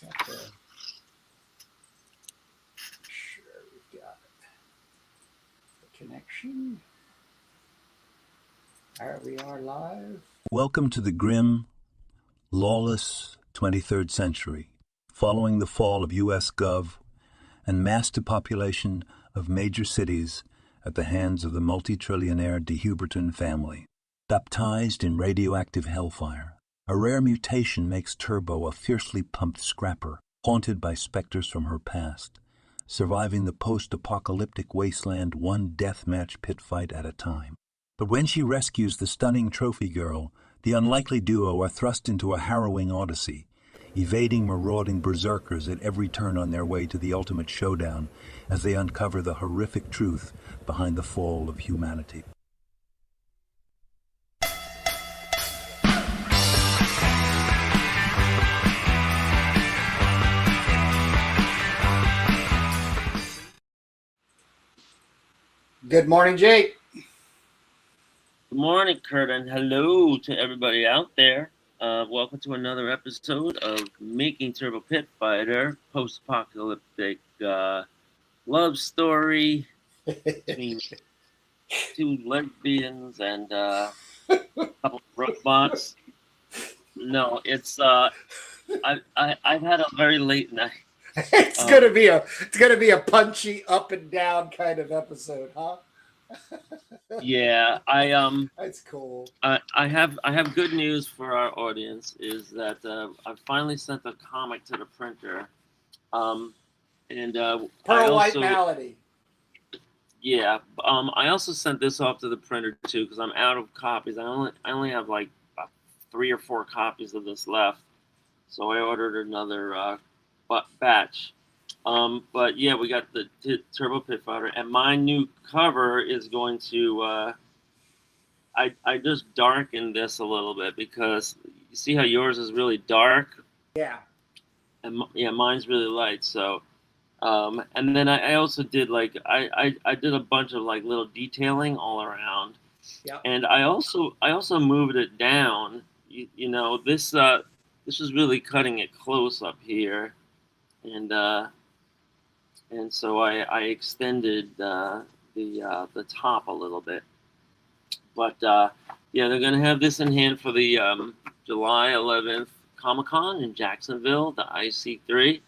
Have to make sure we've got the connection. All right, we are live. Welcome to the grim, lawless 23rd century, following the fall of U.S. Gov and mass depopulation of major cities at the hands of the multi-trillionaire de Huberton family. Baptized in radioactive hellfire, a rare mutation makes Turbo a fiercely pumped scrapper, haunted by specters from her past, surviving the post-apocalyptic wasteland one deathmatch pit fight at a time. But when she rescues the stunning trophy girl, the unlikely duo are thrust into a harrowing odyssey, evading marauding berserkers at every turn on their way to the ultimate showdown as they uncover the horrific truth behind the fall of humanity. Good morning, Jake. Good morning, Kurt, and hello to everybody out there. Welcome to another episode of Making Turbo Pit Fighter, post-apocalyptic love story between two lesbians and a couple of robots. No, it's I've had a very late night. It's gonna be a punchy up and down kind of episode, huh? Yeah, That's cool. I have good news for our audience. Is that I finally sent the comic to the printer, and Pearl White Malady. Yeah, I also sent this off to the printer too because I'm out of copies. I only have like 3 or 4 copies of this left, so I ordered another batch. But yeah, we got the Turbo Pit Fighter, and my new cover is going to. I just darkened this a little bit because you see how yours is really dark. Yeah. And yeah, mine's really light. So, and then I also did I did a bunch of like little detailing all around. Yeah. And I also moved it down. You know, this was really cutting it close up here, and so I extended the top a little bit. But yeah, they're gonna have this in hand for the July 11th Comic-Con in Jacksonville, the IC3.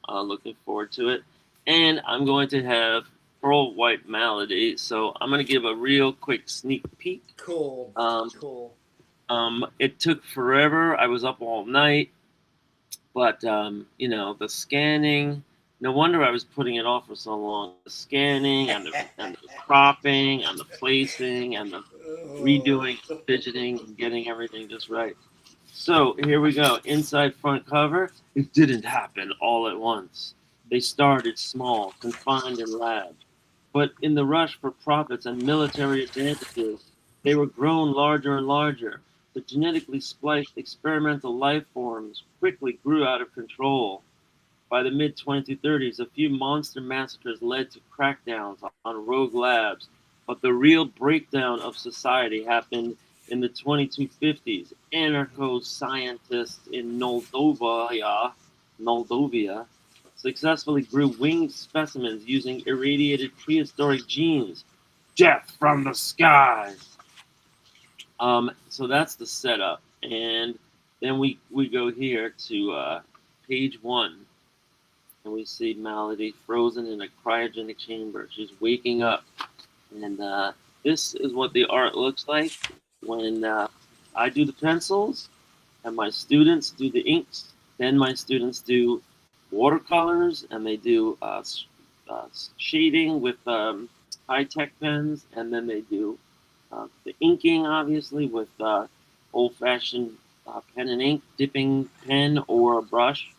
Looking forward to it, and I'm going to have Pearl White Malady. So I'm gonna give a real quick sneak peek. Cool. Cool. It took forever. I was up all night, but you know, the scanning. No wonder I was putting it off for so long. The scanning and the cropping and the placing and the redoing, the fidgeting, and getting everything just right. So here we go. Inside front cover. It didn't happen all at once. They started small, confined in labs. But in the rush for profits and military advantages, they were grown larger and larger. The genetically spliced experimental life forms quickly grew out of control. By the mid-2030s, a few monster massacres led to crackdowns on rogue labs, but the real breakdown of society happened in the 2250s. Anarcho-scientists in Moldovia successfully grew winged specimens using irradiated prehistoric genes. Death from the skies! So that's the setup. And then we go here to page 1. And we see Malady frozen in a cryogenic chamber. She's waking up. And this is what the art looks like when I do the pencils and my students do the inks. Then my students do watercolors and they do shading with high-tech pens. And then they do the inking, obviously, with old-fashioned pen and ink, dipping pen or a brush.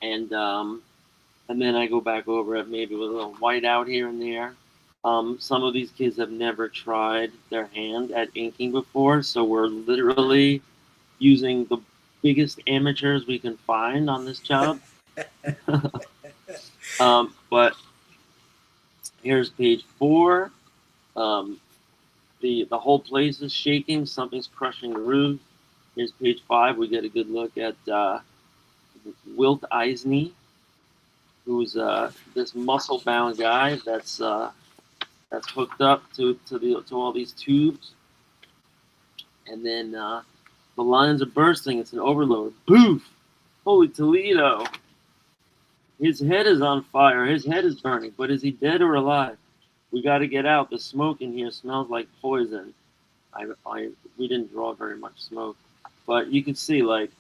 And then I go back over it maybe with a little white out here and there. Some of these kids have never tried their hand at inking before, so we're literally using the biggest amateurs we can find on this job. But here's page 4. The whole place is shaking. Something's crushing the roof. Here's page 5. We get a good look at Wilt Eisney, who's this muscle-bound guy that's hooked up to all these tubes, and then the lines are bursting. It's an overload. Poof! Holy Toledo! His head is on fire. His head is burning. But is he dead or alive? We got to get out. The smoke in here smells like poison. We didn't draw very much smoke, but you can see like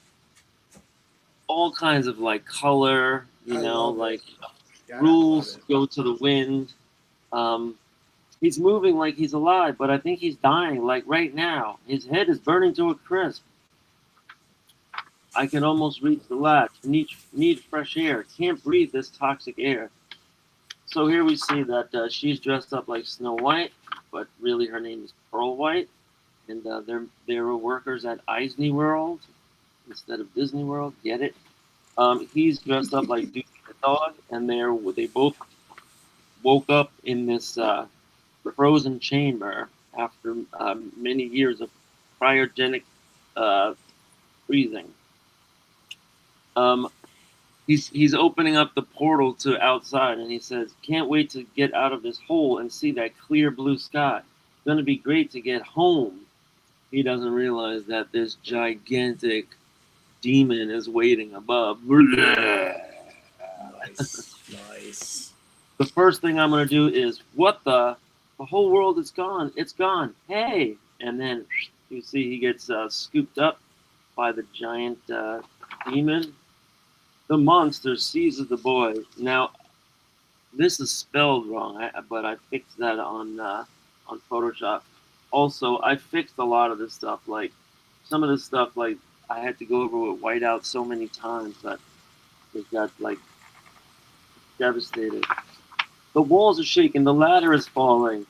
all kinds of like color. Like rules go to the wind. He's moving like he's alive, but I think he's dying. Like right now, his head is burning to a crisp. I can almost reach the latch. Need fresh air. Can't breathe this toxic air. So here we see that she's dressed up like Snow White, but really her name is Pearl White, and they're workers at Eisney World instead of Disney World. Get it? He's dressed up like Duke the dog, and they both woke up in this frozen chamber after many years of cryogenic freezing. He's opening up the portal to outside, and he says, "Can't wait to get out of this hole and see that clear blue sky. It's gonna be great to get home." He doesn't realize that this gigantic demon is waiting above. Nice. The first thing I'm gonna do is, what the whole world is gone. It's gone. Hey, and then you see he gets scooped up by the giant demon. The monster seizes the boy. Now, this is spelled wrong, but I fixed that on Photoshop. Also, I fixed a lot of this stuff. Like some of this stuff, like I had to go over with whiteout so many times that it got like devastated. The walls are shaking. The ladder is falling.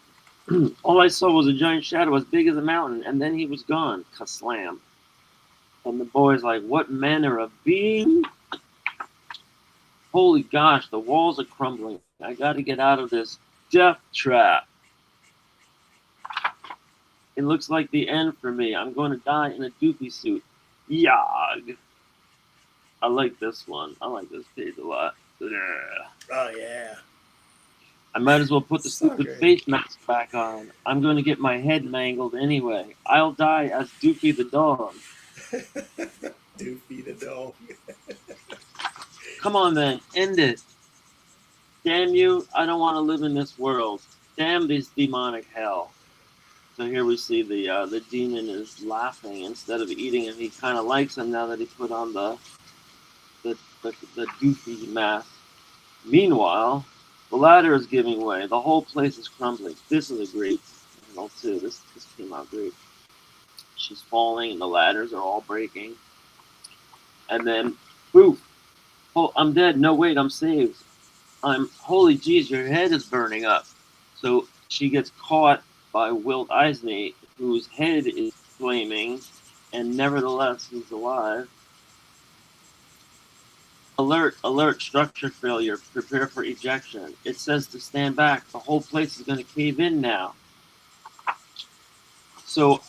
All I saw was a giant shadow as big as a mountain, and then he was gone. Ka-slam. And the boy's like, "What manner of being?" Holy gosh, the walls are crumbling. I got to get out of this death trap. It looks like the end for me. I'm going to die in a doofy suit. Yag. I like this one. I like this page a lot. Oh, yeah. I might as well put the stupid face mask back on. I'm going to get my head mangled anyway. I'll die as Doofy the dog. Doofy the dog. Come on then, end it. Damn you, I don't want to live in this world. Damn this demonic hell. So here we see the demon is laughing instead of eating him. He kind of likes him now that he put on the doofy mask. Meanwhile, the ladder is giving way. The whole place is crumbling. This is a great panel too. This came out great. She's falling and the ladders are all breaking. And then, poof. Oh, I'm dead. No, wait, I'm saved. Holy jeez, your head is burning up. So she gets caught by Wilt Eisney, whose head is flaming, and nevertheless he's alive. Alert, structure failure. Prepare for ejection. It says to stand back. The whole place is going to cave in now. So,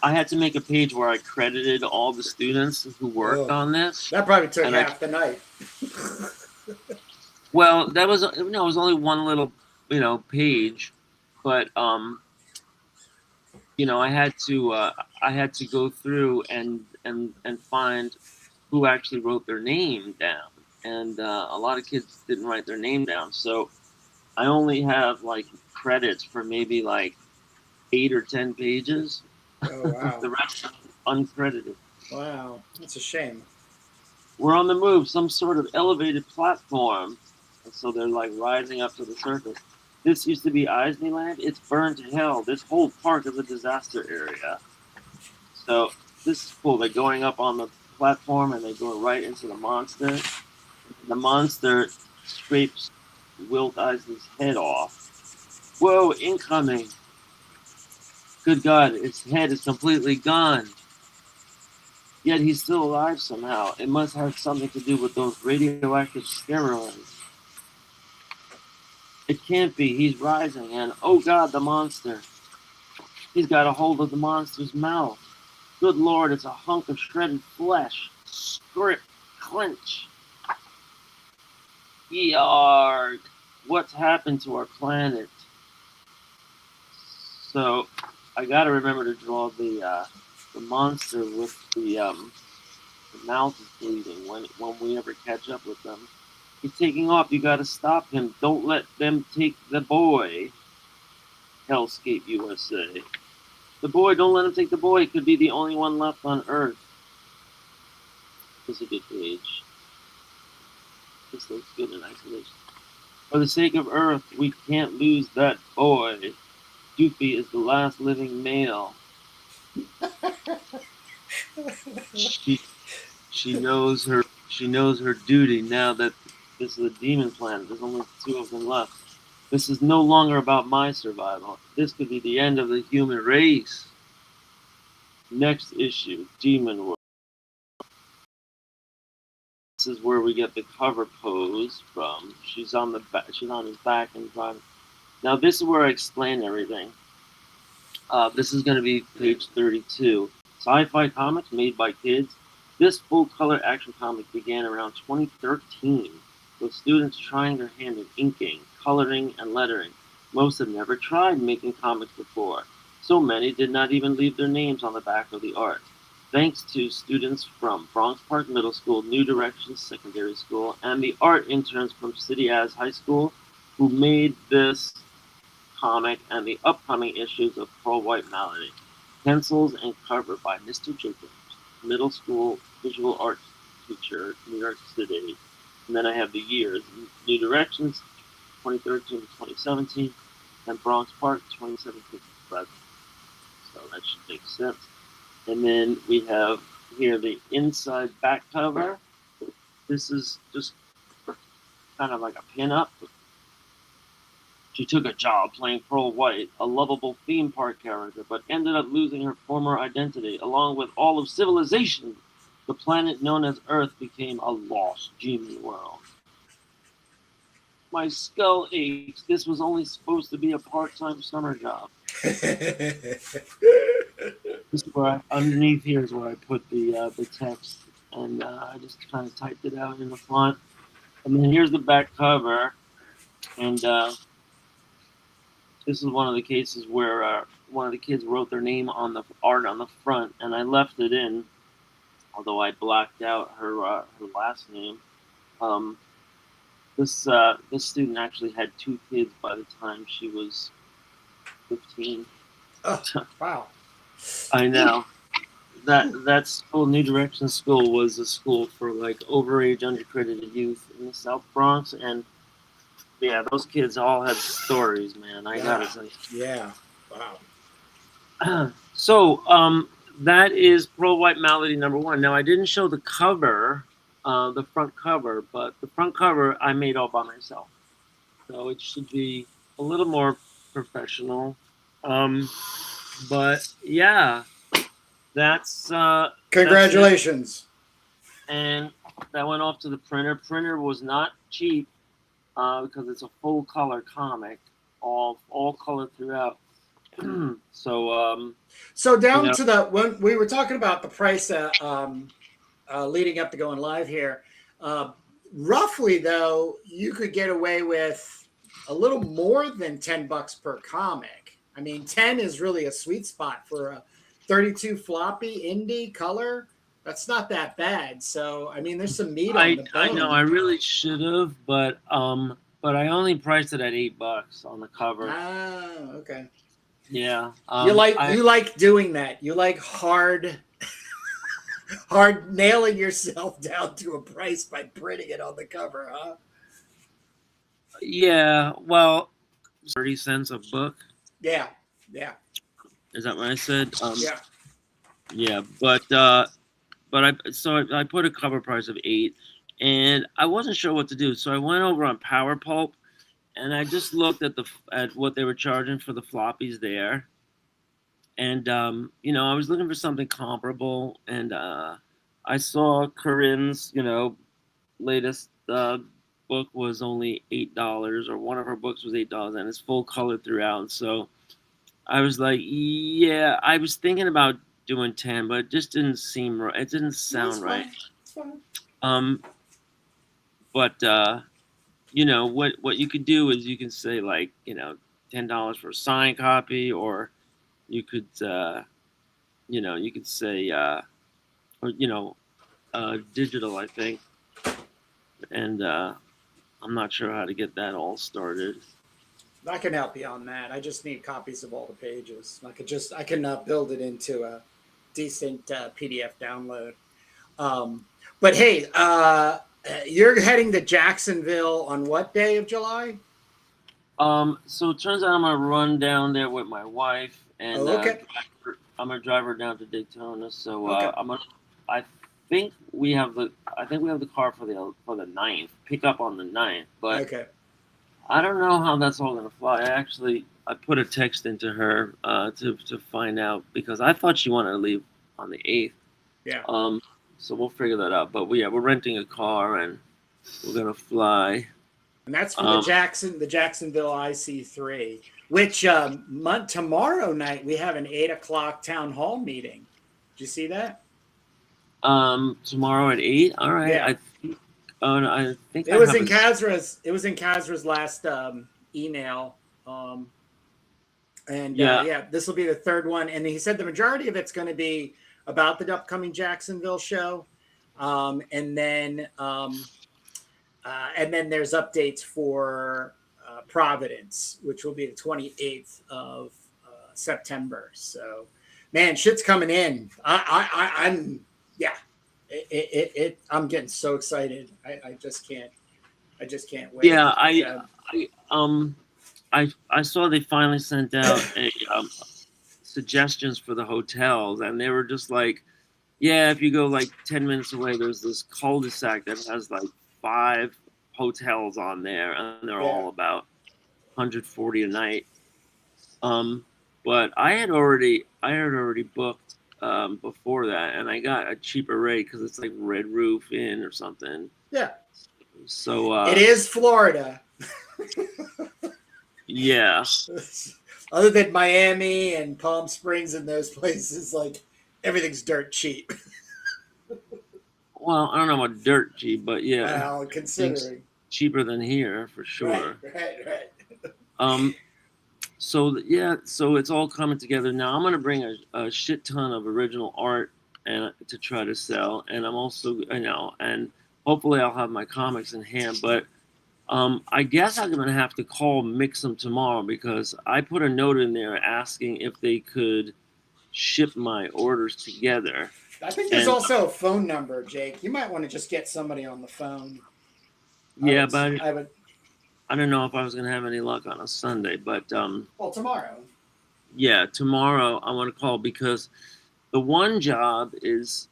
I had to make a page where I credited all the students who worked on this. That probably took half the night. Well, that was it was only one little page, but I had to go through and find who actually wrote their name down, and a lot of kids didn't write their name down, so I only have like credits for maybe like 8 or 10 pages. Oh, wow. The rest are uncredited. Wow, that's a shame. We're on the move, some sort of elevated platform. And so they're like rising up to the surface. This used to be Eisneyland. It's burned to hell. This whole park is a disaster area. So this is cool. They're going up on the platform and they go right into the monster. The monster scrapes Wilt Eisney's head off. Whoa, incoming. Good God, its head is completely gone. Yet he's still alive somehow. It must have something to do with those radioactive steroids. It can't be. He's rising, and oh God, the monster. He's got a hold of the monster's mouth. Good Lord, it's a hunk of shredded flesh. Strip, clench. Yard. What's happened to our planet? So I gotta remember to draw the monster with the mouth is bleeding when we ever catch up with them. He's taking off. You gotta stop him. Don't let them take the boy. Hellscape USA. The boy, don't let him take the boy. He could be the only one left on Earth. This is a good page. This looks good in isolation. For the sake of Earth, we can't lose that boy. Doofy is the last living male. She knows her duty now that this is a demon planet. There's only 2 of them left. This is no longer about my survival. This could be the end of the human race. Next issue, Demon World. This is where we get the cover pose from. She's on the back. She's on his back and front. Now this is where I explain everything. This is going to be page 32. Sci-fi comics made by kids. This full-color action comic began around 2013 with students trying their hand at inking, coloring, and lettering. Most have never tried making comics before. So many did not even leave their names on the back of the art. Thanks to students from Bronx Park Middle School, New Directions Secondary School, and the art interns from City As High School who made this comic and the upcoming issues of Pearl White Malady. Pencils and cover by Mr. Jacobs, middle school visual arts teacher, New York City. And then I have the years. New Directions, 2013 to 2017, and Bronx Park, 2017 to present. So that should make sense. And then we have here the inside back cover. This is just kind of like a pin-up. She took a job playing Pearl White, a lovable theme park character, but ended up losing her former identity. Along with all of civilization, the planet known as Earth became a lost demon world. My skull aches. This was only supposed to be a part-time summer job. This is where underneath here is where I put the text, and I just kind of typed it out in the font. And then here's the back cover, and this is one of the cases where one of the kids wrote their name on the art on the front, and I left it in, although I blacked out her last name. This student actually had 2 kids by the time she was 15. Oh, wow. I know. That school, New Direction School, was a school for like overage, unaccredited youth in the South Bronx, and yeah, those kids all had stories, man. I gotta say. Yeah. Wow. So, that is Pearl White Malady #1. Now, I didn't show the cover, the front cover, but the front cover I made all by myself. So it should be a little more professional. But yeah, that's Congratulations. and that went off to the printer. Printer was not cheap because it's a full color comic, all color throughout. So down to the when we were talking about the price leading up to going live here, roughly though you could get away with a little more than $10 per comic. I mean, 10 is really a sweet spot for a 32 floppy indie color. That's not that bad. So I mean, there's some meat on the bone. I know I really should have, but I only priced it at $8 on the cover. Ah, okay. Yeah. You like doing that. You like hard nailing yourself down to a price by printing it on the cover, huh? Yeah. Well, 30 cents a book. Yeah. Is that what I said? Yeah. Yeah, but I put a cover price of $8, and I wasn't sure what to do, so I went over on Power Pulp, and I just looked at what they were charging for the floppies there, and I was looking for something comparable, and I saw Corinne's latest book was only $8, or one of her books was $8, and it's full color throughout. So I was like, yeah, I was thinking about doing 10, but it just didn't seem right. It didn't sound right. It's fine. what you could do is you can say like, $10 for a signed copy, or you could, you could say, or digital, I think, and I'm not sure how to get that all started. I can help you on that. I just need copies of all the pages. I can build it into a decent PDF download. But hey, you're heading to Jacksonville on what day of July? So it turns out I'm gonna run down there with my wife, and Oh, okay. I'm gonna drive her down to Daytona. So Okay. I think we have the car for the 9th, pick up on the 9th, but Okay. I don't know how that's all gonna fly. I put a text into her to find out, because I thought she wanted to leave on the 8th. Yeah. So we'll figure that out. But we're renting a car, and we're gonna fly. And that's for the Jacksonville IC3, which tomorrow night we have an 8 o'clock town hall meeting. Did you see that? Tomorrow at 8. All right. Yeah. I think It was in Kazra's. It was in Kazra's last email. This will be the third one. And he said the majority of it's going to be about the upcoming Jacksonville show, and then there's updates for Providence, which will be the 28th of September. So, man, shit's coming in. I'm I'm getting so excited. I just can't wait. Yeah, I saw they finally sent out suggestions for the hotels, and they were just like, yeah, if you go like 10 minutes away, there's this cul-de-sac that has like 5 hotels on there, and they're all about $140 a night. But I had already booked before that, and I got a cheaper rate because it's like Red Roof Inn or something. Yeah. So it is Florida. Yeah. Other than Miami and Palm Springs and those places, like everything's dirt cheap. Well, I don't know about dirt cheap, but yeah. Well, considering cheaper than here for sure. Right. So it's all coming together now. I'm gonna bring a shit ton of original art and to try to sell, and I'm also and hopefully I'll have my comics in hand. But I guess I'm gonna have to call Mix'em tomorrow, because I put a note in there asking if they could ship my orders together. I think there's also a phone number, Jake. You might want to just get somebody on the phone. I don't know if I was going to have any luck on a Sunday, but tomorrow. Yeah, tomorrow I want to call, because the one job is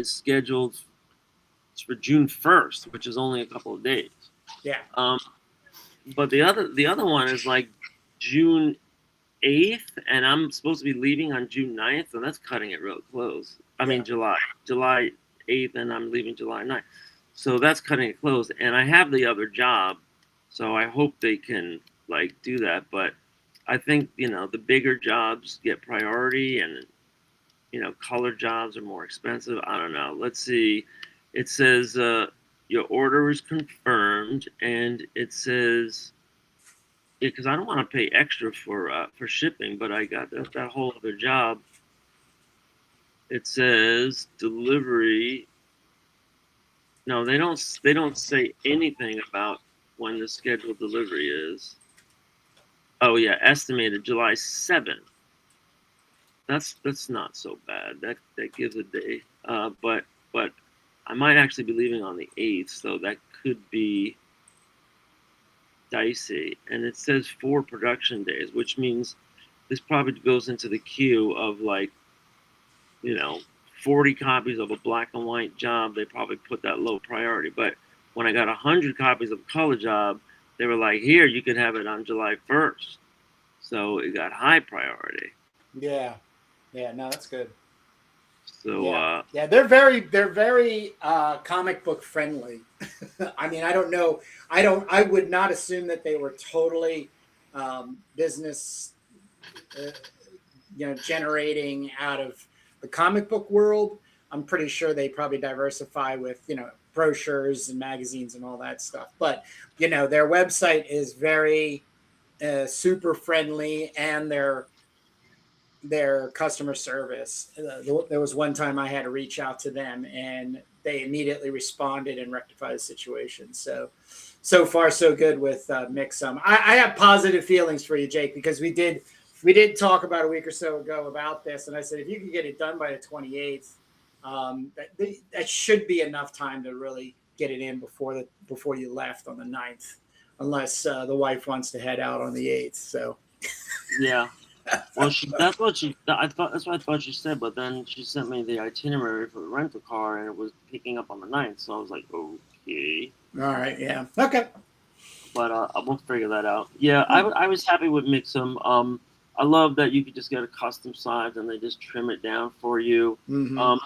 scheduled for June 1st, which is only a couple of days. Yeah. But the other one is like June 8th, and I'm supposed to be leaving on June 9th, and that's cutting it real close. I mean July 8th, and I'm leaving July 9th. So that's cutting it close. And I have the other job, so I hope they can like do that. But I think, the bigger jobs get priority, and, color jobs are more expensive. I don't know. Let's see. It says your order is confirmed, and it says, because I don't want to pay extra for shipping, but I got that whole other job. It says delivery. No, they don't say anything about when the scheduled delivery is. Oh yeah, estimated July 7th. That's not so bad. That gives a day. But I might actually be leaving on the 8th, so that could be dicey. And it says 4 production days, which means this probably goes into the queue of 40 copies of a black and white job. They probably put that low priority. But when I got 100 copies of a color job, they were like, here, you can have it on July 1st. So it got high priority. Yeah. No, that's good. So they're very comic book friendly. I mean, I don't know. I would not assume that they were totally business, generating out of the comic book world. I'm pretty sure they probably diversify with, brochures and magazines and all that stuff. But their website is very super friendly, and their customer service. There was one time I had to reach out to them, and they immediately responded and rectified the situation. So far so good with Mixum. I have positive feelings for you, Jake, because we did talk about a week or so ago about this, and I said if you could get it done by the 28th, that should be enough time to really get it in before you left on the 9th, unless the wife wants to head out on the 8th. So yeah. Well, that's what I thought she said, but then she sent me the itinerary for the rental car, and it was picking up on the 9th. So I was like, okay. All right, yeah, okay. But I won't figure that out. Yeah, I was happy with Mixum. I love that you could just get a custom size and they just trim it down for you. Mm-hmm.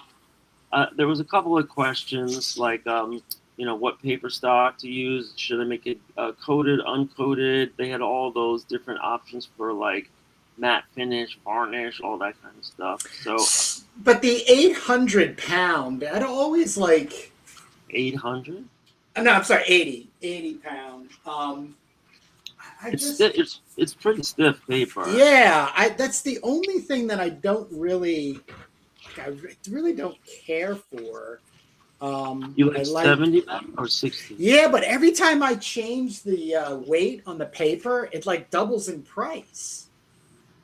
There was a couple of questions like, what paper stock to use. Should I make it coated, uncoated? They had all those different options for like matte finish, varnish, all that kind of stuff. So, but the 800 pound, I'd always like 800. No, I'm sorry, 80 pound. It's pretty stiff paper. Yeah, that's the only thing that I really don't care for. You like 70 or 60? Yeah, but every time I change the weight on the paper, it like doubles in price.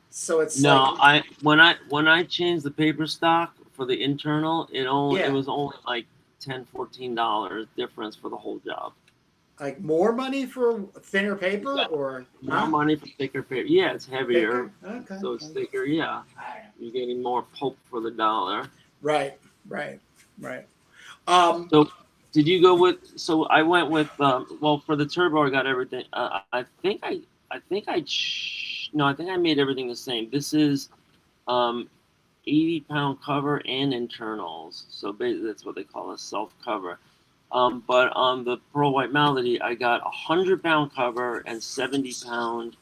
So it's when I changed the paper stock for the internal, it was only like $10-14 difference for the whole job. Like more money for thinner paper, or more money for thicker paper? Yeah, it's heavier, okay, so it's thicker. Yeah, you're getting more pulp for the dollar. Right. So did you go with? So I went with. For the turbo, I got everything. I think I made everything the same. This is 80-pound cover and internals. So basically, that's what they call a self cover. But on the Pearl White Malady, I got 100-pound cover and 70-pound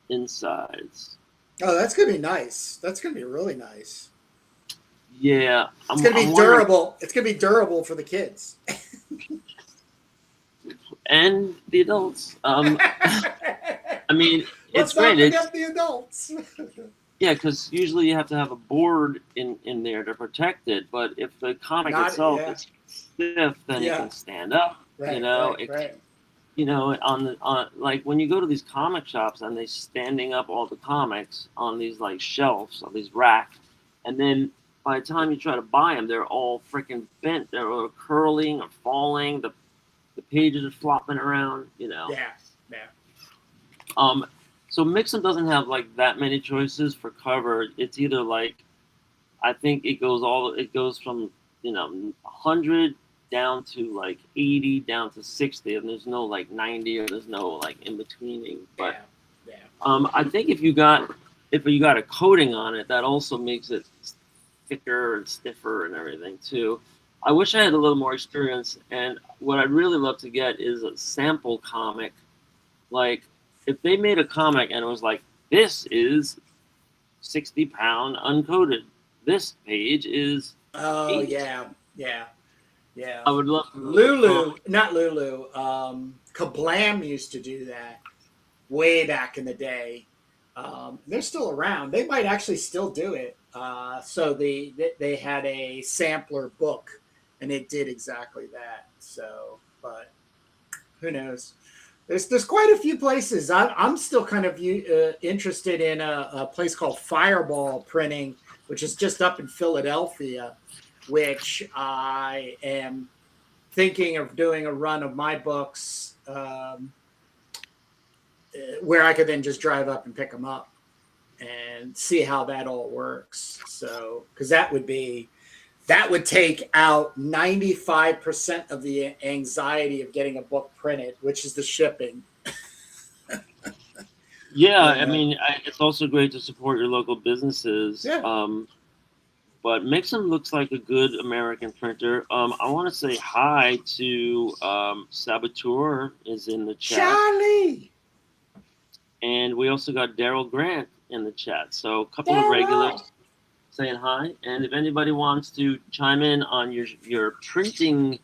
insides. Oh, that's gonna be nice. That's gonna be really nice. Yeah, it's gonna be durable. It's gonna be durable for the kids and the adults. I mean, it's great. Let's not forget the adults. Yeah, because usually you have to have a board in there to protect it. But if the comic itself is stiff, then it can stand up. Right, right. On like when you go to these comic shops and they're standing up all the comics on these like shelves, on these racks, and then by the time you try to buy them, they're all freaking bent. They're curling or falling. The pages are flopping around. Yeah. So Mixum doesn't have like that many choices for cover. It's either like, I think it goes from 100 down to like 80 down to 60, and there's no like 90, or there's no like in betweening. But I think if you got a coating on it, that also makes it thicker and stiffer and everything too. I wish I had a little more experience, and what I'd really love to get is a sample comic. Like if they made a comic and it was like, this is 60-pound uncoated, this page is 8. Yeah. I would love not Lulu. Kablam used to do that way back in the day. They're still around. They might actually still do it. So they had a sampler book, and it did exactly that. So, but who knows? There's quite a few places. I'm still kind of interested in a place called Fireball Printing, which is just up in Philadelphia, which I am thinking of doing a run of my books where I could then just drive up and pick them up and see how that all works. So, because that would take out 95% of the anxiety of getting a book printed, which is the shipping. I mean, it's also great to support your local businesses. Yeah. But Mixum looks like a good American printer. I want to say hi to Saboteur is in the chat. Charlie! And we also got Daryl Grant in the chat. So a couple of regulars saying hi. And if anybody wants to chime in on your printing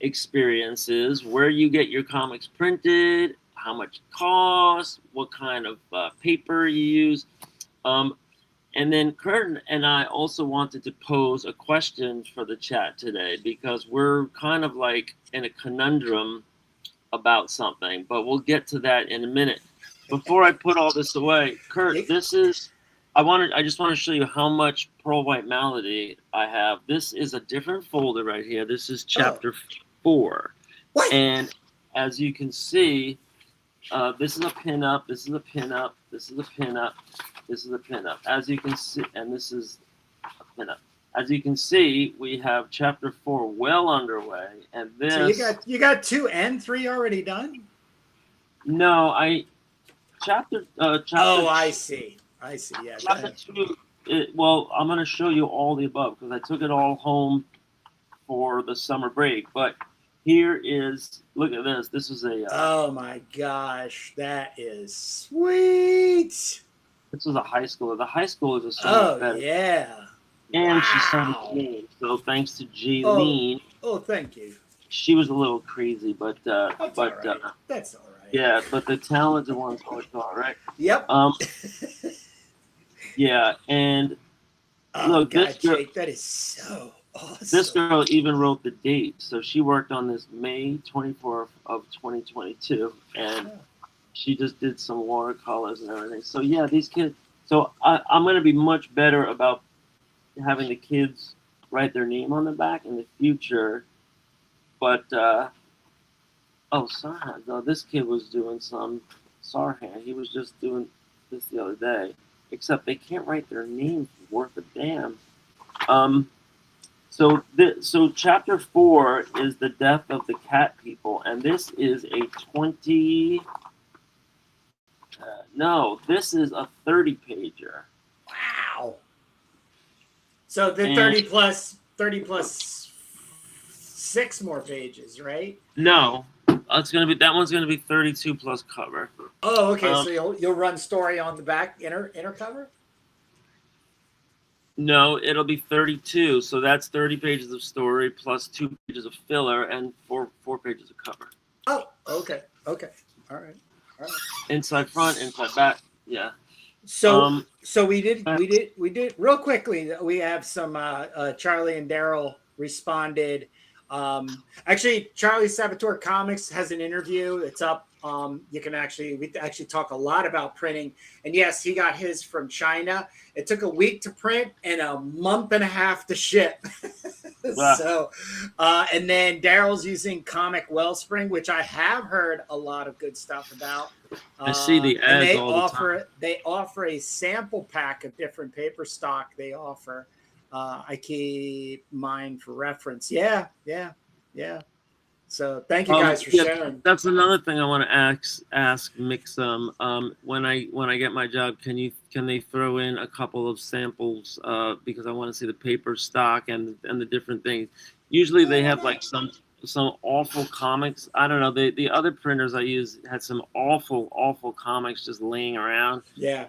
experiences, where you get your comics printed, how much it costs, what kind of paper you use. And then Kurt and I also wanted to pose a question for the chat today, because we're kind of like in a conundrum about something, but we'll get to that in a minute. Before I put all this away, Kurt, I just want to show you how much Pearl White Malady I have. This is a different folder right here. This is chapter 4. What? And as you can see, this is a pinup, this is a pinup, this is a pinup, this is a pinup. As you can see, and this is a pinup. As you can see, we have chapter 4 well underway, and this. So you got 2 and 3 already done? No, chapter. Oh, I see. Yeah. Chapter 2. Well, I'm going to show you all the above because I took it all home for the summer break. But here is, look at this. This is a. Oh my gosh, that is sweet. This is a high schooler. The high schoolers are so much better. Oh yeah. And she started Jane. So thanks to Jaylene. Oh, thank you. She was a little crazy, but That's all right. That's all right. Yeah, but the talented ones always are, right? Yep. Yeah, and look, God, Jake, that is so awesome. This girl even wrote the date, so she worked on this May 24th of 2022, and she just did some watercolors and everything. So yeah, these kids. So I'm going to be much better about having the kids write their name on the back in the future. But Sarhan, no, this kid was doing some Sarhan. He was just doing this the other day. Except they can't write their names worth a damn. So chapter 4 is the death of the cat people, and this is a 20. No, this is a 30 pager. Wow. So the 30 plus 6 more pages, right? No, that one's gonna be 32 plus cover. Oh, okay. So you'll run story on the back inner cover? No, it'll be 32. So that's 30 pages of story plus 2 pages of filler and four pages of cover. Oh, okay. All right. Inside front, inside back. Yeah. So we did real quickly. We have some Charlie and Daryl responded. Actually, Charlie Saboteur Comics has an interview. It's up. We actually talk a lot about printing. And yes, he got his from China. It took a week to print and a month and a half to ship. Wow. So, and then Daryl's using Comic Wellspring, which I have heard a lot of good stuff about. I see the ads all the time. They offer a sample pack of different paper stock they offer. I keep mine for reference. Yeah. So thank you guys for sharing. That's another thing I want to ask Mixum. When I get my job, can they throw in a couple of samples because I want to see the paper stock and the different things. Usually they have like some awful comics. I don't know. The other printers I use had some awful comics just laying around. Yeah.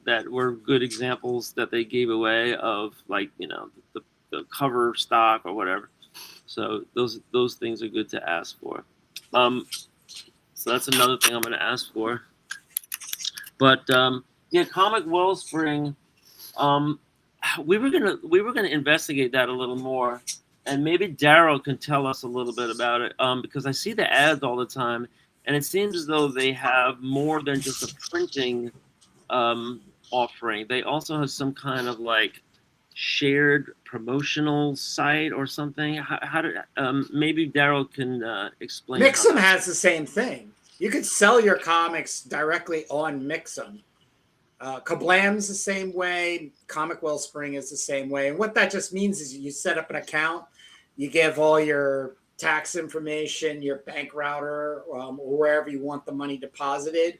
That were good examples that they gave away of, like, the cover stock or whatever. So those things are good to ask for. So that's another thing I'm going to ask for. But Comic Wellspring. We were gonna investigate that a little more, and maybe Daryl can tell us a little bit about it. Because I see the ads all the time, and it seems as though they have more than just a printing offering. They also have some kind of like shared promotional site or something. How do maybe Daryl can explain? Mixum has the same thing. You could sell your comics directly on Mixum. Kablam's the same way. Comic Wellspring is the same way. And what that just means is you set up an account, you give all your tax information, your bank router, or wherever you want the money deposited,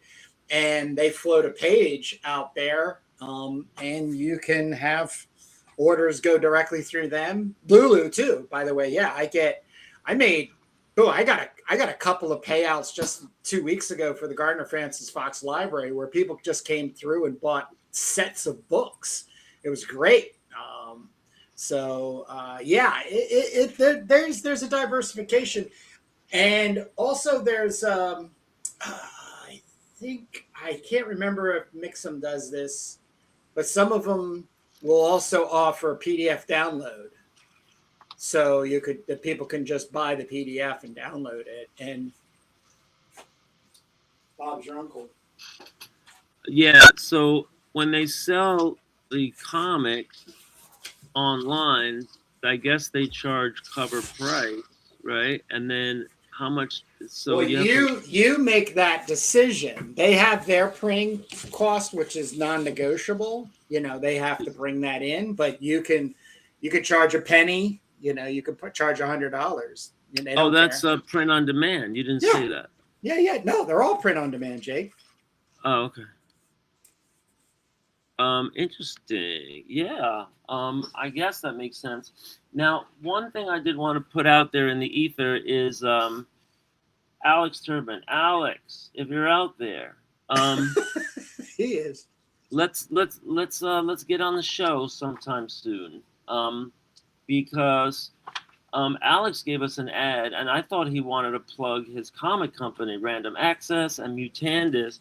and they float a page out there, and you can have orders go directly through them. Lulu too, by the way. Yeah, I got a couple of payouts just 2 weeks ago for the Gardner Francis Fox Library where people just came through and bought sets of books. It was great. So yeah, there's a diversification, and also there's I think I can't remember if Mixam does this, but some of them will also offer PDF download. So the people can just buy the PDF and download it. And Bob's your uncle. Yeah, so when they sell the comics online, I guess they charge cover price, right? And then how much? So Well, you have to. you make that decision. They have their printing cost, which is non-negotiable. They have to bring that in, but you can charge a penny. You could charge $100. They Oh, don't that's care. print on demand. You didn't say that. Yeah. No, they're all print on demand, Jake. Oh, okay. Interesting. Yeah. I guess that makes sense. Now, one thing I did want to put out there in the ether is Alex Turbin. Alex, if you're out there, He is. let's get on the show sometime soon. Because Alex gave us an ad, and I thought he wanted to plug his comic company, Random Access and Mutandis,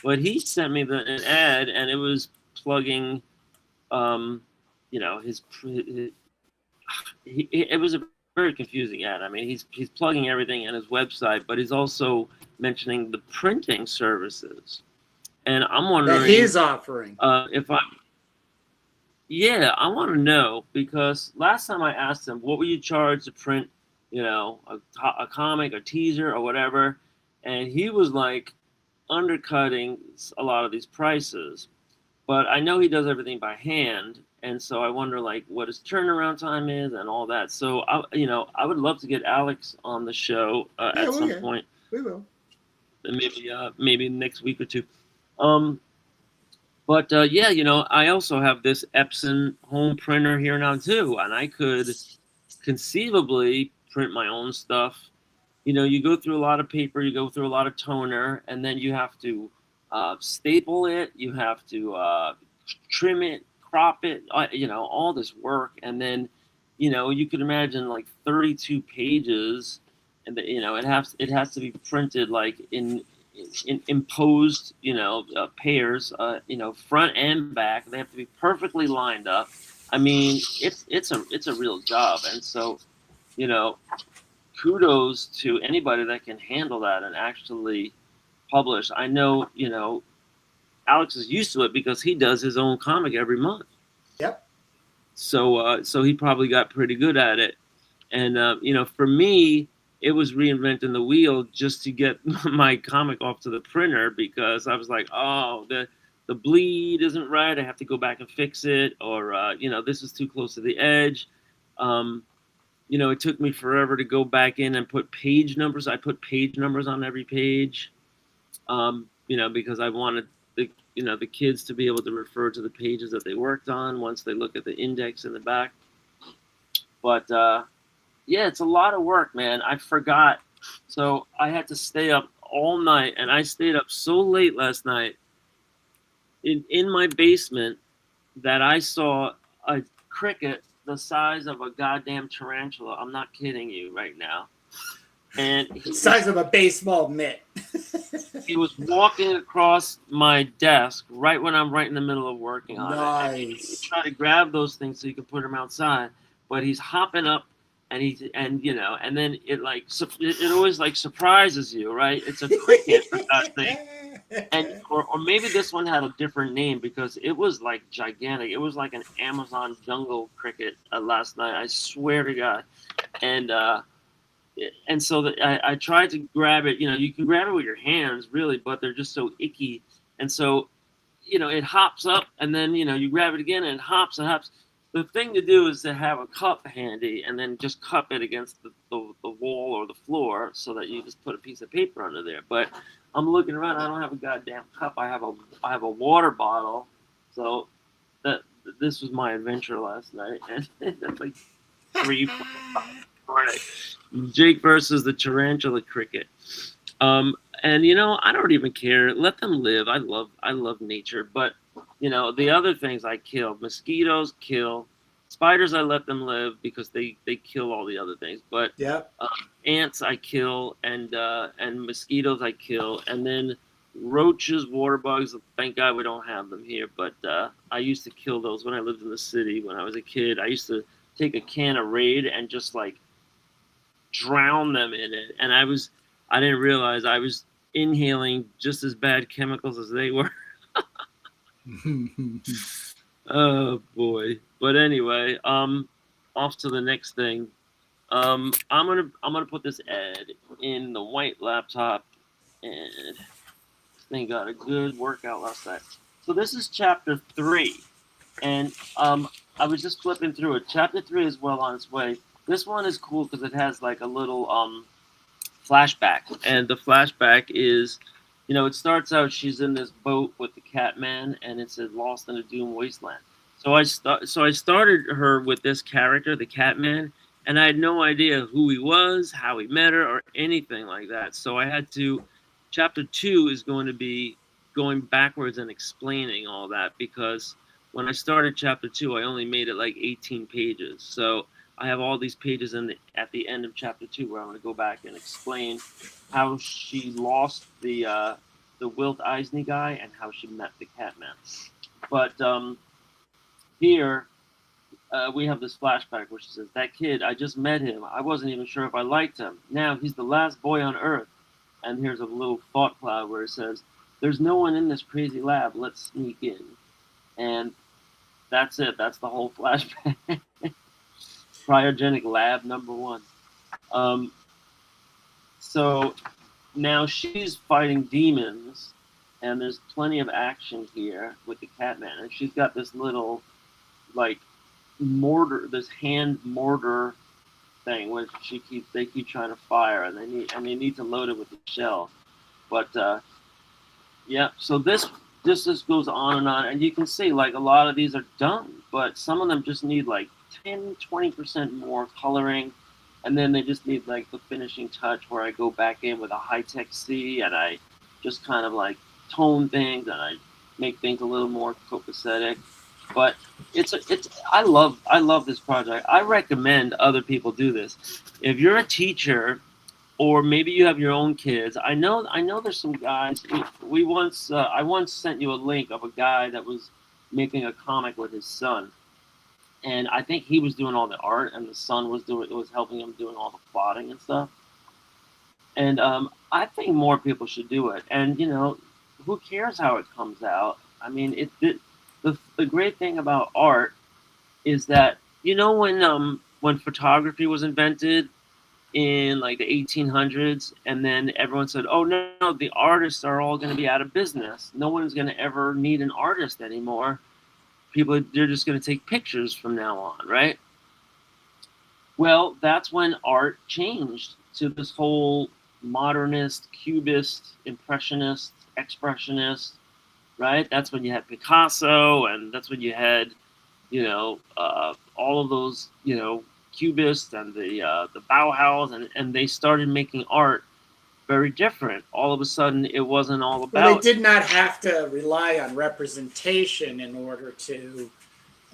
but he sent me an ad, and it was plugging, it was a very confusing ad. I mean, he's plugging everything in his website, but he's also mentioning the printing services, and I'm wondering that he's offering. if I. Yeah, I want to know because last time I asked him, what would you charge to print, a comic, a teaser, or whatever, and he was like undercutting a lot of these prices. But I know he does everything by hand, and so I wonder like what his turnaround time is and all that. So I would love to get Alex on the show at some point. We will. Maybe next week or two. But I also have this Epson home printer here now too, and I could conceivably print my own stuff. You go through a lot of paper, you go through a lot of toner, and then you have to staple it, you have to trim it, crop it, all this work, and then you could imagine like 32 pages, and it has to be printed like in imposed pairs, front and back. They have to be perfectly lined up. I mean, it's a real job, and so kudos to anybody that can handle that and actually publish. I know Alex is used to it because he does his own comic every month. Yep. So he probably got pretty good at it, and for me, it was reinventing the wheel just to get my comic off to the printer because I was like, oh, the bleed isn't right. I have to go back and fix it, or this is too close to the edge. It took me forever to go back in and put page numbers. I put page numbers on every page, because I wanted the kids to be able to refer to the pages that they worked on once they look at the index in the back. But yeah, it's a lot of work, man. I forgot. So I had to stay up all night, and I stayed up so late last night in my basement that I saw a cricket the size of a goddamn tarantula. I'm not kidding you right now. And the size of a baseball mitt. He was walking across my desk right when I'm right in the middle of working on it. And you try to grab those things so you can put them outside, but he's hopping up. And and then it always like surprises you, right? It's a cricket for that thing, and or maybe this one had a different name because it was like gigantic. It was like an Amazon jungle cricket last night. I swear to God, and so I tried to grab it. You can grab it with your hands, really, but they're just so icky, and so it hops up, and then you grab it again, and it hops and hops. The thing to do is to have a cup handy and then just cup it against the wall or the floor so that you just put a piece of paper under there. But I'm looking around. I don't have a goddamn cup. I have a water bottle. So this was my adventure last night. And that's like 3, 4, 5 morning. Jake versus the tarantula cricket. And I don't even care. Let them live. I love nature. But the other things I kill, mosquitoes kill, Spiders, I let them live because they kill all the other things. But Yeah. ants I kill, and mosquitoes I kill, and then roaches, water bugs. Thank God we don't have them here. But I used to kill those when I lived in the city. When I was a kid, I used to take a can of Raid and just like drown them in it. And I didn't realize I was inhaling just as bad chemicals as they were. Oh boy. But anyway, off to the next thing. I'm gonna put this ad in the white laptop, and this thing got a good workout last night. So this is chapter 3, and I was just flipping through it. Chapter 3 is well on its way. This one is cool because it has like a little flashback, and the flashback is, it starts out she's in this boat with the Catman, and it says "Lost in a Doomed Wasteland." So I started her with this character, the Catman, and I had no idea who he was, how he met her, or anything like that. So I had to. Chapter 2 is going to be going backwards and explaining all that, because when I started chapter 2, I only made it like 18 pages. So I have all these pages at the end of chapter 2 where I'm going to go back and explain how she lost the Wilt Eisney guy and how she met the Catman. But here we have this flashback where she says, "That kid, I just met him. I wasn't even sure if I liked him. Now he's the last boy on Earth." And here's a little thought cloud where it says, "There's no one in this crazy lab. Let's sneak in." And that's it. That's the whole flashback. Cryogenic lab number 1. So now she's fighting demons, and there's plenty of action here with the Catman. And she's got this little, like, mortar, this hand mortar thing, which they keep trying to fire, and they need to load it with the shell. But yeah, so this just goes on, and you can see like a lot of these are done, but some of them just need like 10-20% more coloring, and then they just need like the finishing touch where I go back in with a high-tech C, and I just kind of like tone things, and I make things a little more copacetic. But I love this project. I recommend other people do this. If you're a teacher, or maybe you have your own kids. I know there's some guys. I once sent you a link of a guy that was making a comic with his son, and I think he was doing all the art, and the son was helping him doing all the plotting and stuff. And I think more people should do it. And who cares how it comes out? I mean, the great thing about art is that when photography was invented in like the 1800s, and then everyone said, "Oh no, the artists are all going to be out of business. No one's going to ever need an artist anymore. They're just going to take pictures from now on," right? Well, that's when art changed to this whole modernist, cubist, impressionist, expressionist, right? That's when you had Picasso, and that's when you had all of those cubists and the Bauhaus, and they started making art very different. All of a sudden, it wasn't all about. Well, they did not have to rely on representation in order to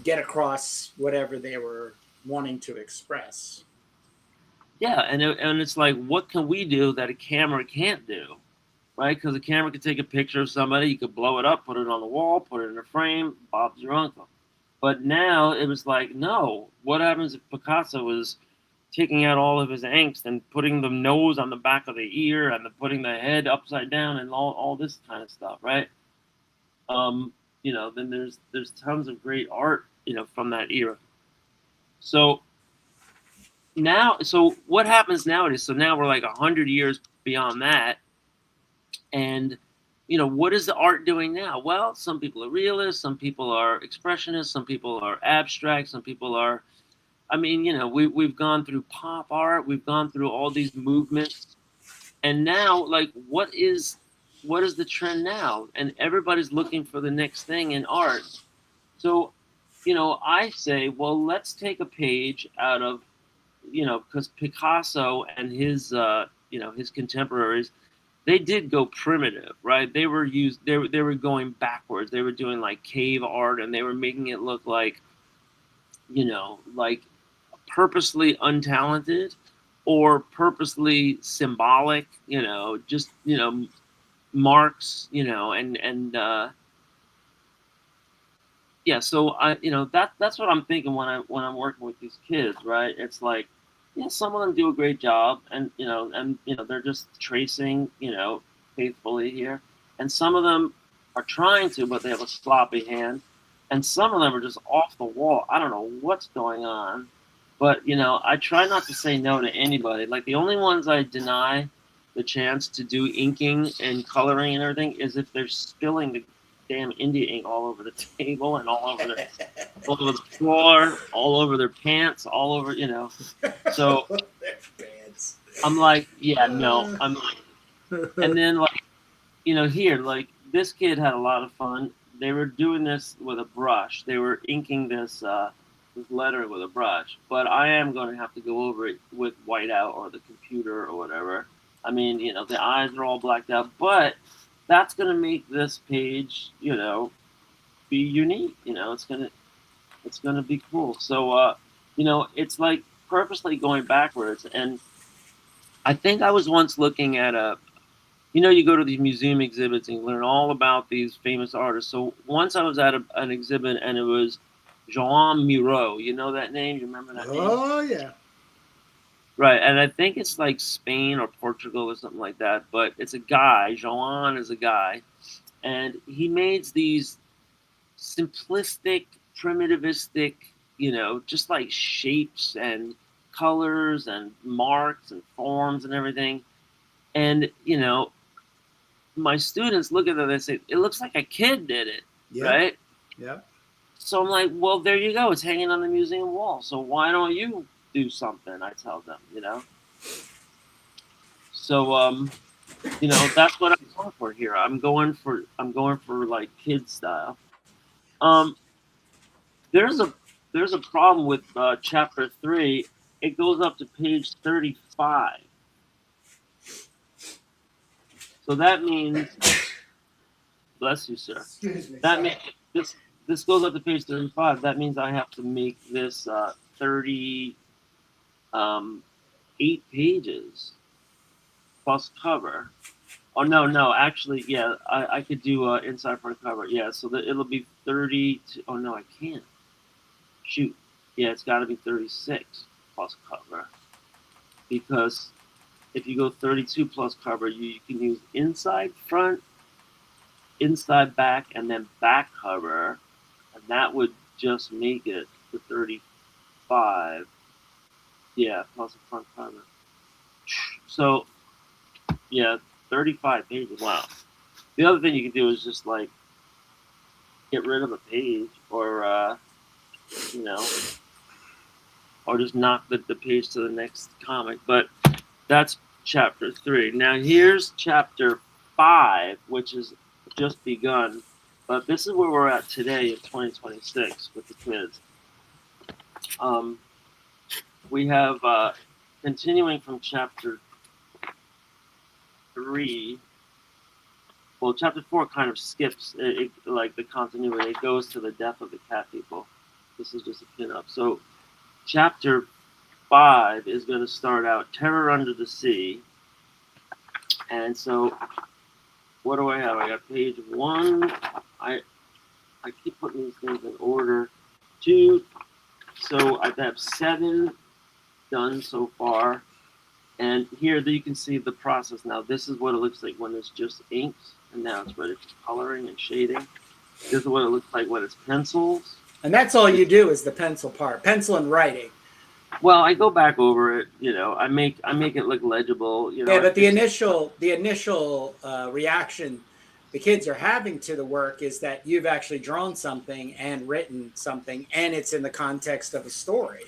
get across whatever they were wanting to express. Yeah, and it's like, what can we do that a camera can't do, right? Because a camera could take a picture of somebody, you could blow it up, put it on the wall, put it in a frame. Bob's your uncle. But now it was like, no. What happens if Picasso was taking out all of his angst and putting the nose on the back of the ear and putting the head upside down and all this kind of stuff, right? Then there's tons of great art, from that era. So what happens nowadays? So now we're like 100 years beyond that, and what is the art doing now? Well, some people are realists, some people are expressionists, some people are abstract, some people are. I mean, we've gone through pop art, we've gone through all these movements, and now, like, what is the trend now? And everybody's looking for the next thing in art. So, I say, well, let's take a page out of, because Picasso and his contemporaries, they did go primitive, right? They were going backwards. They were doing like cave art, and they were making it look like like purposely untalented or purposely symbolic, just, marks, and yeah, so that's what I'm thinking when I'm working with these kids, right? It's like, yeah, some of them do a great job, and they're just tracing, faithfully here, and some of them are trying to, but they have a sloppy hand, and some of them are just off the wall. I don't know what's going on, but I try not to say no to anybody. Like, the only ones I deny the chance to do inking and coloring and everything is if they're spilling the damn India ink all over the table and all over the floor, all over their pants, all over, So Their pants. I'm like, yeah, no. I'm like, and then, like, here, like, this kid had a lot of fun. They were doing this with a brush. They were inking this letter with a brush. But I am going to have to go over it with whiteout or the computer or whatever. I mean, the eyes are all blacked out, but that's going to make this page, be unique. It's gonna be cool. So, it's like purposely going backwards. And I think I was once looking at you go to these museum exhibits and you learn all about these famous artists. So once I was at an exhibit and it was Joan Miro. You know that name? You remember that name? Oh yeah. Right, and I think it's like Spain or Portugal or something like that. But it's a guy. Joan is a guy, and he made these simplistic, primitivistic, just like shapes and colors and marks and forms and everything. And, my students look at it and they say, it looks like a kid did it, Yeah. right? Yeah. So I'm like, well, there you go. It's hanging on the museum wall. So why don't you do something? I tell them, So, that's what I'm going for here. I'm going for like kid style. There's a problem with chapter 3. It goes up to page 35. So that means, bless you, sir. Excuse me. That means this goes up to page 35. That means I have to make this 38 pages plus cover. Oh no, actually, yeah, I could do inside front cover. Yeah, so that it'll be 30. Oh no, I can't. Shoot. Yeah, it's got to be 36 plus cover, because if you go 32 plus cover, you can use inside front, inside back, and then back cover, and that would just make it the 35. Yeah, plus a front cover. So, yeah, 35 pages. Wow. The other thing you can do is just like get rid of a page, or or just knock the page to the next comic. But that's chapter 3. Now here's chapter 5, which is just begun. But this is where we're at today in 2026 with the kids. We have continuing from chapter 3. Well, chapter 4 kind of skips like the continuity. It goes to the death of the cat people. This is just a pin-up. So chapter 5 is going to start out Terror Under the Sea. And so what do I have? I got page 1. I keep putting these things in order. 2. So I have 7 done so far. And here you can see the process. Now this is what it looks like when it's just inks, and now it's ready for coloring and shading. This is what it looks like when it's pencils. And that's all you do is the pencil part, pencil and writing. Well, I go back over it. I make it look legible. Yeah, but the initial reaction the kids are having to the work is that you've actually drawn something and written something, and it's in the context of a story.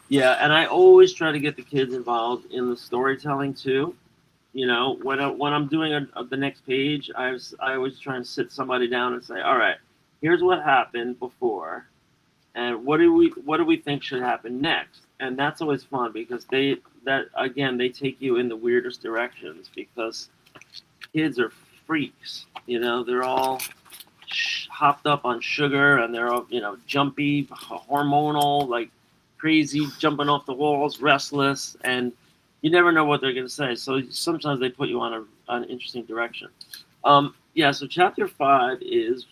Yeah, and I always try to get the kids involved in the storytelling too. When I'm doing the next page, I always try and sit somebody down and say, all right, here's what happened before, and what do we think should happen next? And that's always fun, because they take you in the weirdest directions, because kids are freaks. They're all hopped up on sugar, and they're all, jumpy, hormonal, like crazy, jumping off the walls, restless, and you never know what they're going to say. So sometimes they put you on an interesting direction. So chapter 5 is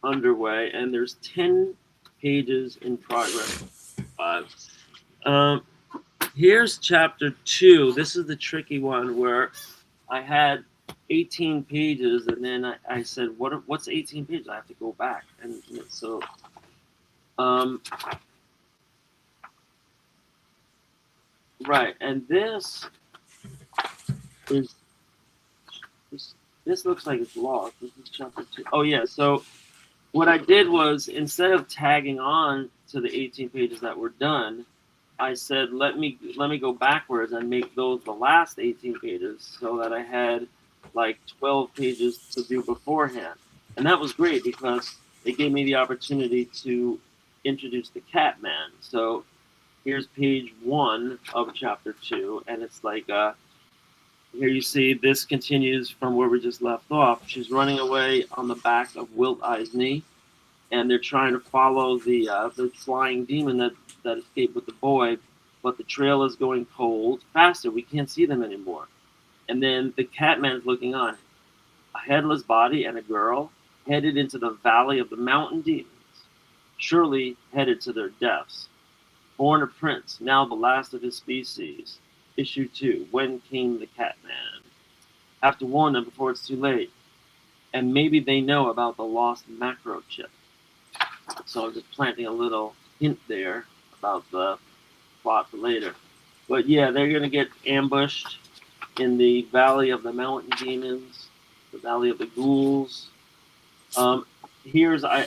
underway, and there's 10 pages in progress. 5. Here's chapter 2. This is the tricky one where I had 18 pages, and then I said, what's 18 pages? I have to go back. And so, right. And this looks like it's lost. This is chapter 2. Oh, yeah. So what I did was, instead of tagging on to the 18 pages that were done, I said, let me go backwards and make those the last 18 pages, so that I had like 12 pages to do beforehand. And that was great because it gave me the opportunity to introduce the Catman. So here's page 1 of chapter 2, and it's like, here you see this continues from where we just left off. She's running away on the back of Wilt Eisney, and they're trying to follow the flying demon that escaped with the boy, but the trail is going cold faster. We can't see them anymore. And then the Catman's looking on. A headless body and a girl headed into the valley of the mountain demons, surely headed to their deaths. Born a prince, now the last of his species. Issue 2, When Came the Catman? Have to warn them before it's too late. And maybe they know about the lost macro chip. So I'm just planting a little hint there about the plot for later. But yeah, they're going to get ambushed in the Valley of the Mountain Demons, the Valley of the Ghouls. I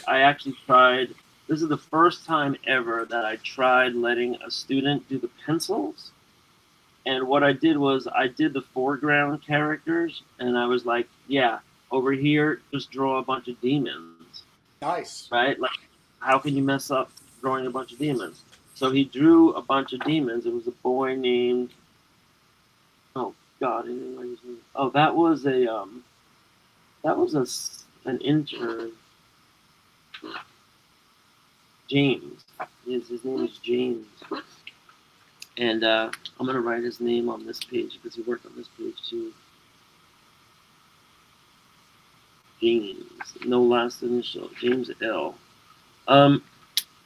actually tried, this is the first time ever that I tried letting a student do the pencils. And what I did was I did the foreground characters, and I was like, yeah, over here, just draw a bunch of demons. Nice. Right? Like, how can you mess up drawing a bunch of demons? So he drew a bunch of demons. It was a boy named, oh God, that was an intern, James. His name is James, and I'm gonna write his name on this page because he worked on this page too. James, no last initial, James L.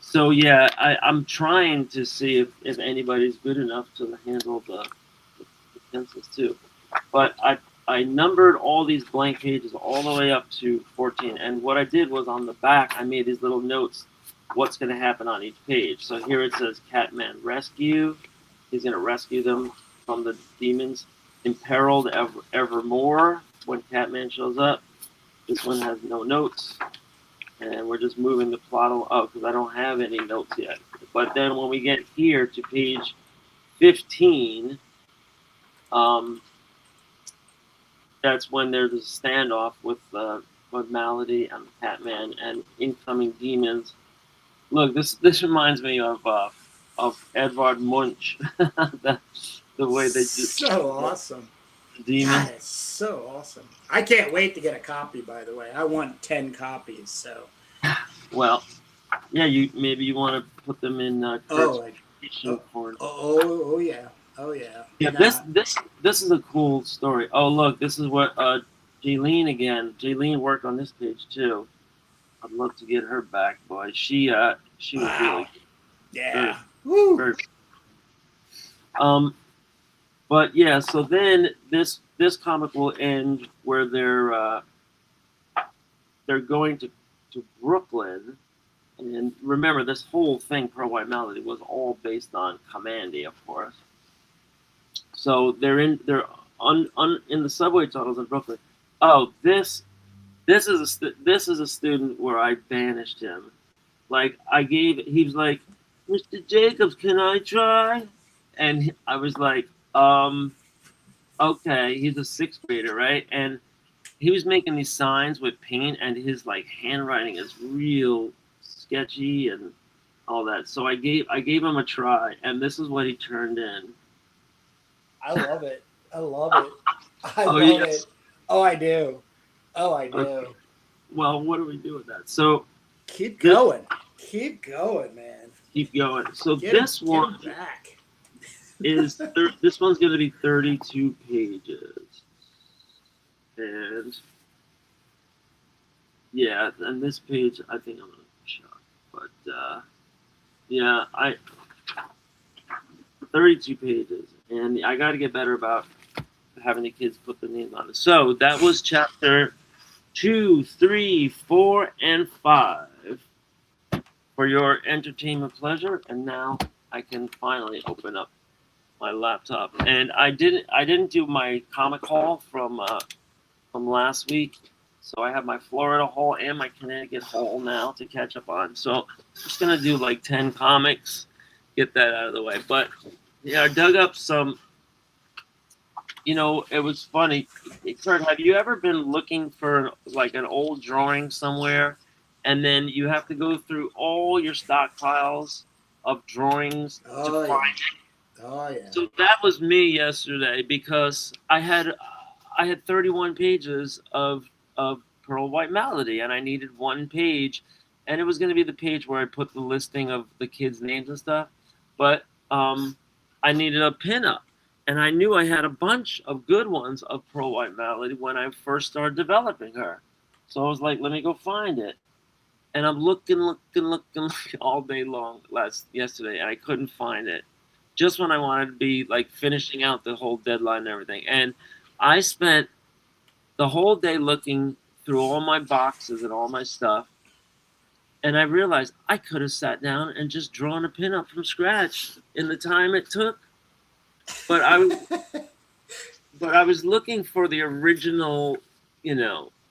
So yeah, I'm trying to see if anybody's good enough to handle the pencils too. But I numbered all these blank pages all the way up to 14. And what I did was on the back, I made these little notes, what's going to happen on each page. So here it says Catman rescue. He's going to rescue them from the demons. Imperiled evermore when Catman shows up. This one has no notes. And we're just moving the plot up because I don't have any notes yet. But then when we get here to page 15, that's when there's a standoff with Malady and the Catman and incoming demons. Look, this reminds me of Edvard Munch. the way they just so awesome. Demon. God, it's so awesome. I can't wait to get a copy. By the way, I want 10 copies. So, well, yeah, maybe you want to put them in. Oh yeah. Yeah, this is a cool story. Oh look, this is what Jaylene again. Jaylene worked on this page too. I'd love to get her back, boy. She was really good. Yeah. Very, but yeah, so then this comic will end where they're going to Brooklyn, and remember this whole thing, Pearl White Malady, was all based on Commandy, of course. So they're in the subway tunnels in Brooklyn. Oh, this is a student where I banished him. Like he was like, Mr. Jacobs, can I try? And I was like, okay. He's a 6th grader, right? And he was making these signs with paint, and his like handwriting is real sketchy and all that. So I gave him a try, and this is what he turned in. I love it. I love it. I love it. Oh, I do. Okay. well, what do we do with that? So Keep going. Keep going, man. keep going. So Get this him one back. is this one's going to be 32 pages, and yeah, and this page I think I'm going to chuck, but yeah, 32 pages, and I got to get better about having the kids put the names on it. So that was chapter 2, 3, 4, and 5 for your entertainment pleasure, and now I can finally open up my laptop. And I didn't do my comic haul from last week, so I have my Florida haul and my Connecticut haul now to catch up on. So I'm just gonna do like 10 comics, get that out of the way. But yeah, I dug up some. You know, it was funny. Kurt, have you ever been looking for like an old drawing somewhere, and then you have to go through all your stockpiles of drawings to find it? Oh yeah. So that was me yesterday because I had 31 pages of Pearl White Melody, and I needed one page, and it was going to be the page where I put the listing of the kids' names and stuff, but I needed a pinup, and I knew I had a bunch of good ones of Pearl White Melody when I first started developing her, so I was like, let me go find it, and I'm looking all day long yesterday, and I couldn't find it. Just when I wanted to be like finishing out the whole deadline and everything. And I spent the whole day looking through all my boxes and all my stuff. And I realized I could have sat down and just drawn a pinup from scratch in the time it took. But I was looking for the original,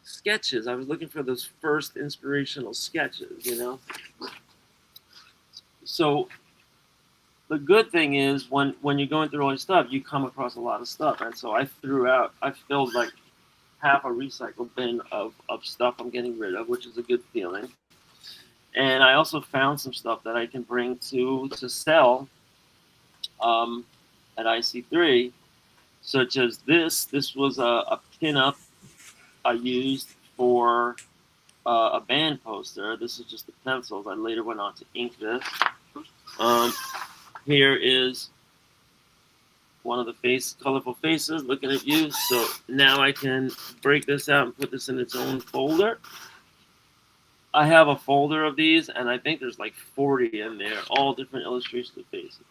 sketches. I was looking for those first inspirational sketches, So the good thing is when you're going through all your stuff, you come across a lot of stuff. And so I filled like half a recycle bin of stuff I'm getting rid of, which is a good feeling. And I also found some stuff that I can bring to sell at IC3, such as this. This was a pinup I used for a band poster. This is just the pencils. I later went on to ink this. Here is one of the colorful faces looking at you. So now I can break this out and put this in its own folder. I have a folder of these, and I think there's like 40 in there, all different illustrations of faces.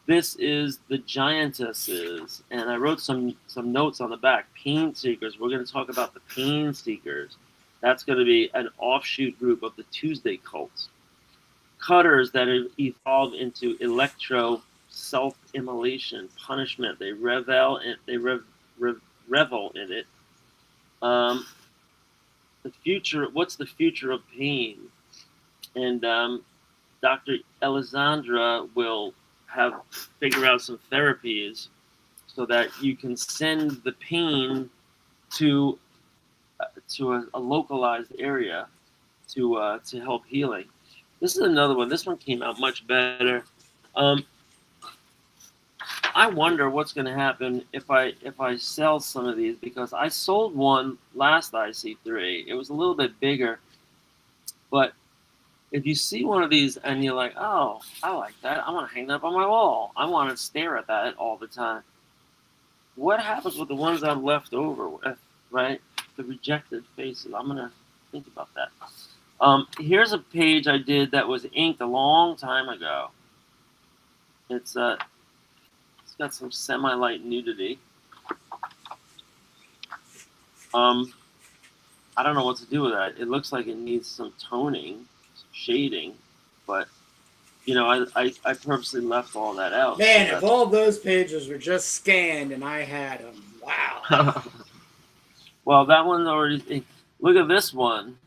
This is the Giantesses, and I wrote some notes on the back. Pain Seekers. We're going to talk about the Pain Seekers. That's going to be an offshoot group of the Tuesday cults. Cutters that have evolved into electro self-immolation, punishment. They revel in it. The future. What's the future of pain? And Dr. Alessandra will figure out some therapies so that you can send the pain to a localized area to help healing. This is another one. This one came out much better. I wonder what's going to happen if I sell some of these, because I sold one last IC3. It was a little bit bigger, but if you see one of these and you're like, oh, I like that, I want to hang that up on my wall, I want to stare at that all the time. What happens with the ones I'm left over with, right? The rejected faces. I'm going to think about that. Here's a page I did that was inked a long time ago. It's got some semi-light nudity. I don't know what to do with that. It looks like it needs some toning, some shading, but I purposely left all that out. Man, if all those pages were just scanned and I had them, wow. Well, that one's already. Look at this one.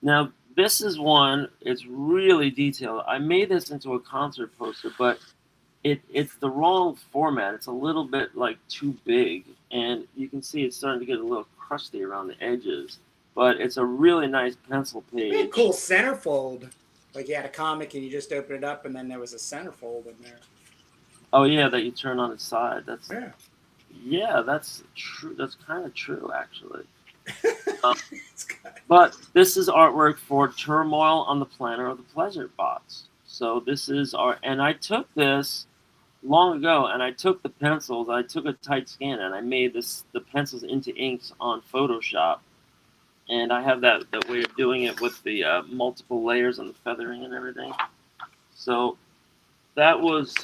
Now, this is one. It's really detailed. I made this into a concert poster, but it's the wrong format. It's a little bit like too big, and you can see it's starting to get a little crusty around the edges. But it's a really nice pencil page. Pretty cool centerfold. Like you had a comic and you just open it up and then there was a centerfold in there. Oh yeah, that you turn on its side. Yeah. Yeah, that's true. That's kind of true, actually. Um, but this is artwork for Turmoil on the Planet of the Pleasure Bots. So this is and I took this long ago, and I took the pencils, I took a tight scan, and I made the pencils into inks on Photoshop. And I have that way of doing it with the multiple layers and the feathering and everything. So that was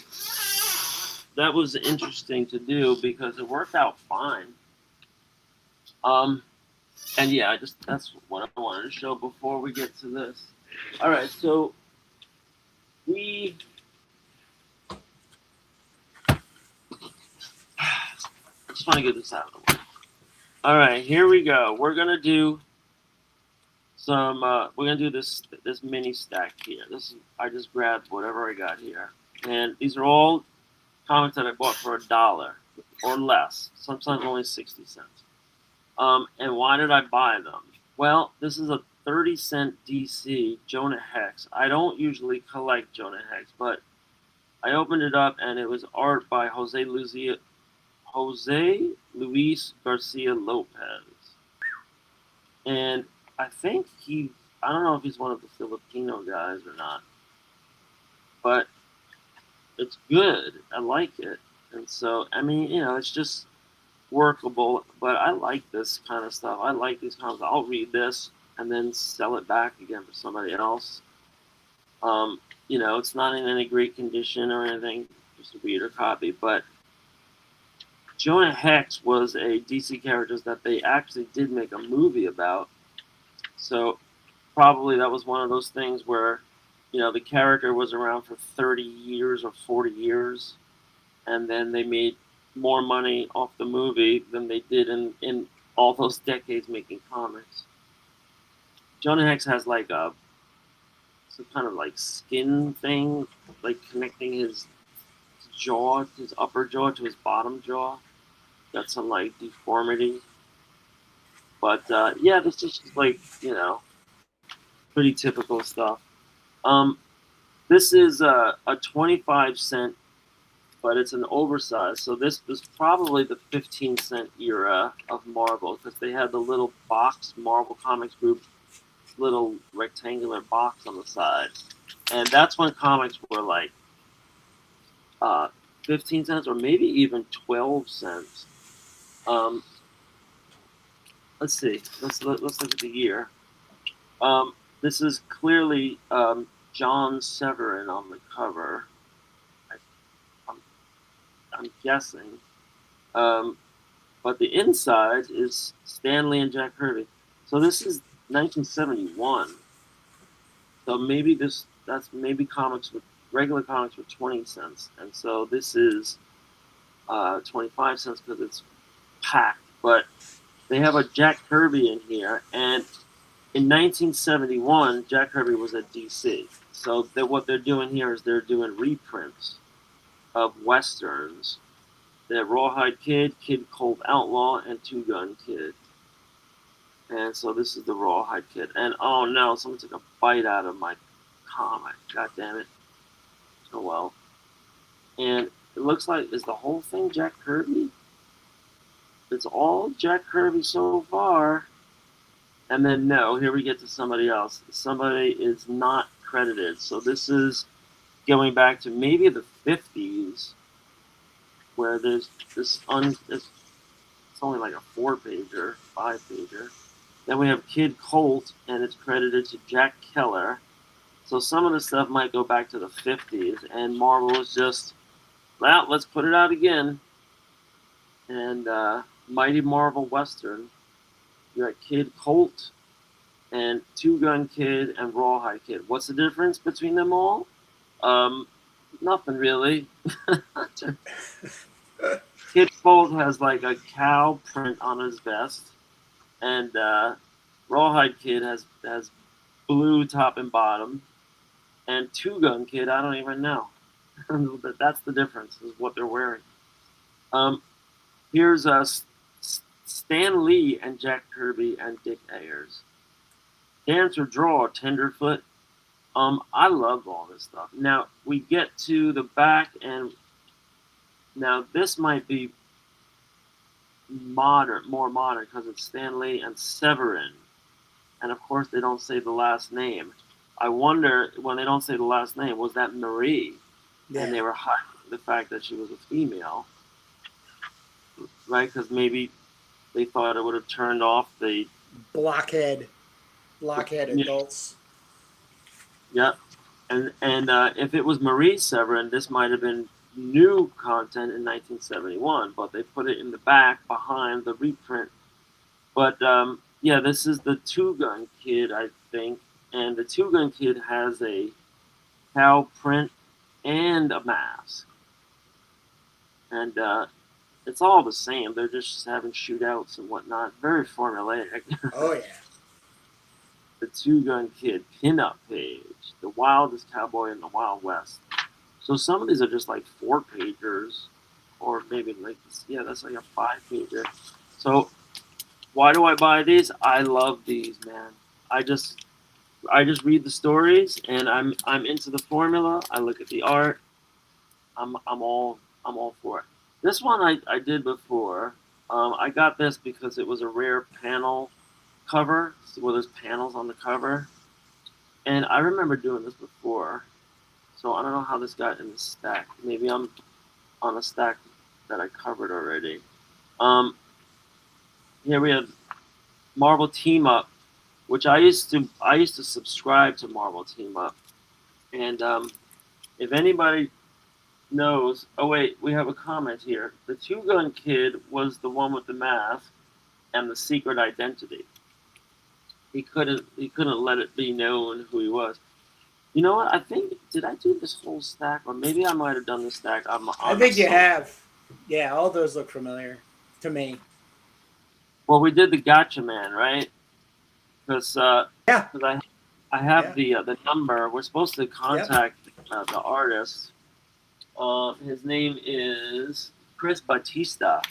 interesting to do because it worked out fine. And yeah, that's what I wanted to show before we get to this. All right, so we just want to get this out of the way. All right, here we go. We're gonna do some. We're gonna do this mini stack here. I just grabbed whatever I got here, and these are all comics that I bought for $1 or less. Sometimes only 60 cents. And why did I buy them? Well, this is a 30-cent DC Jonah Hex. I don't usually collect Jonah Hex, but I opened it up and it was art by Jose Luis Garcia Lopez. And I think I don't know if he's one of the Filipino guys or not, but it's good. I like it. And so, I mean, it's just workable, but I like this kind of stuff. I like these comics. I'll read this and then sell it back again for somebody else. It's not in any great condition or anything, just a reader copy, but Jonah Hex was a DC character that they actually did make a movie about. So probably that was one of those things where, the character was around for 30 years or 40 years, and then they made more money off the movie than they did in all those decades making comics. Jonah Hex has like some kind of like skin thing, like connecting his jaw, his upper jaw to his bottom jaw. Got some like deformity. But yeah, this is just like, pretty typical stuff. This is a 25-cent, but it's an oversized. So this was probably the 15-cent era of Marvel, because they had the little box, Marvel Comics Group, little rectangular box on the side. And that's when comics were like 15 cents or maybe even 12 cents. Let's see. Let's look at the year. This is clearly John Severin on the cover. I'm guessing. But the inside is Stan Lee and Jack Kirby. So this is 1971. So maybe regular comics were 20 cents. And so this is 25 cents because it's packed. But they have a Jack Kirby in here. And in 1971, Jack Kirby was at DC. So what they're doing here is they're doing reprints of Westerns. They're Rawhide Kid, Kid Cold Outlaw, and Two Gun Kid. And so this is the Rawhide Kid. And oh no, someone took a bite out of my comic. God damn it. Oh well. And it looks like, is the whole thing Jack Kirby? It's all Jack Kirby so far. And then no, here we get to somebody else. Somebody is not credited. So this is going back to maybe the 50s, where there's this it's only like a 4-pager, 5-pager. Then we have Kid Colt, and it's credited to Jack Keller. So some of the stuff might go back to the 50s, and Marvel was just, well, let's put it out again. And Mighty Marvel Western, you got Kid Colt and Two Gun Kid and Rawhide Kid. What's the difference between them all? Nothing really. Kid Colt has like a cow print on his vest, and Rawhide Kid has blue top and bottom, and Two Gun Kid, I don't even know. That's the difference, is what they're wearing. Here's Stan Lee and Jack Kirby and Dick Ayers. Dance or Draw, Tenderfoot. I love all this stuff. Now we get to the back, and now this might be more modern, because it's Stanley and Severin, and of course they don't say the last name. I wonder, when they don't say the last name, was that Marie? And they Yeah. were hiding the fact that she was a female, right? Because maybe they thought it would have turned off the Blockhead yeah, adults. yeah. And if it was Marie Severin, this might have been new content in 1971, but they put it in the back behind the reprint. But yeah, this is the Two Gun Kid, I think, and the Two Gun Kid has a cow print and a mask, and it's all the same. They're just having shootouts and whatnot. Very formulaic. Oh yeah. The Two Gun Kid pinup page, the wildest cowboy in the Wild West. So some of these are just like 4-pagers, or maybe like yeah, that's like a 5-pager. So why do I buy these? I love these, man. I just read the stories, and I'm into the formula. I look at the art. I'm all for it. This one I did before. I got this because it was a rare panel cover, where there's panels on the cover, and I remember doing this before. So I don't know how this got in the stack. Maybe I'm on a stack that I covered already. Um, Here we have Marvel Team Up, which I used to subscribe to Marvel Team Up, and if anybody knows, oh wait, we have a comment here. The Two Gun Kid was the one with the mask and the secret identity. He couldn't let it be known who he was. You know what? I think, did I do this whole stack, or maybe I might have done the stack. I think you have. Yeah, all those look familiar to me. Well, we did the Gotcha Man, right? Because Yeah. I have Yeah. the number. We're supposed to contact the artist. His name is Chris Batista,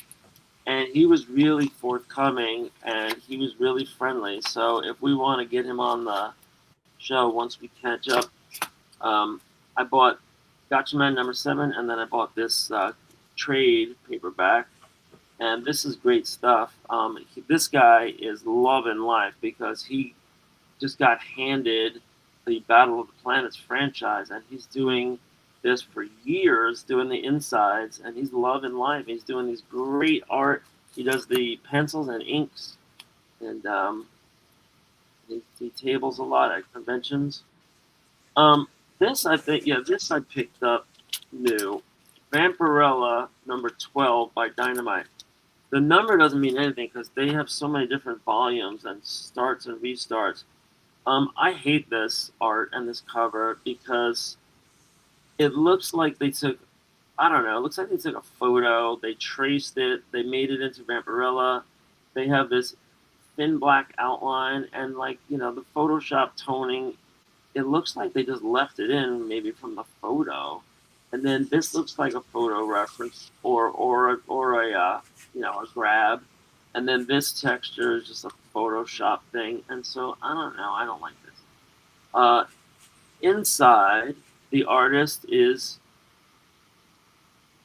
and he was really forthcoming, and he was really friendly. So if we want to get him on the show once we catch up, I bought Gotcha Man #7, and then I bought this trade paperback, and this is great stuff. This guy is loving life because he just got handed the Battle of the Planets franchise, and he's doing this for years, doing the insides, and he's loving life. He's doing these great art. He does the pencils and inks, and he tables a lot at conventions. This I think, yeah, this I picked up new. Vampirella #12 by Dynamite. The number doesn't mean anything because they have so many different volumes and starts and restarts. I hate this art and this cover because it looks like they took, I don't know, it looks like they took a photo, they traced it, they made it into Vampirella. They have this thin black outline, and like, the Photoshop toning, it looks like they just left it in maybe from the photo. And then this looks like a photo reference or a grab. And then this texture is just a Photoshop thing. And so I don't know, I don't like this. Inside, the artist is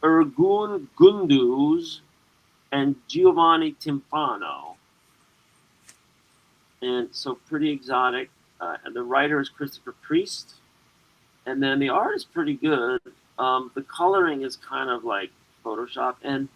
Ergun Gunduz and Giovanni Timpano. And so pretty exotic. And the writer is Christopher Priest. And then the art is pretty good. The coloring is kind of like Photoshop. And,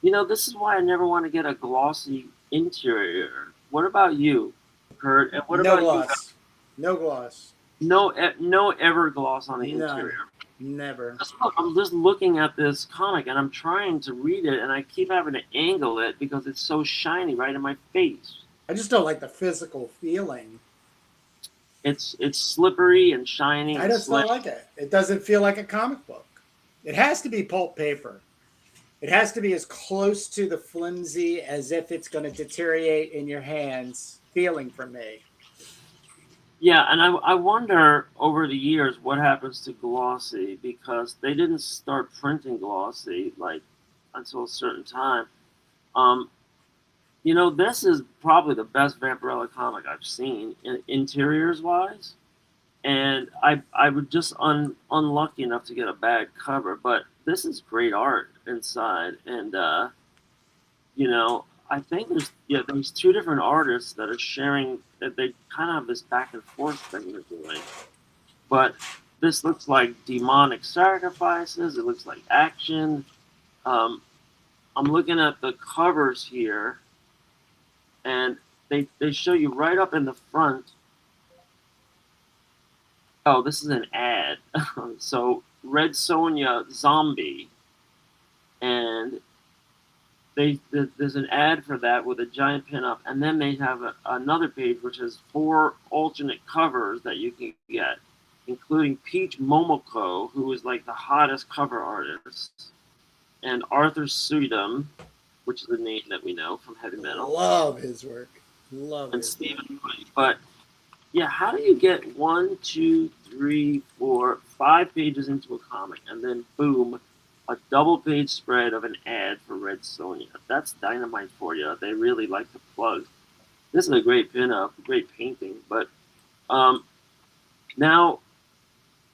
this is why I never want to get a glossy interior. What about you, Kurt? And what No about gloss. No gloss. you? No ever gloss on the None. interior. Never. I'm just looking at this comic and I'm trying to read it, and I keep having to angle it because it's so shiny right in my face. I just don't like the physical feeling. It's slippery and shiny. I just don't like it. It doesn't feel like a comic book. It has to be pulp paper. It has to be as close to the flimsy as if it's going to deteriorate in your hands feeling for me. Yeah, and I wonder over the years what happens to glossy, because they didn't start printing glossy like until a certain time. This is probably the best Vampirella comic I've seen interiors wise, and I would just unlucky enough to get a bad cover, but this is great art inside, and I think there's two different artists that are sharing that they kind of have this back and forth thing they're doing. But this looks like demonic sacrifices. It looks like action. I'm looking at the covers here, and they show you right up in the front. Oh, this is an ad. So Red Sonja Zombie, and there's an ad for that with a giant pinup, and then they have another page which has 4 alternate covers that you can get, including Peach Momoko, who is like the hottest cover artist, and Arthur Sudum, which is a name that we know from heavy metal. Love his work. Love and his Stephen Wood. But yeah, how do you get 1, 2, 3, 4, 5 pages into a comic, and then boom, a double-page spread of an ad for Red Sonja? That's dynamite for you. They really like to plug. This is a great pinup, great painting. But now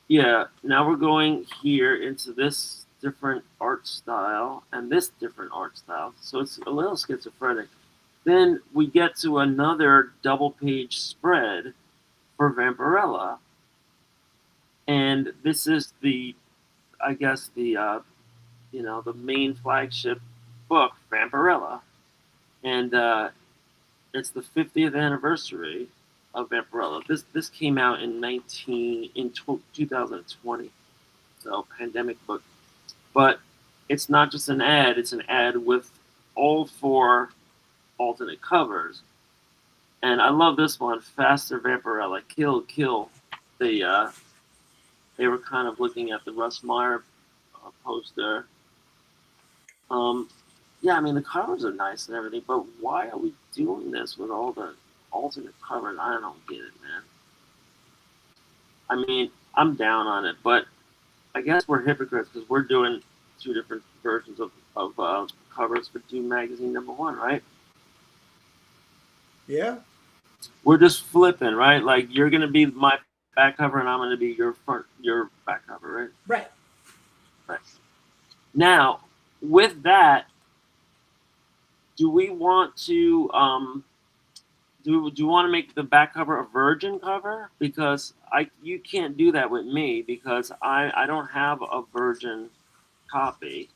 we're going here into this different art style and this different art style. So it's a little schizophrenic. Then we get to another double-page spread for Vampirella. And this is the main flagship book, Vampirella. And it's the 50th anniversary of Vampirella. This came out in 2020, so pandemic book. But it's not just an ad; it's an ad with all 4 alternate covers. And I love this one, Faster Vampirella, Kill. They were kind of looking at the Russ Meyer poster. Yeah, I mean, the covers are nice and everything, but why are we doing this with all the alternate covers? I don't get it, man. I mean, I'm down on it, but I guess we're hypocrites because we're doing 2 different versions of covers for Doom Magazine #1, right? Yeah. We're just flipping, right? Like, you're going to be my back cover and I'm going to be your back cover, right? Right. Now, with that, do we want to do you want to make the back cover a virgin cover? Because you can't do that with me because I don't have a virgin copy.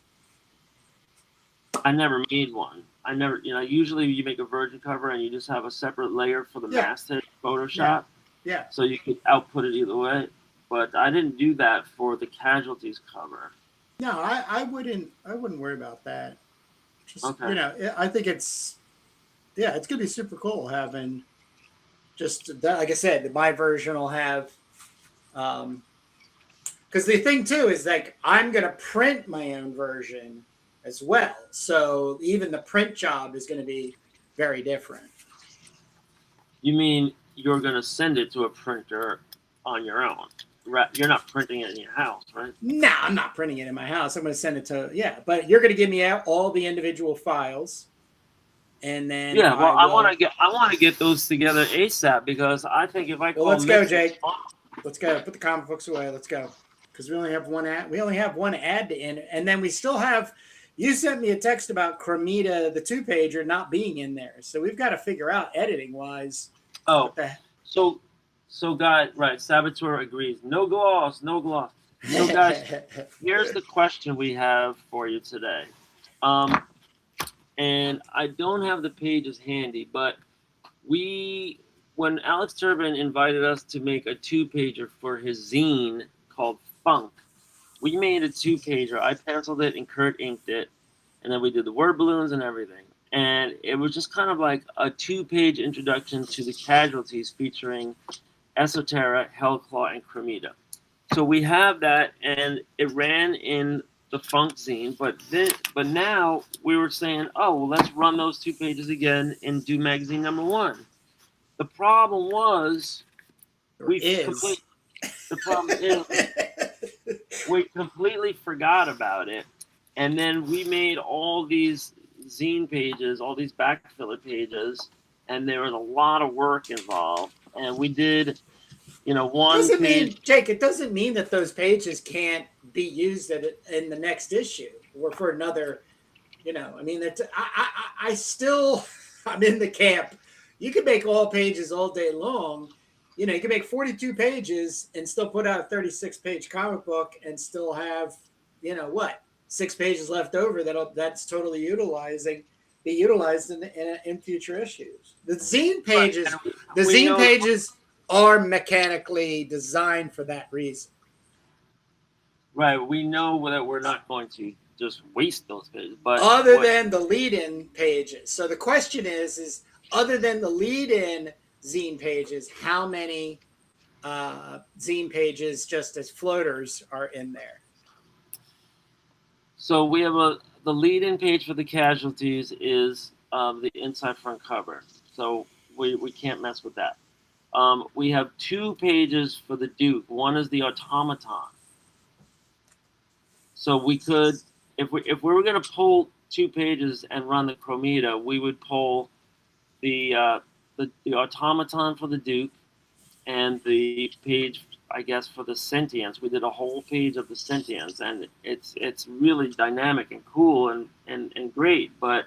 I never made one. I never, usually you make a virgin cover and you just have a separate layer for the masthead Photoshop. Yeah. So you could output it either way. But I didn't do that for the Casualties cover. No, I wouldn't worry about that. Just, okay. I think it's going to be super cool having just that. Like I said, my version will have, because the thing too is like I'm going to print my own version as well. So even the print job is going to be very different. You mean you're going to send it to a printer on your own? You're not printing it in your house, right? No, I'm not printing it in my house. I'm going to send it to, but you're going to give me out all the individual files. And then I want to get those together ASAP because I think if I call let's go, Jake. Let's go. Put the comic books away. Let's go. Because we only have one ad. We only have one ad to end, and then we still have. You sent me a text about Kromita, the 2-pager, not being in there. So we've got to figure out editing wise. Oh, so guys, right? Saboteur agrees. No gloss. So guys, here's the question we have for you today. And I don't have the pages handy, but when Alex Turbin invited us to make a 2-pager for his zine called Funk, we made a 2-pager. I penciled it and Kurt inked it, and then we did the word balloons and everything. And it was just kind of like a 2-page introduction to the Casualties featuring Esoterra, Hellclaw, and Kromita. So we have that, and it ran in the Funk zine, but now we were saying, let's run those 2 pages again in Doom Magazine #1. The problem was we completely forgot about it, and then we made all these zine pages, all these backfiller pages, and there was a lot of work involved, and we did. One page. Jake, it doesn't mean that those pages can't be used in the next issue or for another, You know, I mean, I still, I'm in the camp. You can make all pages all day long. You know, you can make 42 pages and still put out a 36-page comic book and still have, you know, what, 6 pages left over that's totally be utilized in future issues. The zine pages are mechanically designed for that reason. Right. We know that we're not going to just waste those pages, but other than the lead-in pages. So the question is other than the lead-in zine pages, how many zine pages just as floaters are in there? So we have the lead-in page for the casualties is the inside front cover. So we can't mess with that. We have 2 pages for the Duke. One is the automaton. So we could, if we were going to pull 2 pages and run the Kromita, we would pull the automaton for the Duke and the page, I guess, for the sentience. We did a whole page of the sentience, and it's really dynamic and cool and great. But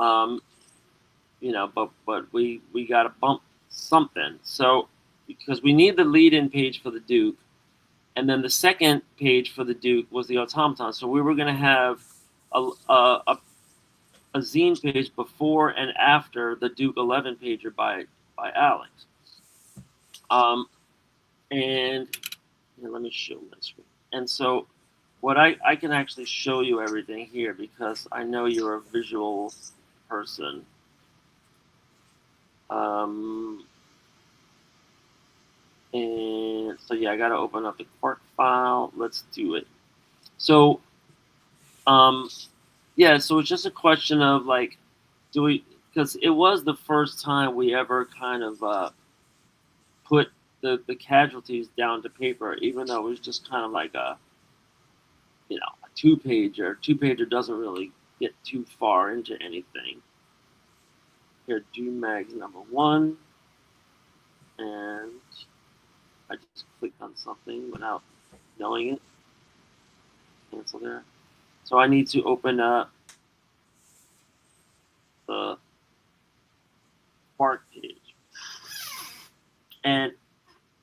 you know, but we got to bump something. So because we need the lead-in page for the Duke. And then the second page for the Duke was the automaton. So we were going to have a zine page before and after the Duke 11 pager by Alex. And let me show my screen. And so what I can actually show you everything here because I know you're a visual person. And so yeah, I got to open up the Quark file. Let's do it. So yeah, so it's just a question of like, because it was the first time we ever kind of put the casualties down to paper, even though it was just kind of like a 2-pager. 2-pager doesn't really get too far into anything. Here, Doom Mags #1, and I just clicked on something without knowing it. Cancel there. So I need to open up the Quark page. And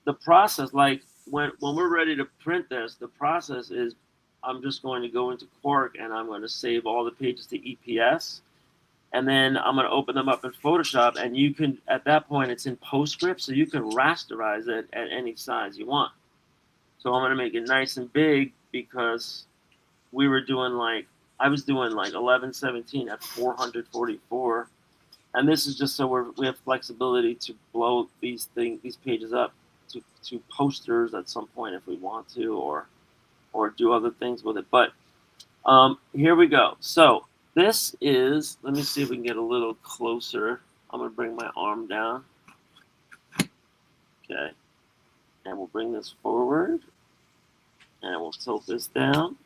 the process, like when we're ready to print this, the process is I'm just going to go into Quark and I'm going to save all the pages to EPS. And then I'm going to open them up in Photoshop, and you can, at that point, it's in PostScript, so you can rasterize it at any size you want. So I'm going to make it nice and big because I was doing like 1117 at 444. And this is just so we have flexibility to blow these pages up to posters at some point if we want to, or do other things with it. But here we go. So this is, let me see if we can get a little closer. I'm going to bring my arm down. Okay. And we'll bring this forward. And we'll tilt this down.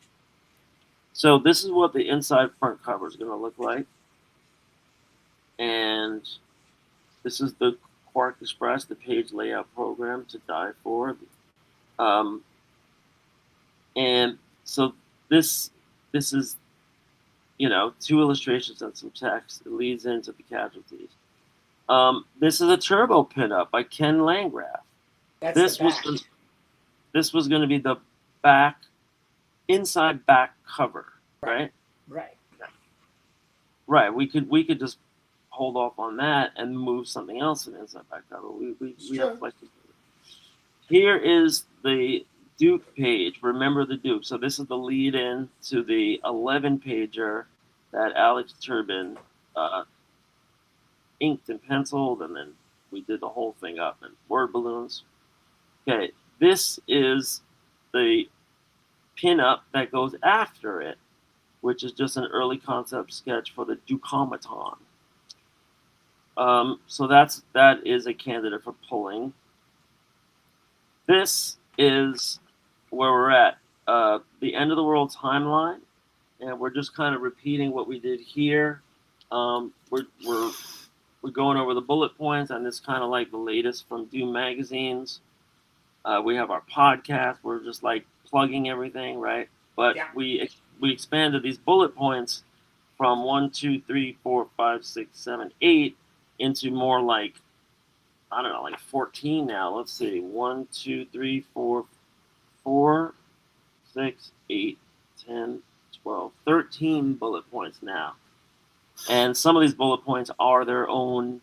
So this is what the inside front cover is going to look like. And this is the Quark Express, the page layout program to die for. And so this is, 2 illustrations and some text. It leads into the casualties. This is a turbo pinup by Ken Landgraf. This was going to be the inside back cover, right? Right. We could just hold off on that and move something else in inside back cover. We have flexibility. Here is the Duke page. Remember the Duke. So this is the lead in to the 11 pager that Alex Turbin inked and penciled, and then we did the whole thing up in word balloons. Okay, this is the pinup that goes after it, which is just an early concept sketch for the Ducomaton. So that is a candidate for pulling. This is where we're at, the end of the world timeline, and we're just kind of repeating what we did here. We're going over the bullet points, and it's kind of like the latest from Doom magazines. We have our podcast. We're just like plugging everything, right? But we expanded these bullet points from 1, 2, 3, 4, 5, 6, 7, 8 into more like, I don't know, like 14 now. Let's see. 1, 2, 3, 4, 4, 6, 8, 10, 12, 13 bullet points now. And some of these bullet points are their own,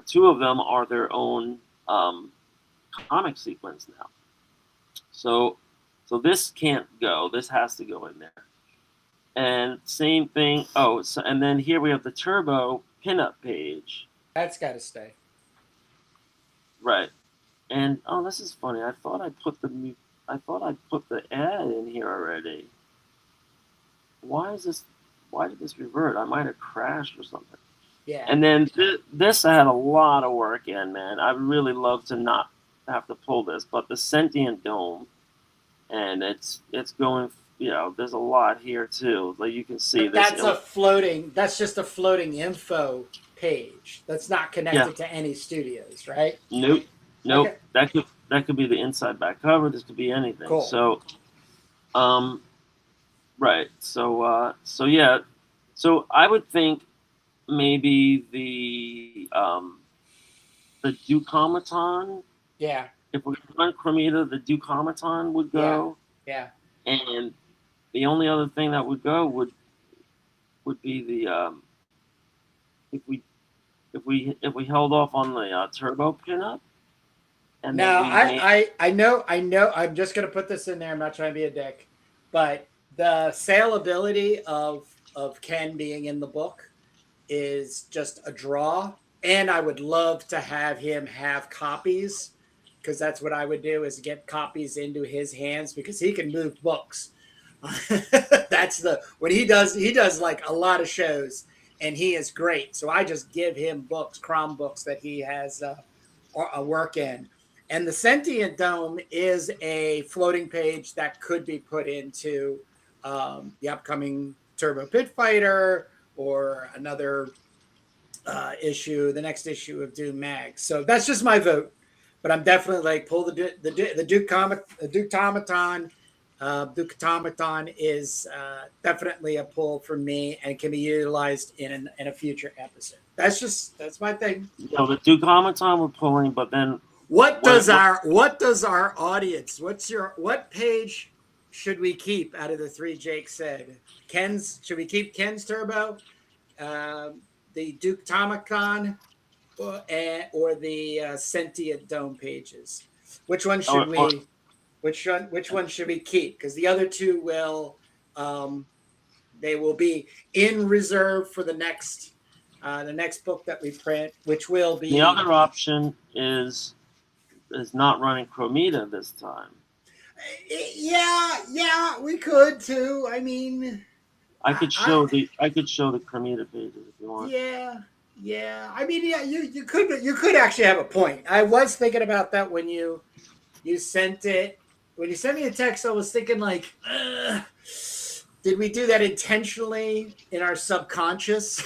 2 of them are their own comic sequence now. So this can't go. This has to go in there. And same thing. Oh, so, and then here we have the Turbo pinup page. That's got to stay. Right. And oh, this is funny. I thought I put the ad in here already. Why is this? Why did this revert? I might have crashed or something. Yeah. And then this I had a lot of work in, man. I really love to not have to pull this, but the Sentient Dome, and it's going. You know, there's a lot here too. Like you can see, that's just a floating info page. That's not connected to any studios, right? Nope. Okay. That could be the inside back cover. This could be anything. Cool. So, right. So yeah. So I would think maybe the Ducomaton. Yeah. If we run Kromita, the Ducomaton would go. Yeah. And the only other thing that would go would be the if we held off on the Turbo pinup. And now I know I'm just gonna put this in there. I'm not trying to be a dick, but the saleability of Ken being in the book is just a draw, and I would love to have him have copies, because that's what I would do, is get copies into his hands, because he can move books. That's when he does like a lot of shows, and he is great. So I just give him books, CROM books that he has a work in. And the Sentient Dome is a floating page that could be put into the upcoming Turbo Pit Fighter, or another issue, the next issue of Doom Mag. So that's just my vote. But I'm definitely like, pull the Ducomaton. Ducomaton is definitely a pull for me, and can be utilized in a future episode. That's my thing. You the Ducomaton we're pulling, but then what does our audience? What page should we keep out of the 3 Jake said? Should we keep Ken's Turbo, the Ducomaton, or the Sentient Dome pages? Which one should we? Which one should we keep? Because the other 2 will, they will be in reserve for the next book that we print, which will be. The other option is not running Kromita this time. Yeah, we could too. I mean, I could show the Kromita pages if you want. Yeah. I mean, yeah, you could actually have a point. I was thinking about that when you sent it. When you sent me a text, I was thinking like, did we do that intentionally in our subconscious?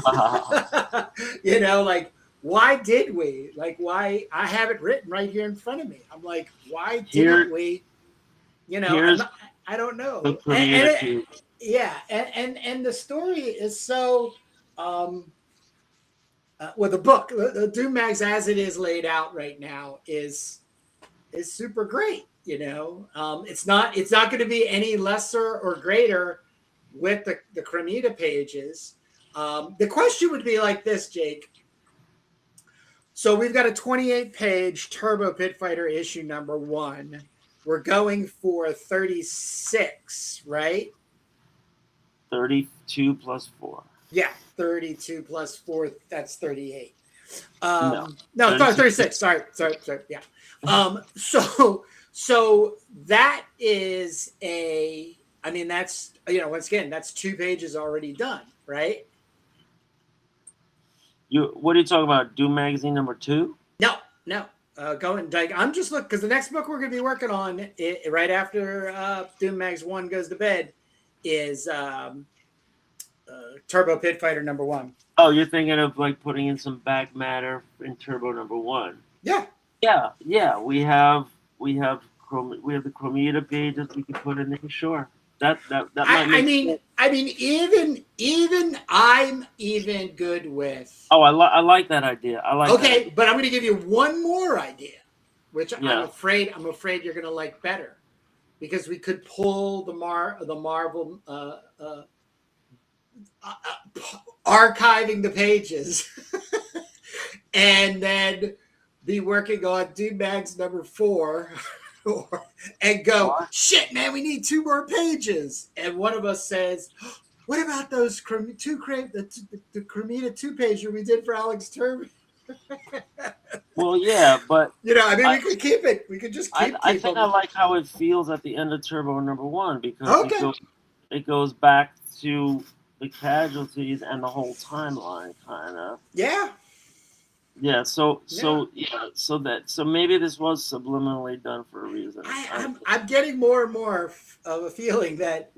Like, why did we? Like, why? I have it written right here in front of me. I'm like, why didn't we? I don't know. And the story is so. The book, the Doom Mags as it is laid out right now is super great. It's not going to be any lesser or greater with the Kromita pages. The question would be like this, Jake. So we've got a 28-page Turbo Pit Fighter issue number 1. We're going for 36, right? 32 plus 4. Yeah, 32 plus 4. That's 38. No, 36. Sorry. Yeah. So that is that's, once again, that's 2 pages already done, right? What are you talking about? Doom Magazine number 2? No. I'm just looking, because the next book we're going to be working on right after Doom Mags 1 goes to bed is Turbo Pit Fighter number 1. Oh, you're thinking of like putting in some back matter in Turbo number 1? Yeah. We have the Kromita pages we can put in there, sure. That might make sense. even I'm even good with. Oh, I like that idea. I like that Okay, idea. but I'm going to give you one more idea, which Yeah. I'm afraid you're going to like better, because we could pull the Marvel archiving the pages and then be working on Dude Mags number 4 and go, What? shit, man, we need 2 more pages. And one of us says, what about those the Kromita 2-pager we did for Alex Turner? Well, yeah, but We could keep it. We could just keep I think I them. like how it feels at the end of Turbo number 1 because Okay. it goes back to the casualties and the whole timeline, kind of. Yeah. Yeah. So maybe this was subliminally done for a reason. I'm getting more and more of a feeling that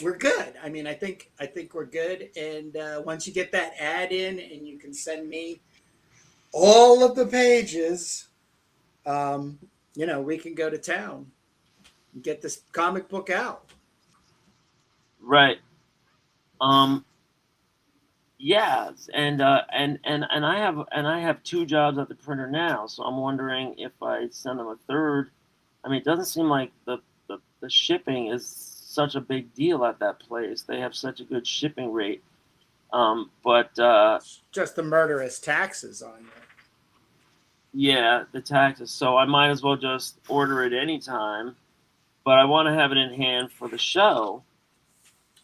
we're good. I mean, I think we're good. And once you get that ad in, and you can send me all of the pages, we can go to town and get this comic book out. Right. Yeah, and I have 2 jobs at the printer now, so I'm wondering if I send them a third. I mean, it doesn't seem like the shipping is such a big deal at that place. They have such a good shipping rate. But It's just the murderous taxes on you. yeah, the taxes. So I might as well just order it anytime. But I want to have it in hand for the show.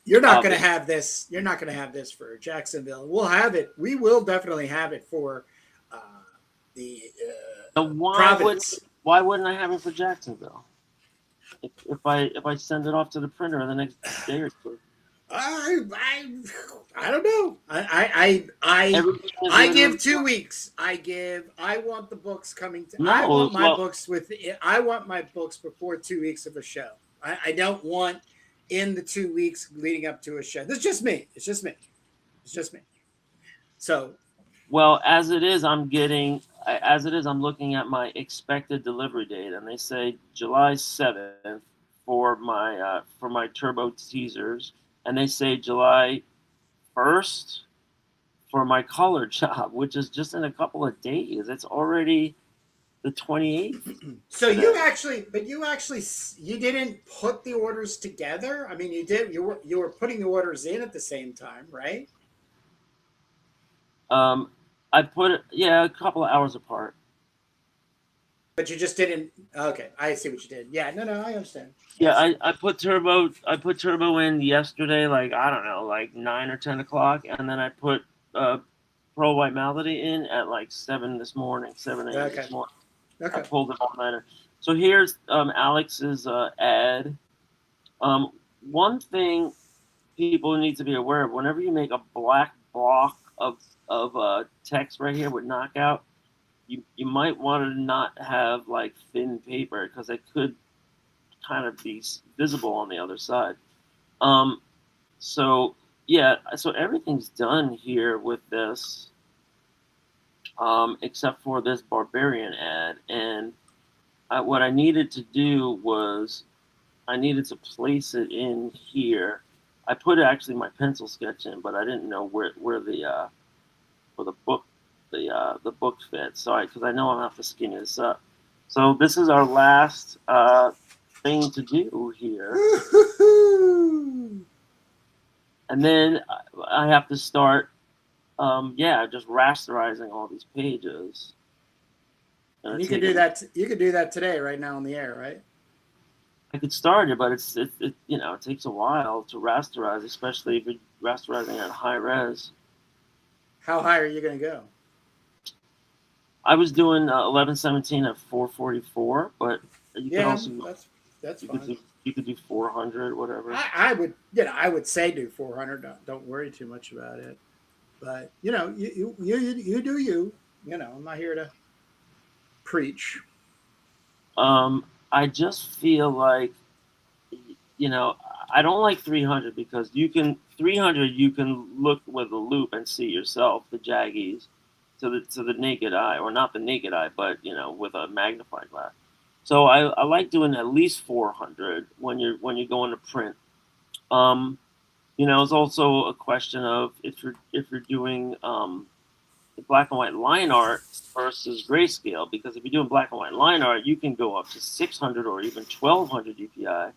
You're not going to have this. You're not going to have this for Jacksonville. We'll have it. We will definitely have it for the Providence. Why wouldn't I have it for Jacksonville? If I send it off to the printer the next day or 2. I don't know. I give 2 weeks. I want the books coming to. I want my books before 2 weeks of a show. I don't want in the 2 weeks leading up to a show. That's just me. It's just me. So, well, as it is, I'm looking at my expected delivery date, and they say July 7th for my Turbo teasers, and they say July 1st for my color job, which is just in a couple of days. It's already the 28th. So you didn't put the orders together. I mean, you did. You were putting the orders in at the same time, right? I put it, a couple of hours apart. But you just didn't. Okay, I see what you did. Yeah, no, I understand. Yeah, I put Turbo in yesterday, like I don't know, like 9 or 10 o'clock, and then I put Pearl White Malady in at like 7 this morning, 7 a.m. this morning. Okay. I pulled it all nighter. So here's Alex's ad. One thing people need to be aware of: whenever you make a black block of text right here with knockout, you might want to not have like thin paper because it could kind of be visible on the other side. So everything's done here with this, except for this Barbarian ad. And what I needed to do was I needed to place it in here. I put actually my pencil sketch in, but I didn't know where the book fits. Sorry, because I know I'll have to skinny this up. So this is our last thing to do here. And then I have to start, just rasterizing all these pages. And you can do that. You could do that today, right now on the air, right? I could start it, but it takes a while to rasterize, especially if you're rasterizing at high res. How high are you going to go? I was doing 1117 at 444, but you can also that's fine. You could do 400, whatever. I would say do 400. Don't worry too much about it. But you do you. I'm not here to preach. I just feel like, I don't like 300 because you can look with a loop and see yourself, the jaggies, to the naked eye, or not the naked eye, but with a magnifying glass. So I like doing at least 400 when you're going to print It's also a question of if you're doing the black and white line art versus grayscale, because if you're doing black and white line art, you can go up to 600 or even 1200 DPI,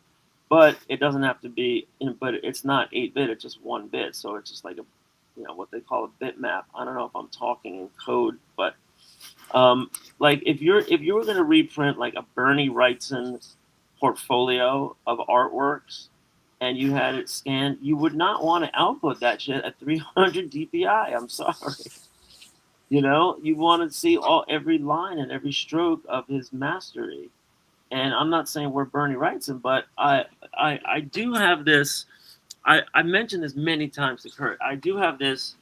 but it doesn't have to be. But it's not 8-bit; it's just 1 bit. So it's just like what they call a bitmap. I don't know if I'm talking in code, but like if you were going to reprint like a Bernie Wrightson portfolio of artworks and you had it scanned, you would not want to output that shit at 300 DPI. I'm sorry. You want to see every line and every stroke of his mastery. And I'm not saying we're Bernie Wrightson, but I do have this. I mentioned this many times to Kurt. I do have this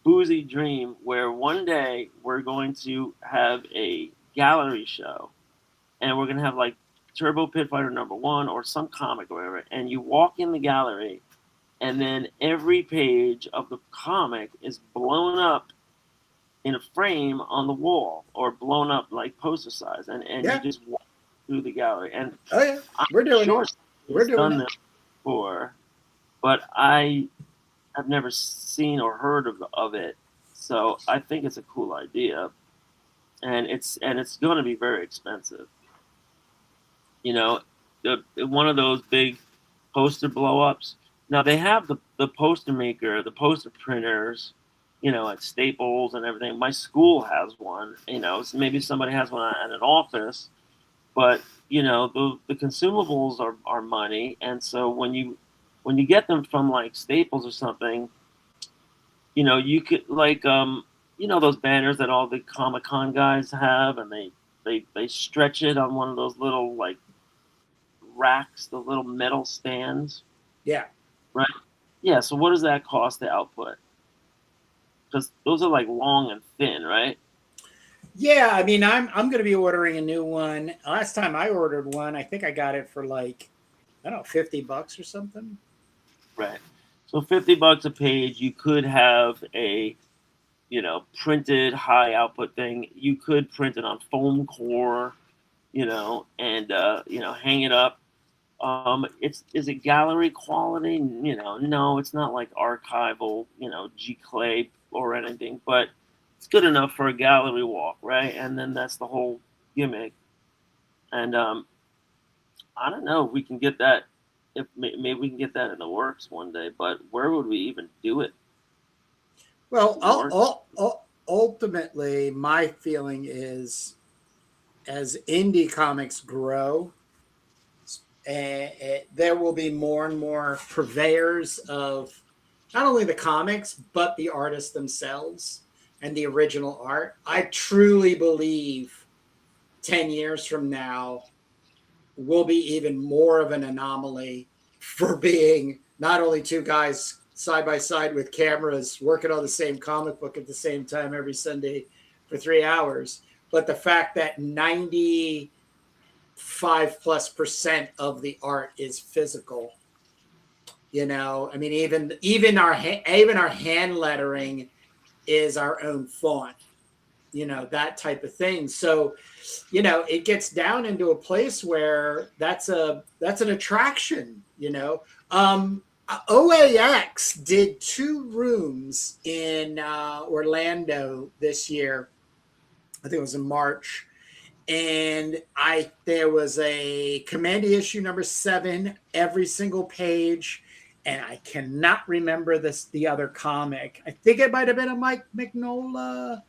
boozy dream where one day we're going to have a gallery show, and we're going to have like Turbo Pit Fighter #1 or some comic or whatever, and you walk in the gallery, and then every page of the comic is blown up in a frame on the wall or blown up like poster size, and Yeah. you just walk through the gallery. And Oh yeah, we're doing sure it. We're doing done it. this before, but I have never seen or heard of it. So I think it's a cool idea, and it's going to be very expensive. One of those big poster blow-ups. Now they have the poster maker, the poster printers, at Staples and everything. My school has one. So maybe somebody has one at an office, but the consumables are money, and so when you get them from like Staples or something, you could like those banners that all the Comic-Con guys have, and they stretch it on one of those little like racks, the little metal stands. Yeah. Right. Yeah. So what does that cost to output? Because those are like long and thin, right? Yeah, I mean, I'm going to be ordering a new one. Last time I ordered one, I think I got it for like, I don't know, $50 or something. Right. So $50 a page, you could have a printed high output thing. You could print it on foam core, and hang it up. Is it gallery quality? No, it's not like archival, G Clay or anything, but it's good enough for a gallery walk, right? And then that's the whole gimmick. And I don't know if we can get that. If maybe we can get that in the works one day, but where would we even do it? Well, ultimately, my feeling is as indie comics grow, there will be more and more purveyors of not only the comics, but the artists themselves and the original art. I truly believe 10 years from now will be even more of an anomaly for being not only two guys side by side with cameras working on the same comic book at the same time every Sunday for 3 hours, but the fact that 95+% of the art is physical. I mean, even our hand lettering is our own font. That type of thing. So, it gets down into a place where that's an attraction. OAX did 2 rooms in Orlando this year. I think it was in March. And there was a Commandy issue #7, every single page, and I cannot remember the other comic. I think it might have been a Mike Mignola.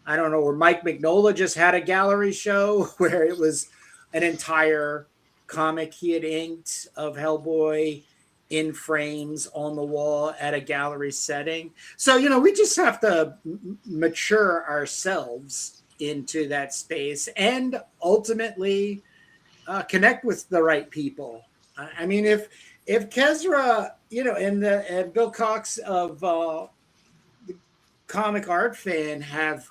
I don't know, where Mike Mignola just had a gallery show where it was an entire comic he had inked of Hellboy in frames on the wall at a gallery setting. So, we just have to mature ourselves into that space and ultimately connect with the right people. I mean, if Kezra, and Bill Cox of the Comic Art Fan have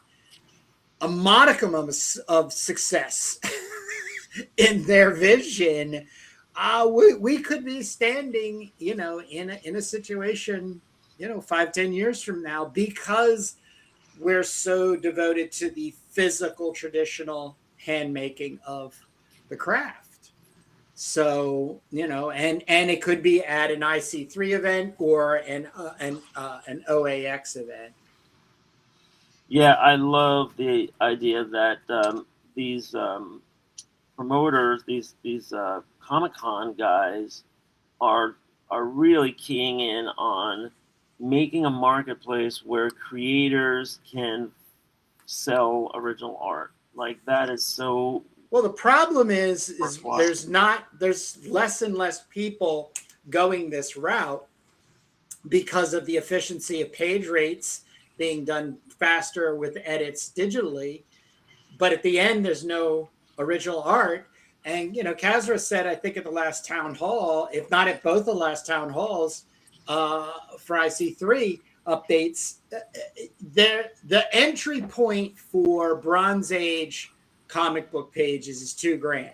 a modicum of success in their vision, we could be standing, in a situation, 5-10 years from now, because we're so devoted to the physical, traditional handmaking of the craft. So, and it could be at an IC3 event or an OAX event. Yeah, I love the idea that these promoters, these Comic Con guys, are really keying in on making a marketplace where creators can sell original art. Like that is so. Well, the problem is worthwhile. there's less and less people going this route because of the efficiency of page rates being done faster with edits digitally. But at the end, there's no original art. And, Kazra said, I think at the last town hall, if not at both the last town halls for IC3 updates, the entry point for Bronze Age comic book pages is $2,000.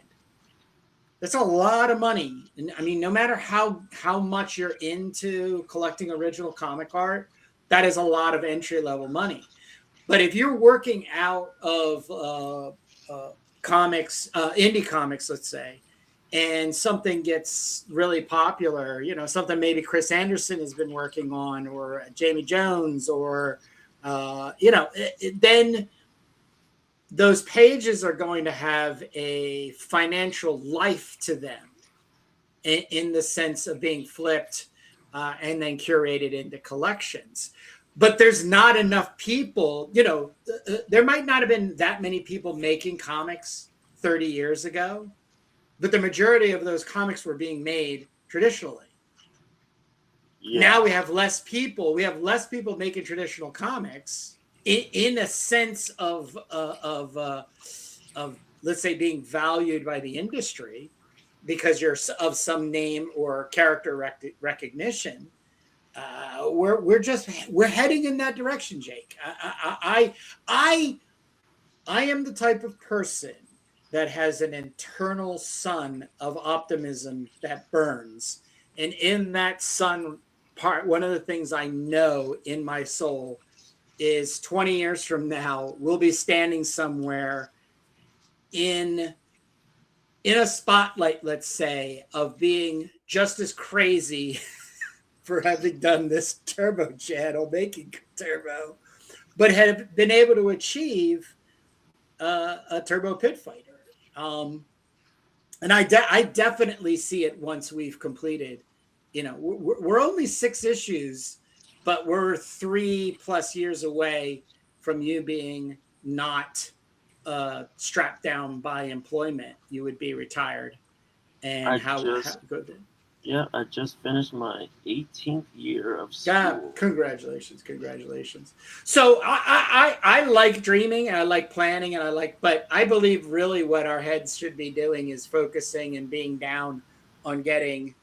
That's a lot of money. And I mean, no matter how much you're into collecting original comic art, that is a lot of entry level money. But if you're working out of comics, indie comics, let's say, and something gets really popular, something maybe Chris Anderson has been working on, or Jamie Jones, or, then those pages are going to have a financial life to them in the sense of being flipped and then curated into collections. But there's not enough people, there might not have been that many people making comics 30 years ago, but the majority of those comics were being made traditionally. Yeah. Now we have less people. We have less people making traditional comics in a sense of let's say being valued by the industry because you're of some name or character recognition. We're heading in that direction, Jake. I am the type of person that has an internal sun of optimism that burns, and in that sun part, one of the things I know in my soul is 20 years from now, we'll be standing somewhere in a spotlight, let's say, of being just as crazy for having done this turbo channel, making turbo, but have been able to achieve a turbo pit fighter. And I definitely see it once we've completed. We're only 6 issues, but we're 3+ years away from you being not strapped down by employment. You would be retired. And how good. Yeah, I just finished my 18th year of school. God, congratulations. So I like dreaming and I like planning but I believe really what our heads should be doing is focusing and being down on getting,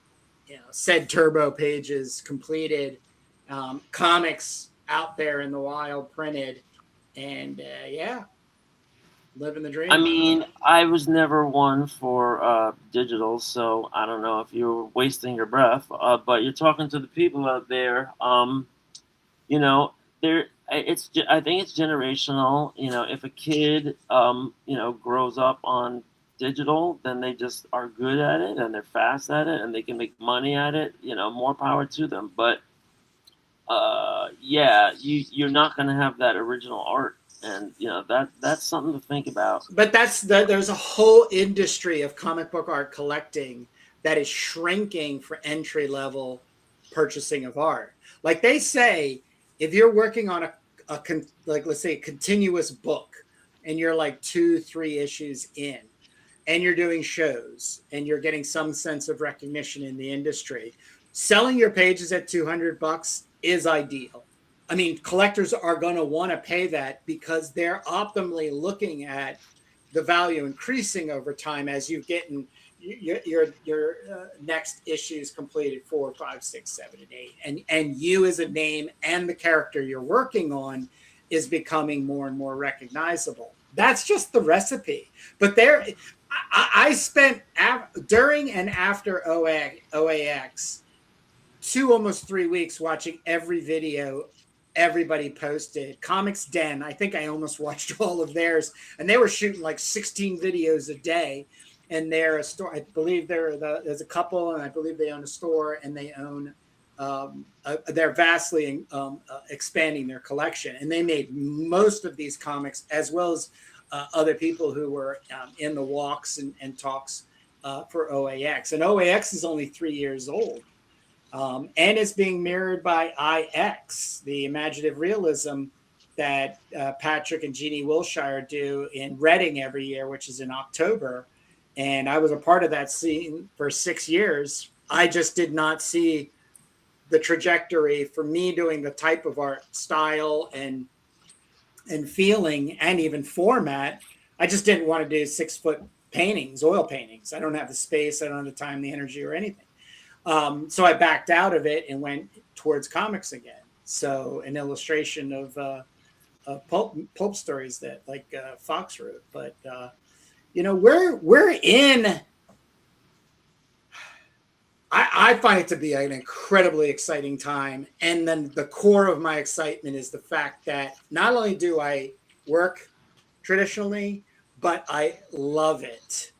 said turbo pages completed, comics out there in the wild printed, and living the dream. I mean, I was never one for digital, so I don't know if you're wasting your breath. But you're talking to the people out there. I think it's generational. If a kid, grows up on digital, then they just are good at it and they're fast at it and they can make money at it. More power to them. But you're not going to have that original art. And that's something to think about. But there's a whole industry of comic book art collecting that is shrinking for entry level purchasing of art. Like they say, if you're working on let's say a continuous book, and you're like 2-3 issues in, and you're doing shows, and you're getting some sense of recognition in the industry, selling your pages at $200 is ideal. I mean, collectors are going to want to pay that because they're optimally looking at the value increasing over time as you get in your next issues completed 4, 5, 6, 7, and 8, and you as a name and the character you're working on is becoming more and more recognizable. That's just the recipe. But I spent during and after OAX 2, almost 3 weeks watching every video everybody posted. Comics Den, I think I almost watched all of theirs, and they were shooting like 16 videos a day. and they're a store. I believe there's a couple, and I believe they own a store, and they own. They're vastly expanding their collection, and they made most of these comics, as well as other people who were in the walks and talks for OAX. And OAX is only 3 years old, and it's being mirrored by IX, the imaginative realism that Patrick and Jeannie Wilshire do in Reading every year, which is in October. And I was a part of that scene for 6 years. I just did not see the trajectory for me doing the type of art style and feeling and even format. I just didn't want to do 6-foot paintings, oil paintings. I don't have the space, I don't have the time, the energy, or anything. So I backed out of it and went towards comics again. So an illustration of pulp stories that like Fox wrote. But we're in. I find it to be an incredibly exciting time, and then the core of my excitement is the fact that not only do I work traditionally, but I love it.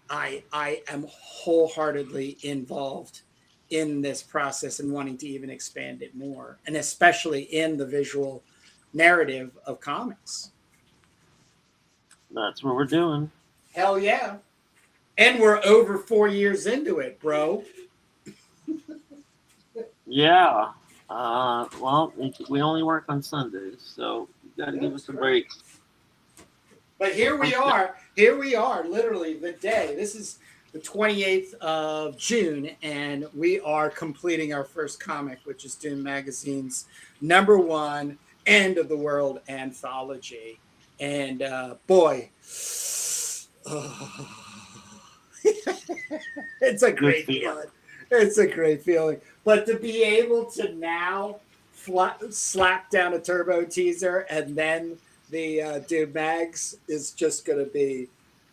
I am wholeheartedly involved in this process and wanting to even expand it more, and especially in the visual narrative of comics. That's what we're doing. Hell yeah. And we're over 4 years into it, bro. Yeah. Well, we only work on Sundays, so you got to give us a break. But here we are. Here we are, literally the day. This is the 28th of June, and we are completing our first comic, which is Doom Magazine's #1 End of the World Anthology. And boy, it's a great feeling. It's a great feeling. But to be able to now slap down a turbo teaser and then the Doom Mags is just going to be,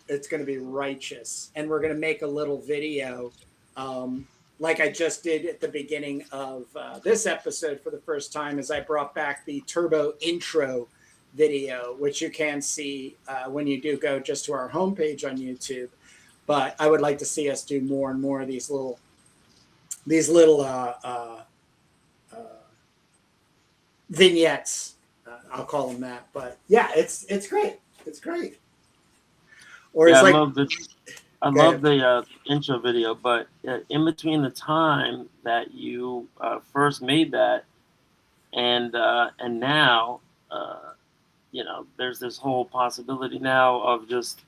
it's going to be righteous. And we're going to make a little video like I just did at the beginning of this episode for the first time, as I brought back the turbo intro video, which you can see when you do go just to our homepage on YouTube. But I would like to see us do more and more of these little vignettes. I'll call them that. But yeah, it's great. It's great. Or yeah, it's like, I love the intro video, but in between the time that you first made that and now, there's this whole possibility now of just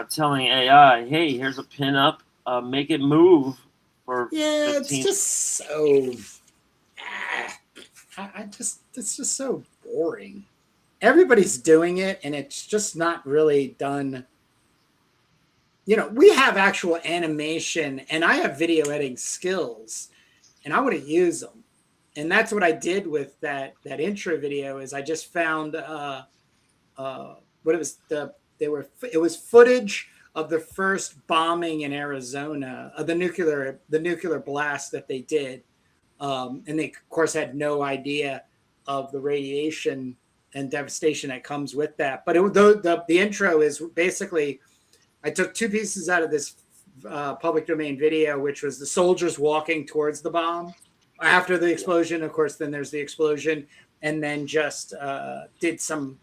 telling AI, hey, here's a pinup, make it move for 15. It's just so it's just so boring. Everybody's doing it, and it's just not really done. We have actual animation, and I have video editing skills, and I want to use them. And that's what I did with that intro video. Is I just found it was footage of the first bombing in Arizona, of the nuclear blast that they did, and they of course had no idea of the radiation and devastation that comes with that. But the intro is basically, I took two pieces out of this public domain video, which was the soldiers walking towards the bomb after the explosion. Of course, then there's the explosion, and then just did some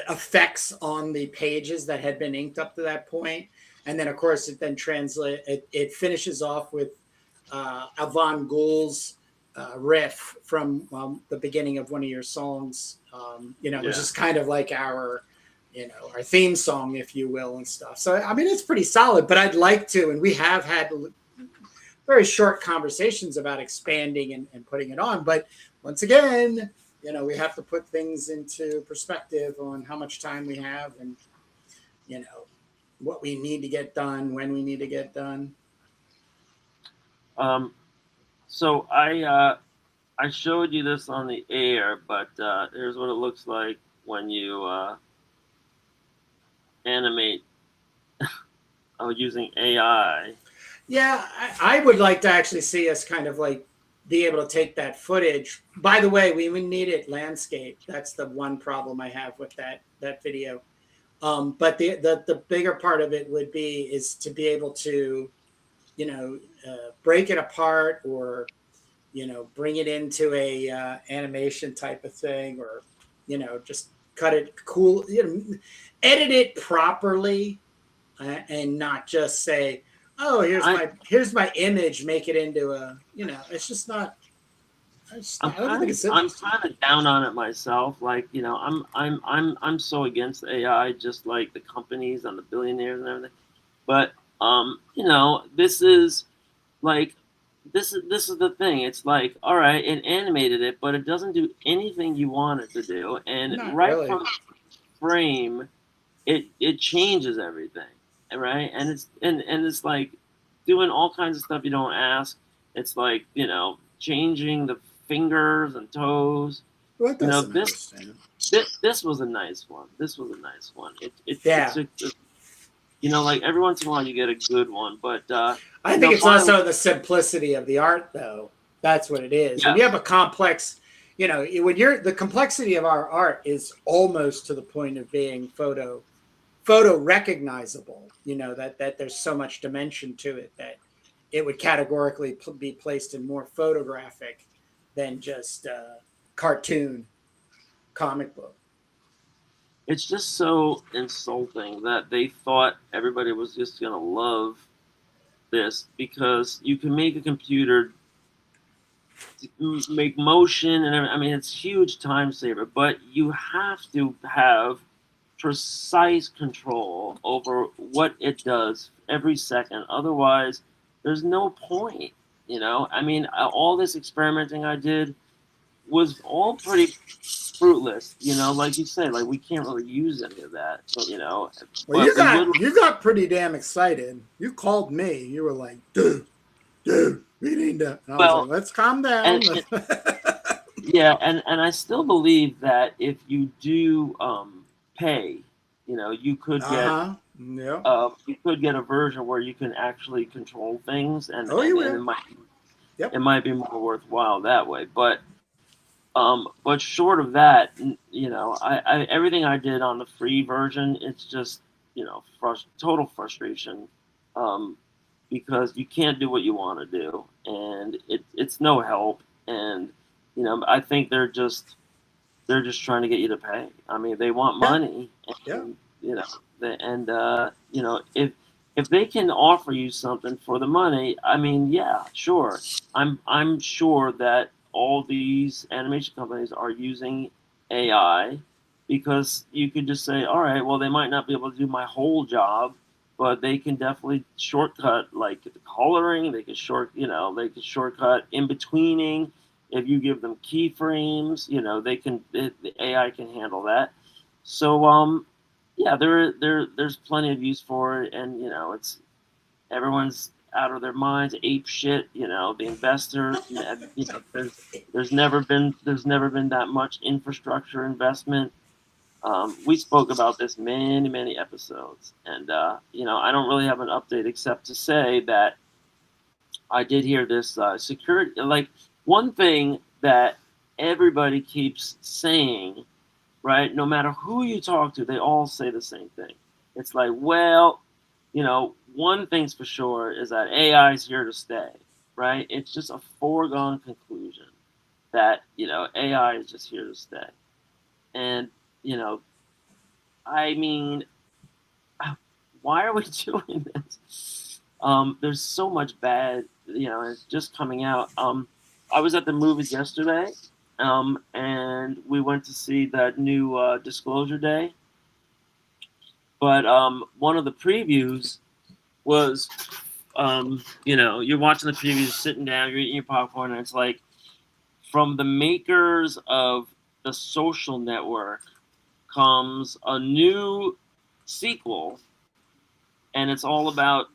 effects on the pages that had been inked up to that point. And then, of course, it then it finishes off with Alvan Ghoul's riff from the beginning of one of your songs, which is kind of like our theme song, if you will, and stuff. So, I mean, it's pretty solid, but I'd like to, and we have had very short conversations about expanding and putting it on. But once again, we have to put things into perspective on how much time we have and, what we need to get done, when we need to get done. So I showed you this on the air, but here's what it looks like when you animate using AI. Yeah, I would like to actually see us kind of like be able to take that footage. By the way, we needed landscape. That's the one problem I have with that video. But the bigger part of it would be is to be able to, break it apart, or bring it into a animation type of thing, or just cut it cool, edit it properly, and not just say, oh, here's my image, make it into a, it's just not. I don't think it's I'm interesting. kind of down on it myself. Like, I'm so against AI, just like the companies and the billionaires and everything. But this is like this is the thing. It's like, all right, it animated it, but it doesn't do anything you want it to do. And Not right really. from the frame, it changes everything, right? And it's like doing all kinds of stuff you don't ask. It's like, changing the fingers and toes. Well, that's This interesting. this was a nice one. This was a nice one. Yeah. Like every once in a while you get a good one, but I think it's finally, also the simplicity of the art, though. That's what it is. When yeah. you have a complex, when the complexity of our art is almost to the point of being photo recognizable. That there's so much dimension to it that it would categorically be placed in more photographic than just cartoon comic book. It's just so insulting that they thought everybody was just gonna love this because you can make a computer make motion and I mean it's huge time saver, but you have to have precise control over what it does every second. Otherwise, there's no point. I mean, all this experimenting I did was all pretty fruitless. Like you say, like we can't really use any of that. Well, But you got pretty damn excited. You called me. You were like, dude, we need to. And I was like, let's calm down. Yeah, and I still believe that if you do pay, you could get you could get a version where you can actually control things, and it might be more worthwhile that way. But short of that, I everything I did on the free version, it's just total frustration, because you can't do what you want to do, and it's no help, and I think they're just trying to get you to pay. I mean, they want money, and, if they can offer you something for the money, I mean, yeah, sure. I'm sure that all these animation companies are using AI because you could just say, all right, well, they might not be able to do my whole job, but they can definitely shortcut like the coloring. They can shortcut in betweening. If you give them keyframes, the AI can handle that. So yeah, there's plenty of use for it, and it's everyone's out of their minds, ape shit. The investor, there's never been that much infrastructure investment. We spoke about this many episodes, and I don't really have an update except to say that I did hear this security, like one thing that everybody keeps saying, right? No matter who you talk to, they all say the same thing. It's like, well, one thing's for sure is that AI is here to stay, right? It's just a foregone conclusion that, AI is just here to stay. And, I mean, why are we doing this? There's so much bad, it's just coming out. I was at the movies yesterday, and we went to see that new Disclosure Day. But one of the previews was, you're watching the previews, sitting down, you're eating your popcorn, and it's like, from the makers of The Social Network comes a new sequel, and it's all about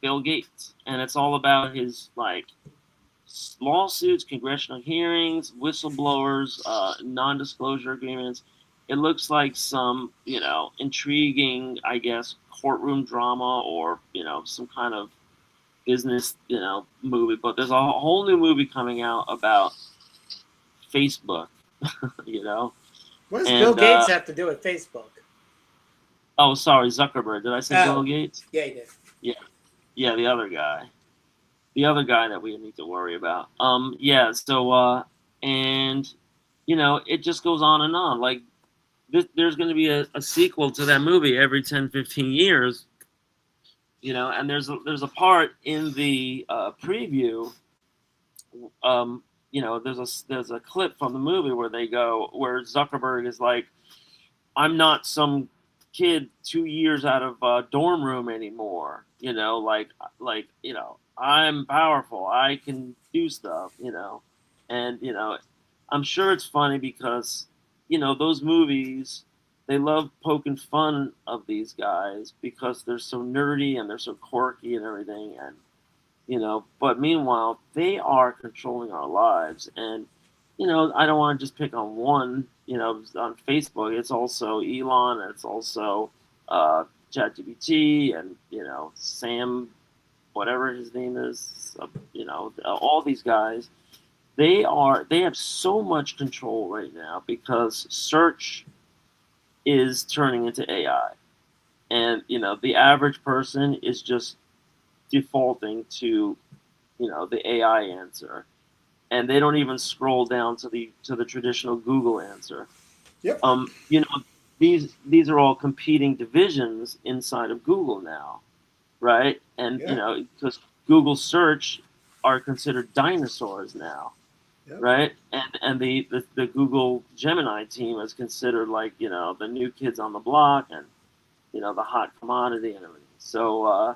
Bill Gates, and it's all about his lawsuits, congressional hearings, whistleblowers, non-disclosure agreements. It looks like some, intriguing, I guess, courtroom drama or, some kind of business, movie. But there's a whole new movie coming out about Facebook, What does Bill Gates have to do with Facebook? Oh, sorry, Zuckerberg. Did I say Bill Gates? Yeah, you did. Yeah, the other guy. The other guy that we need to worry about. Yeah, so and it just goes on and on. Like there's going to be a sequel to that movie every 10, 15 years. And there's a part in the preview. There's a clip from the movie where Zuckerberg is like, I'm not some kid 2 years out of a dorm room anymore. I'm powerful. I can do stuff. And I'm sure it's funny because those movies, they love poking fun of these guys because they're so nerdy and they're so quirky and everything. And but meanwhile, they are controlling our lives. And I don't want to just pick on one. On Facebook, it's also Elon, and it's also ChatGPT, and Sam, whatever his name is. All these guys, they have so much control right now because search is turning into AI, and the average person is just defaulting to the AI answer, and they don't even scroll down to the traditional Google answer. Yep. These are all competing divisions inside of Google now, right? And because Google search are considered dinosaurs now, yep. Right? And the Google Gemini team is considered like the new kids on the block and the hot commodity and everything. So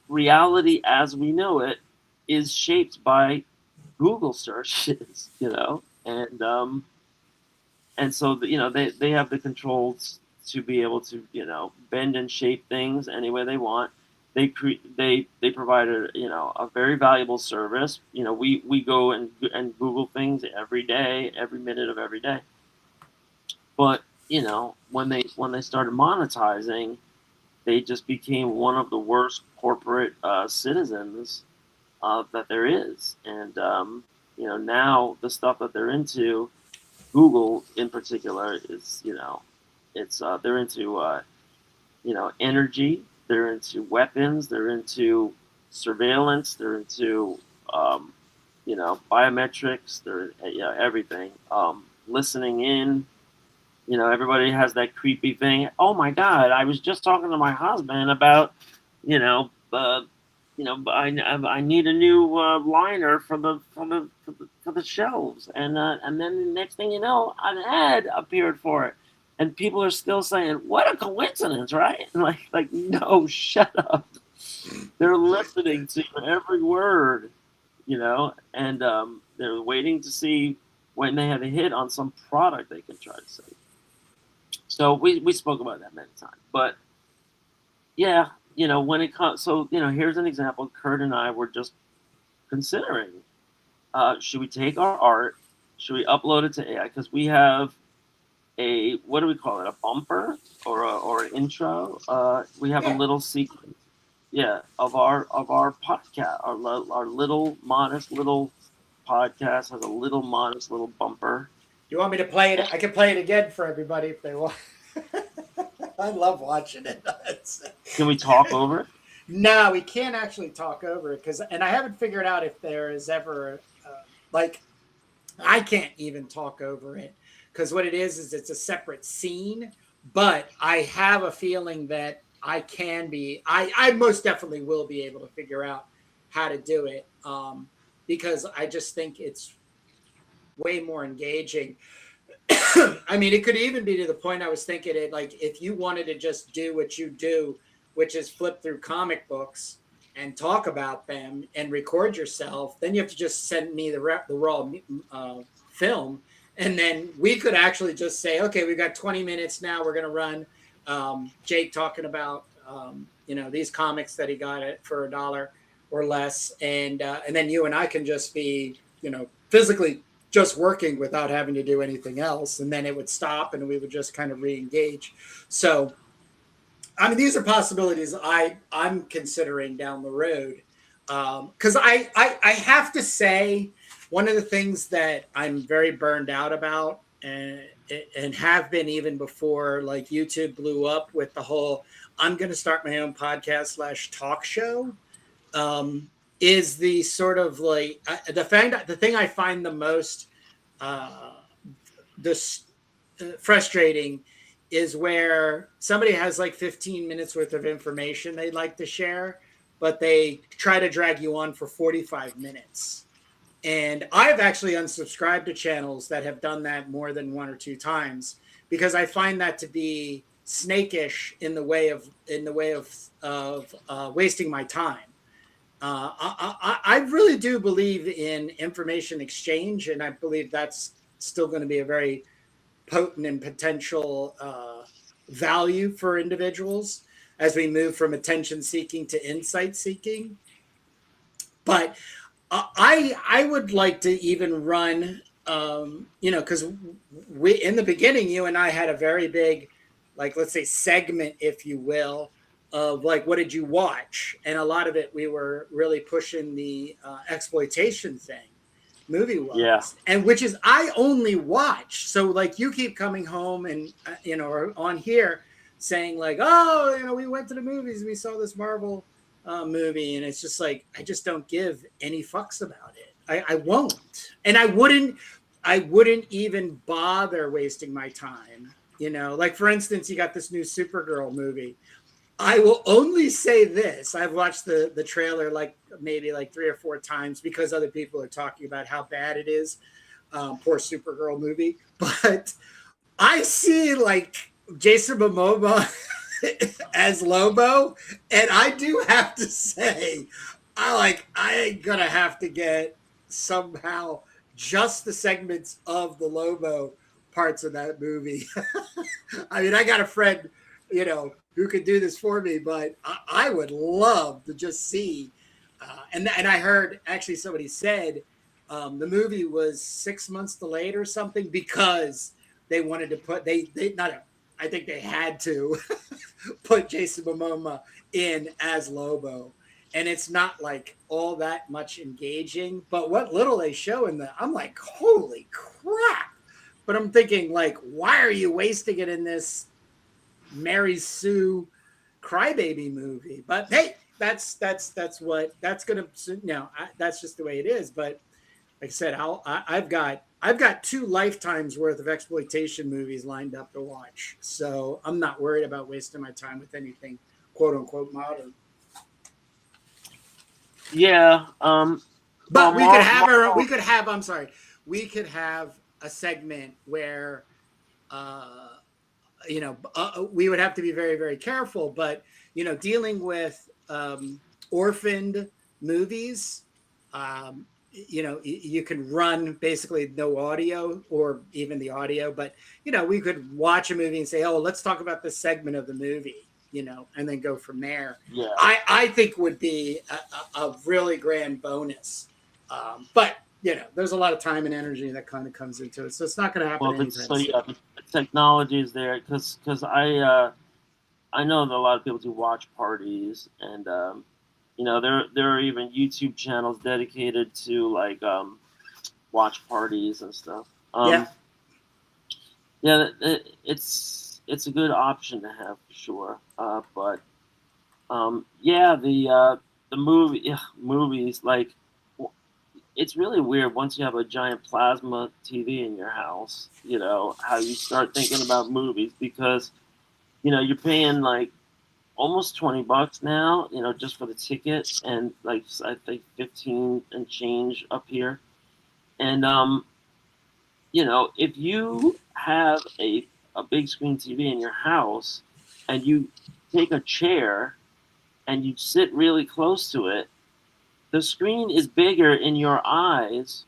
reality as we know it is shaped by Google searches, and so they have the controls to be able to bend and shape things any way they want. They provide a very valuable service. We go and Google things every day, every minute of every day. But when they started monetizing, they just became one of the worst corporate citizens that there is. And now the stuff that they're into, Google in particular, is they're into energy, they're into weapons, they're into surveillance, they're into biometrics, they're everything, listening in. Everybody has that creepy thing. Oh my God, I was just talking to my husband about I need a new liner for the shelves, and then the next thing you know, an ad appeared for it, and people are still saying, "What a coincidence!" Right? Like no, shut up. They're listening to every word, and they're waiting to see when they have a hit on some product they can try to sell. So we spoke about that many times, but yeah. When it comes, so here's an example. Kurt and I were just considering: should we take our art? Should we upload it to AI? Because we have what do we call it? A bumper or an intro? We have a little sequence, of our podcast. Our little modest little podcast has a little modest little bumper. You want me to play it? I can play it again for everybody if they want. I love watching it. Can we talk over it? No, we can't actually talk over it and I haven't figured out if there is ever I can't even talk over it because what it is it's a separate scene. But I have a feeling that I can be. I most definitely will be able to figure out how to do it because I just think it's way more engaging. I mean, it could even be to the point I was thinking it like if you wanted to just do what you do, which is flip through comic books and talk about them and record yourself, then you have to just send me the raw film. And then we could actually just say, okay, we've got 20 minutes now. We're going to run Jake talking about, these comics that he got it for $1 or less. And then you and I can just be, physically just working without having to do anything else. And then it would stop and we would just kind of re-engage. So, I mean, these are possibilities I'm considering down the road. Because I have to say, one of the things that I'm very burned out about, and have been even before like YouTube blew up with the whole I'm going to start my own podcast / talk show, is the sort of like the thing I find the most uh, this frustrating is where somebody has like 15 minutes worth of information they'd like to share, but they try to drag you on for 45 minutes. And I've actually unsubscribed to channels that have done that more than one or two times because I find that to be snakish in the way of wasting my time. I really do believe in information exchange, and I believe that's still going to be a very potent and potential value for individuals as we move from attention seeking to insight seeking. But I would like to even run, because we in the beginning, you and I had a very big, like let's say segment, if you will, of like what did you watch, and a lot of it we were really pushing the exploitation thing, movie wise, Yeah. and which is I only watch. So like you keep coming home and or on here saying like, oh, we went to the movies, we saw this Marvel movie, and it's just like I just don't give any fucks about it. I won't, and I wouldn't even bother wasting my time. Like for instance, you got this new Supergirl movie. I will only say this: I've watched the trailer like maybe like 3 or 4 times because other people are talking about how bad it is. Poor Supergirl movie, but I see like Jason Momoa as Lobo, and I do have to say, I ain't gonna have to get somehow just the segments of the Lobo parts of that movie. I mean, I got a friend, who could do this for me, but I would love to just see. And I heard actually somebody said the movie was 6 months delayed or something because they wanted to put I think they had to put Jason Momoa in as Lobo, and it's not like all that much engaging. But what little they show I'm like, holy crap! But I'm thinking like, why are you wasting it in this Mary Sue crybaby movie? But hey, that's that's gonna that's just the way it is. But like I said, I've got 2 lifetimes worth of exploitation movies lined up to watch, so I'm not worried about wasting my time with anything quote unquote modern. Yeah. But we could have a segment where, we would have to be very, very careful. But dealing with orphaned movies. You can run basically no audio or even the audio, but we could watch a movie and say, oh, let's talk about this segment of the movie, and then go from there. Yeah. I think would be a really grand bonus. But there's a lot of time and energy that kind of comes into it, so it's not going to happen. Well, the technology is there because I know that a lot of people do watch parties, and there are even YouTube channels dedicated to like watch parties and stuff. It's a good option to have for sure. But the movies, like, it's really weird once you have a giant plasma TV in your house. How you start thinking about movies because you're paying like almost $20 now, just for the ticket, and like I think 15 and change up here. And if you have a big screen TV in your house and you take a chair and you sit really close to it, the screen is bigger in your eyes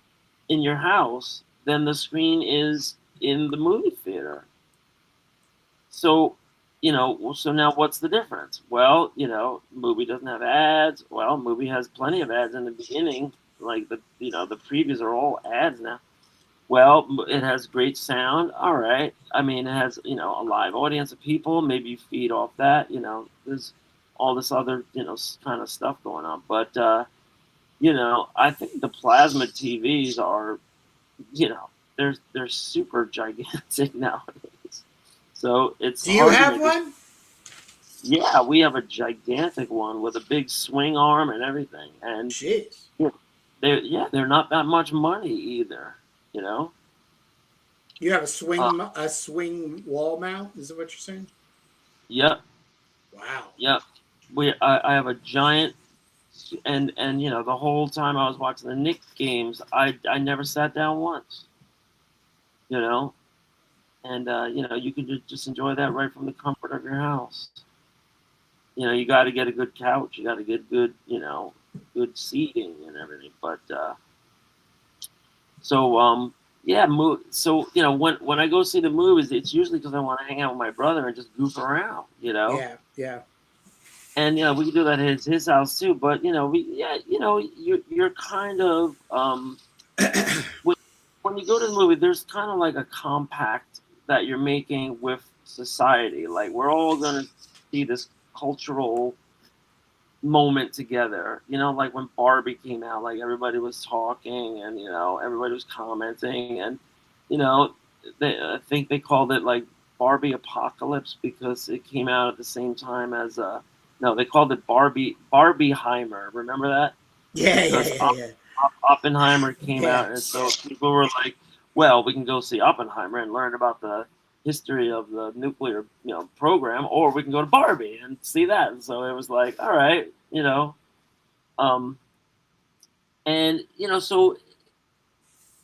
in your house than the screen is in the movie theater. So now what's the difference? Well, movie doesn't have ads. Well, movie has plenty of ads in the beginning. Like the previews are all ads now. Well, it has great sound. All right. I mean, it has, a live audience of people. Maybe you feed off that. There's all this other, kind of stuff going on. But, I think the plasma TVs are, they're super gigantic nowadays. So it's Do you hard to have make one? Yeah, we have a gigantic one with a big swing arm and everything, and Jeez. they're not that much money either, you know. You have Uh, a swing wall mount? Is that what you're saying? yep, Wow. yep. I have a giant, and you know the whole time I was watching the Knicks games, I never sat down once, you know, and you know you can just enjoy that right from the comfort of your house. You know, you got to get a good couch, you got to get good, you know, good seating and everything, but. So yeah, so you know when I go see the movies, it's usually because I want to hang out with my brother and just goof around, you know. Yeah, yeah. And you know we can do that at his house too. But you know you know you're kind of when when you go to the movie, there's kind of like a compact that you're making with society. Like we're all gonna see this cultural moment together. You know, like when Barbie came out, like everybody was talking and you know everybody was commenting and you know I think they called it like Barbie Apocalypse because it came out at the same time as no they called it Barbieheimer. Remember that? Yeah, yeah, Because yeah, yeah. Oppenheimer came Yeah. out and so people were like, well, we can go see Oppenheimer and learn about the history of the nuclear program, or we can go to Barbie and see that. And so it was like, all right, you know, um, and you know, so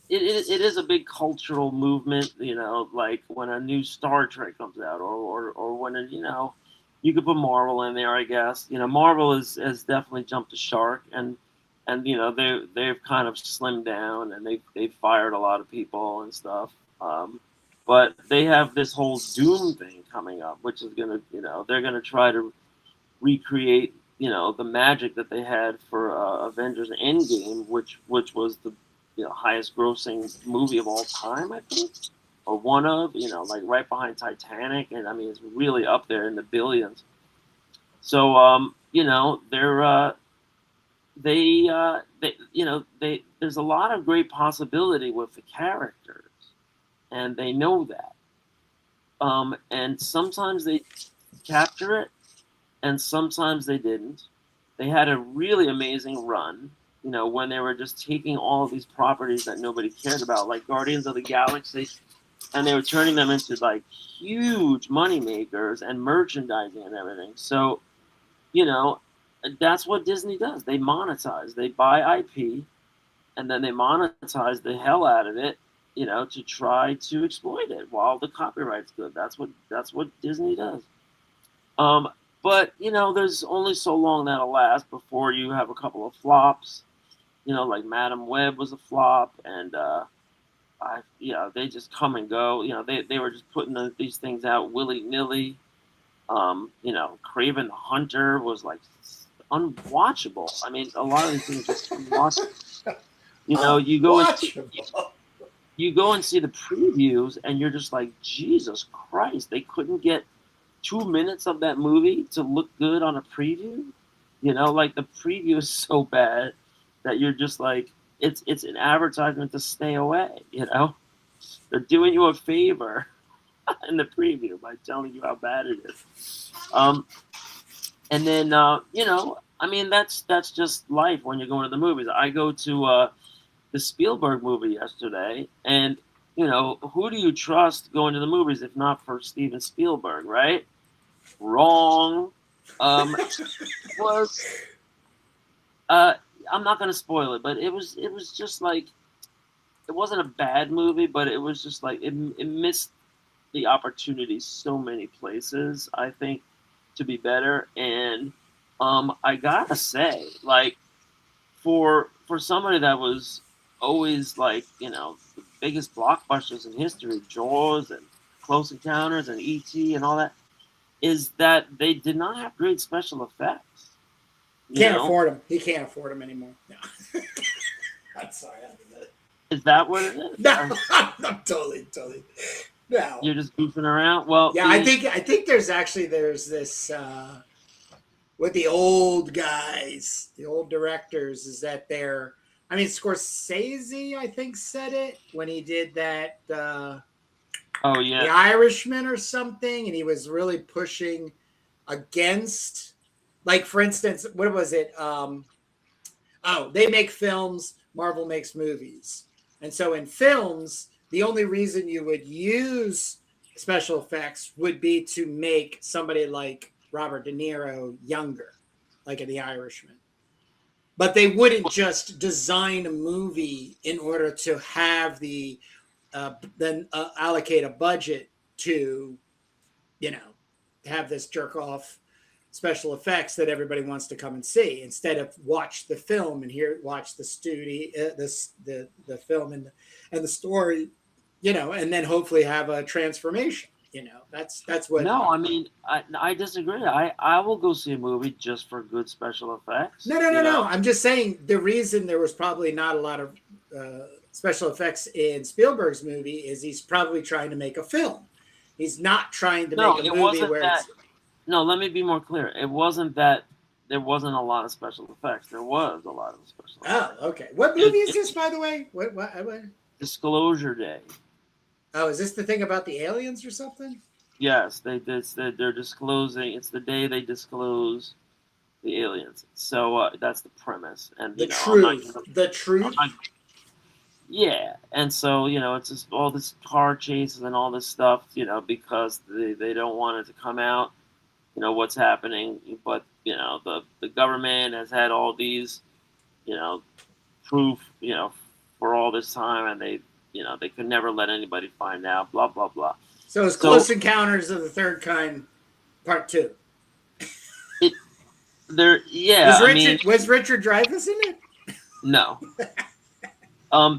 it is a big cultural movement, you know, like when a new Star Trek comes out, or when a, you know, you could put Marvel in there, I guess. You know, Marvel has definitely jumped the shark, and you know they've kind of slimmed down and they've fired a lot of people and stuff. But they have this whole Doom thing coming up, which is gonna, you know, they're gonna try to recreate, you know, the magic that they had for Avengers Endgame, which was the, you know, highest grossing movie of all time, I think, or one of, you know, like right behind Titanic, and I mean it's really up there in the billions. So you know, they you know they there's a lot of great possibility with the characters, and they know that. And sometimes they capture it, and sometimes they didn't. They had a really amazing run, you know, when they were just taking all of these properties that nobody cared about, like Guardians of the Galaxy, and they were turning them into like huge money makers and merchandising and everything. So, you know, that's what Disney does. They monetize. They buy IP and then they monetize the hell out of it, you know, to try to exploit it while the copyright's good. That's what Disney does. Um, but you know, there's only so long that'll last before you have a couple of flops. You know, like Madam Web was a flop, and you know, they just come and go. You know, they were just putting these things out willy nilly. You know, Craven the Hunter was like unwatchable. I mean, a lot of these things just unwatchable. You know, Watchable. you go and see the previews, and you're just like, Jesus Christ, they couldn't get 2 minutes of that movie to look good on a preview. You know, like the preview is so bad that you're just like, it's an advertisement to stay away. You know, they're doing you a favor in the preview by telling you how bad it is. And then you know, I mean, that's just life when you're going to the movies. I go to the Spielberg movie yesterday, and you know, who do you trust going to the movies if not for Steven Spielberg, right? Wrong. Was uh, I'm not gonna spoil it, but it was just like it wasn't a bad movie, but it was just like it missed the opportunity so many places. I think to be better, and I gotta say, like for somebody that was always like, you know, the biggest blockbusters in history, Jaws and Close Encounters and E.T. and all that, is that they did not have great special effects. You Can't know, afford them. He can't afford them anymore. No. I'm sorry. is that what it is? No, I'm totally. No. You're just goofing around. Well, Yeah, I think there's this with the old guys, the old directors, is that they're I mean, Scorsese, I think, said it when he did that Oh The yeah. Irishman or something, and he was really pushing against, like, for instance, what was it? They make films, Marvel makes movies. And so in films, the only reason you would use special effects would be to make somebody like Robert De Niro younger, like in The Irishman. But they wouldn't just design a movie in order to have then allocate a budget to, you know, have this jerk off special effects that everybody wants to come and see, instead of watch the film and watch the studio, the film and the story, and then hopefully have a transformation. That's what. No, I mean, I disagree. I will go see a movie just for good special effects. No. I'm just saying the reason there was probably not a lot of special effects in Spielberg's movie is he's probably trying to make a film. He's not trying to make a movie where it's. No, let me be more clear. It wasn't that there wasn't a lot of special effects. There was a lot of special effects. Oh, okay. What movie is this, by the way? What? Disclosure Day. Oh, is this the thing about the aliens or something? Yes, they're disclosing. It's the day they disclose the aliens. So that's the premise. And the truth. The truth. Yeah, and so it's just all this car chases and all this stuff. Because they don't want it to come out. What's happening, but the government has had all these proof for all this time, and they could never let anybody find out, blah blah blah. So it's Close Encounters of the Third Kind Part 2. Was Richard Dreyfuss in it? No.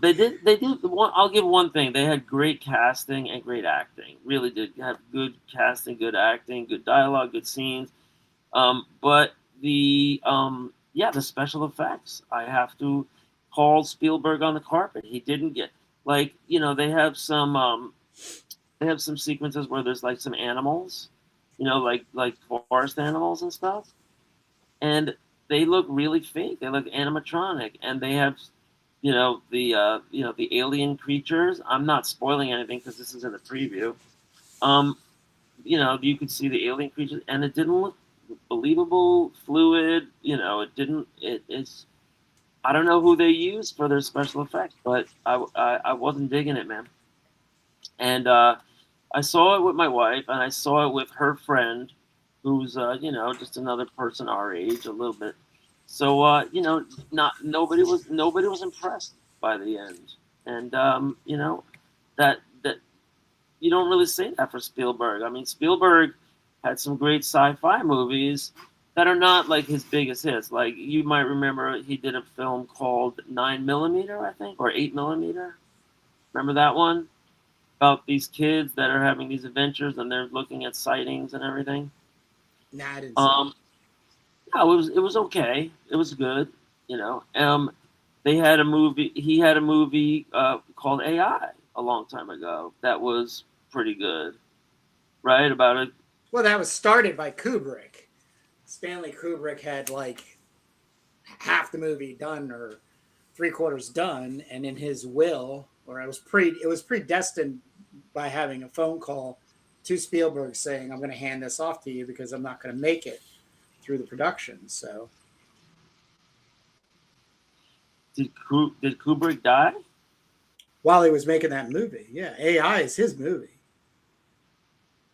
They did one. I'll give one thing. They had great casting and great acting. Really did have good casting, good acting, good dialogue, good scenes. But the special effects, I have to call Spielberg on the carpet. He didn't get they have some sequences where there's like some animals, like forest animals and stuff, and they look really fake. They look animatronic, and they have the alien creatures. I'm not spoiling anything because this is in the preview. You could see the alien creatures, and it didn't look believable, fluid. It's. I don't know who they used for their special effects, but I wasn't digging it, man. And I saw it with my wife, and I saw it with her friend, who's just another person our age, a little bit. So nobody was impressed by the end, and that you don't really say that for Spielberg. I mean, Spielberg had some great sci-fi movies that are not like his biggest hits. Like you might remember, he did a film called 9mm, I think, or 8mm. Remember that one about these kids that are having these adventures and they're looking at sightings and everything? Nah, I didn't see No, it was okay. It was good, They had a movie. He had a movie called AI a long time ago that was pretty good, right? About it. Well, that was started by Kubrick. Stanley Kubrick had like half the movie done or 3/4 done, and in his will, or it was predestined by having a phone call to Spielberg saying, "I'm going to hand this off to you because I'm not going to make it through the production." So, did Kubrick die while he was making that movie? Yeah, AI is his movie.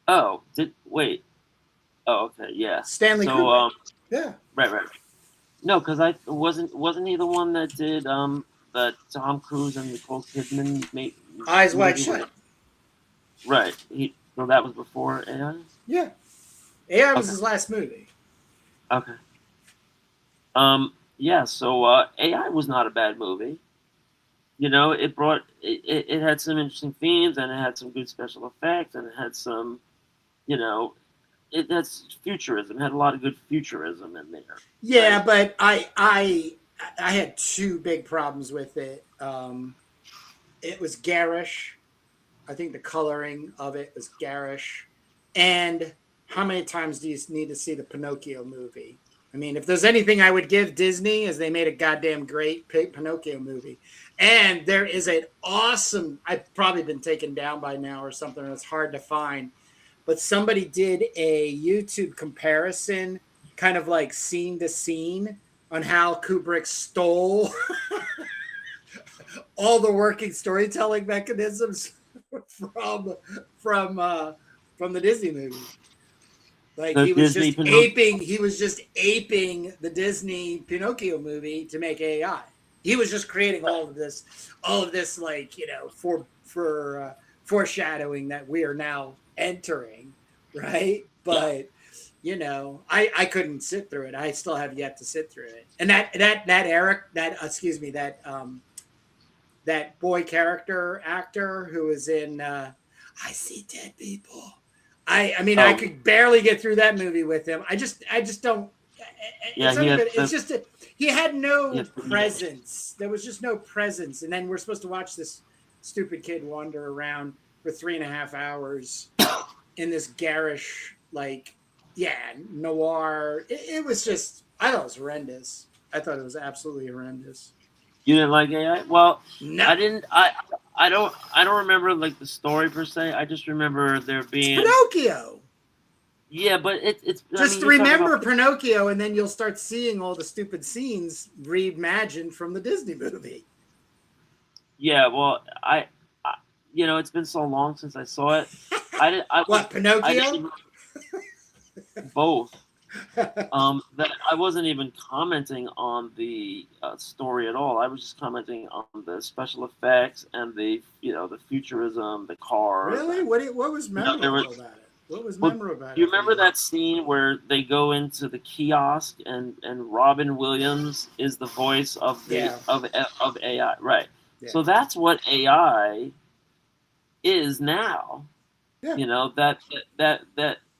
Oh, wait. Oh, okay, yeah. Stanley Kubrick. Yeah. Right. No, because wasn't he the one that did that Tom Cruise and Nicole Kidman made Eyes Wide Shut? Right. So that was before AI? Yeah. AI was his last movie. Okay. Yeah, so AI was not a bad movie. It had some interesting themes, and it had some good special effects, and it had some, that's futurism. It had a lot of good futurism in there. Yeah, right? But I had two big problems with it. It was garish. I think the coloring of it was garish. And how many times do you need to see the Pinocchio movie? I mean, if there's anything I would give Disney, is they made a goddamn great Pinocchio movie. And there is an awesome, I've probably been taken down by now or something, and it's hard to find, but somebody did a YouTube comparison, kind of like scene to scene, on how Kubrick stole all the working storytelling mechanisms from the Disney movie. Like The he was Disney just aping the Disney Pinocchio movie to make AI. He was just creating all of this, like, for foreshadowing that we are now entering, right? But I couldn't sit through it. I still have yet to sit through it. And that boy character actor who was in I See Dead People. I mean, I could barely get through that movie with him. I just don't. He had no presence. There was just no presence. And then we're supposed to watch this stupid kid wander around for 3.5 hours in this garish, noir. It was just, I thought it was horrendous. I thought it was absolutely horrendous. You didn't like AI? Well, no. I didn't. I don't remember like the story per se. I just remember there being Pinocchio. Yeah, but it's just remember Pinocchio, and then you'll start seeing all the stupid scenes reimagined from the Disney movie. Yeah, well, it's been so long since I saw it. Pinocchio? Both. That I wasn't even commenting on the story at all. I was just commenting on the special effects and the futurism, the cars. Really? What was memorable about it? What was memorable about it? Do you remember that scene where they go into the kiosk and Robin Williams is the voice of of AI, right? Yeah. So that's what AI is now. Yeah.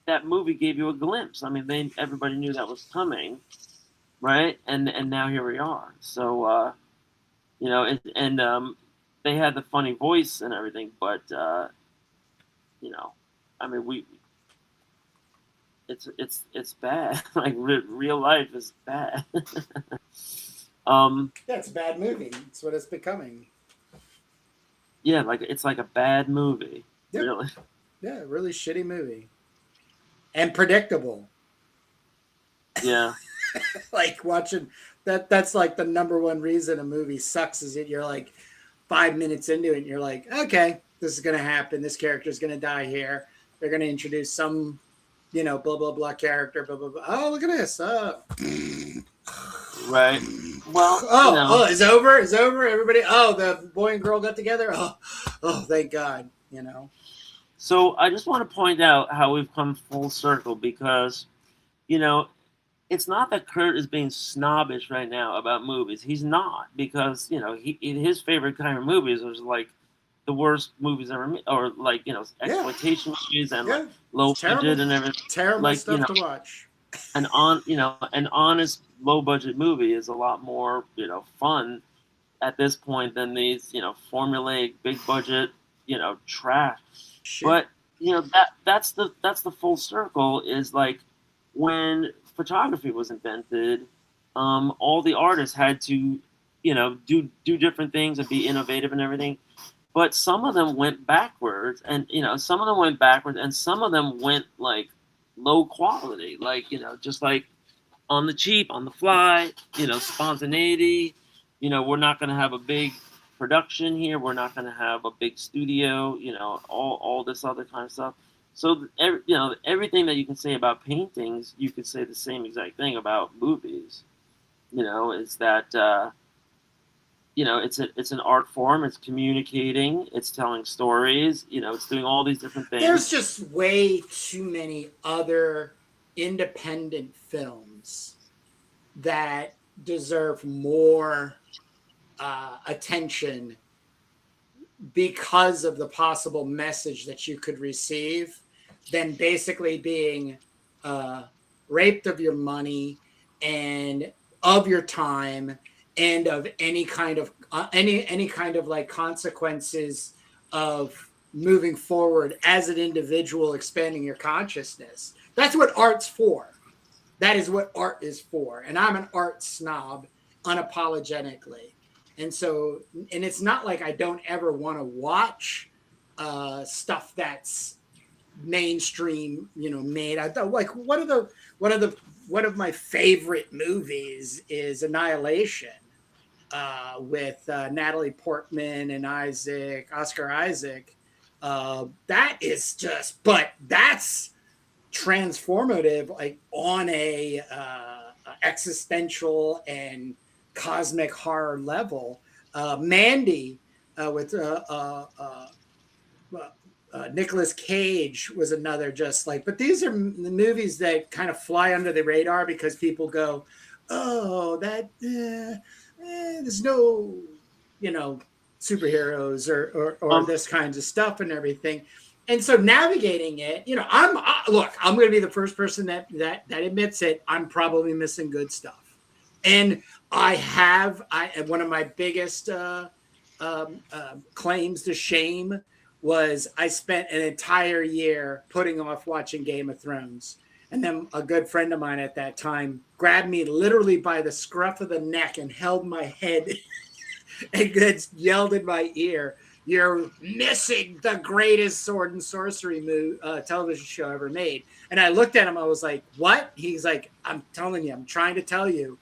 That movie gave you a glimpse. I mean, everybody knew that was coming, right? And now here we are. So, they had the funny voice and everything, but I mean, it's bad. Like real life is bad. It's a bad movie. It's what it's becoming. Yeah, it's like a bad movie. Yep. Really. Yeah, really shitty movie. And predictable. Yeah. Like watching that's like the number one reason a movie sucks is that you're like 5 minutes into it and you're like, okay, this is gonna happen. This character is gonna die here. They're gonna introduce some, blah blah blah character, blah blah blah. Oh, look at this. Right. Well, it's over. It's over. Everybody. Oh, the boy and girl got together. Oh, thank God. So I just want to point out how we've come full circle because, it's not that Kurt is being snobbish right now about movies. He's not because, his favorite kind of movies are like the worst movies ever made, or like, exploitation movies and like low budget and everything. Terrible stuff to watch. An honest low budget movie is a lot more, fun at this point than these, formulaic big budget, trash. Shit. But that's the full circle is like when photography was invented, all the artists had to do different things and be innovative and everything, but some of them went backwards and some of them went like low quality, like just like on the cheap, on the fly, spontaneity. We're not going to have a big production here. We're not going to have a big studio, all this other kind of stuff. So, everything that you can say about paintings, you could say the same exact thing about movies. Is that, it's an art form. It's communicating. It's telling stories. It's doing all these different things. There's just way too many other independent films that deserve more attention because of the possible message that you could receive than basically being raped of your money and of your time and of any kind of like consequences of moving forward as an individual, expanding your consciousness. That's what art's for. That is what art is for. And I'm an art snob unapologetically. And so, and it's not like I don't ever want to watch stuff that's mainstream, made. I thought, like, one of my favorite movies is Annihilation, with Natalie Portman and Oscar Isaac. That is just, but that's transformative, like on a existential and cosmic horror level. Mandy, with Nicolas Cage was another, just like, but these are the movies that kind of fly under the radar because people go, oh, that there's no, superheroes or this kinds of stuff and everything. And so navigating it, I'm going to be the first person that admits it. I'm probably missing good stuff. And one of my biggest claims to shame was I spent an entire year putting off watching Game of Thrones. And then a good friend of mine at that time grabbed me literally by the scruff of the neck and held my head and yelled in my ear, "You're missing the greatest sword and sorcery television show ever made." And I looked at him. I was like, "What?" He's like, "I'm telling you, I'm trying to tell you,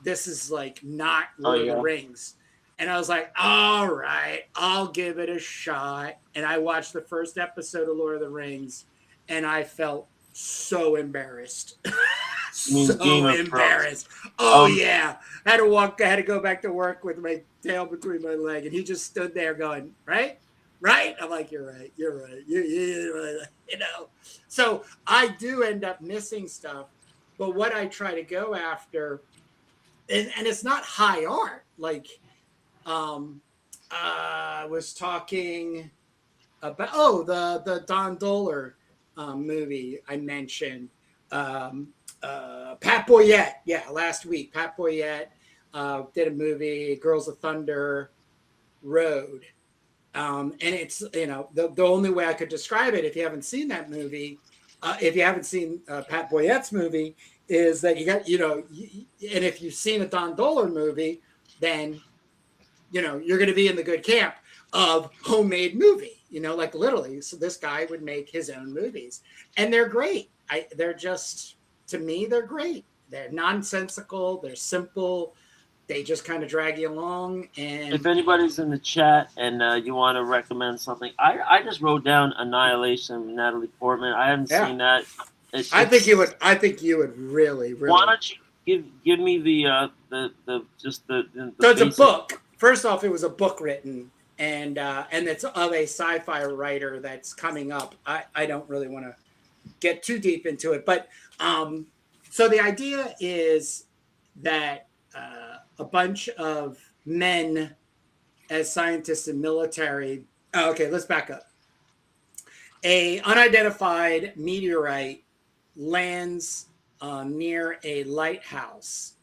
this is like not Lord of the Rings." And I was like, all right, I'll give it a shot. And I watched the first episode of Lord of the Rings, and I felt so embarrassed. So embarrassed. Oh, yeah. I had to go back to work with my tail between my leg. And he just stood there going, right? Right? I'm like, you're right. You're right. So I do end up missing stuff. But what I try to go after, and it's not high art, like, I was talking about the Don Dohler movie I mentioned, Pat Boyette, last week. Pat Boyette did a movie, Girls of Thunder Road, and it's the only way I could describe it, if you haven't seen that movie, if you haven't seen Pat Boyette's movie, is that you got and if you've seen a Don Dohler movie, then you're going to be in the good camp of homemade movie, like literally. So this guy would make his own movies, and they're great. They're just, to me, they're great. They're nonsensical. They're simple. They just kind of drag you along. And if anybody's in the chat and you want to recommend something, I just wrote down Annihilation, Natalie Portman. I haven't seen that. I think you would really. Why don't you give me the So it's a book. First off, it was a book written, and it's of a sci-fi writer that's coming up. I don't really want to get too deep into it, but so the idea is that a bunch of men as scientists and military. Okay, let's back up. A unidentified meteorite lands near a lighthouse,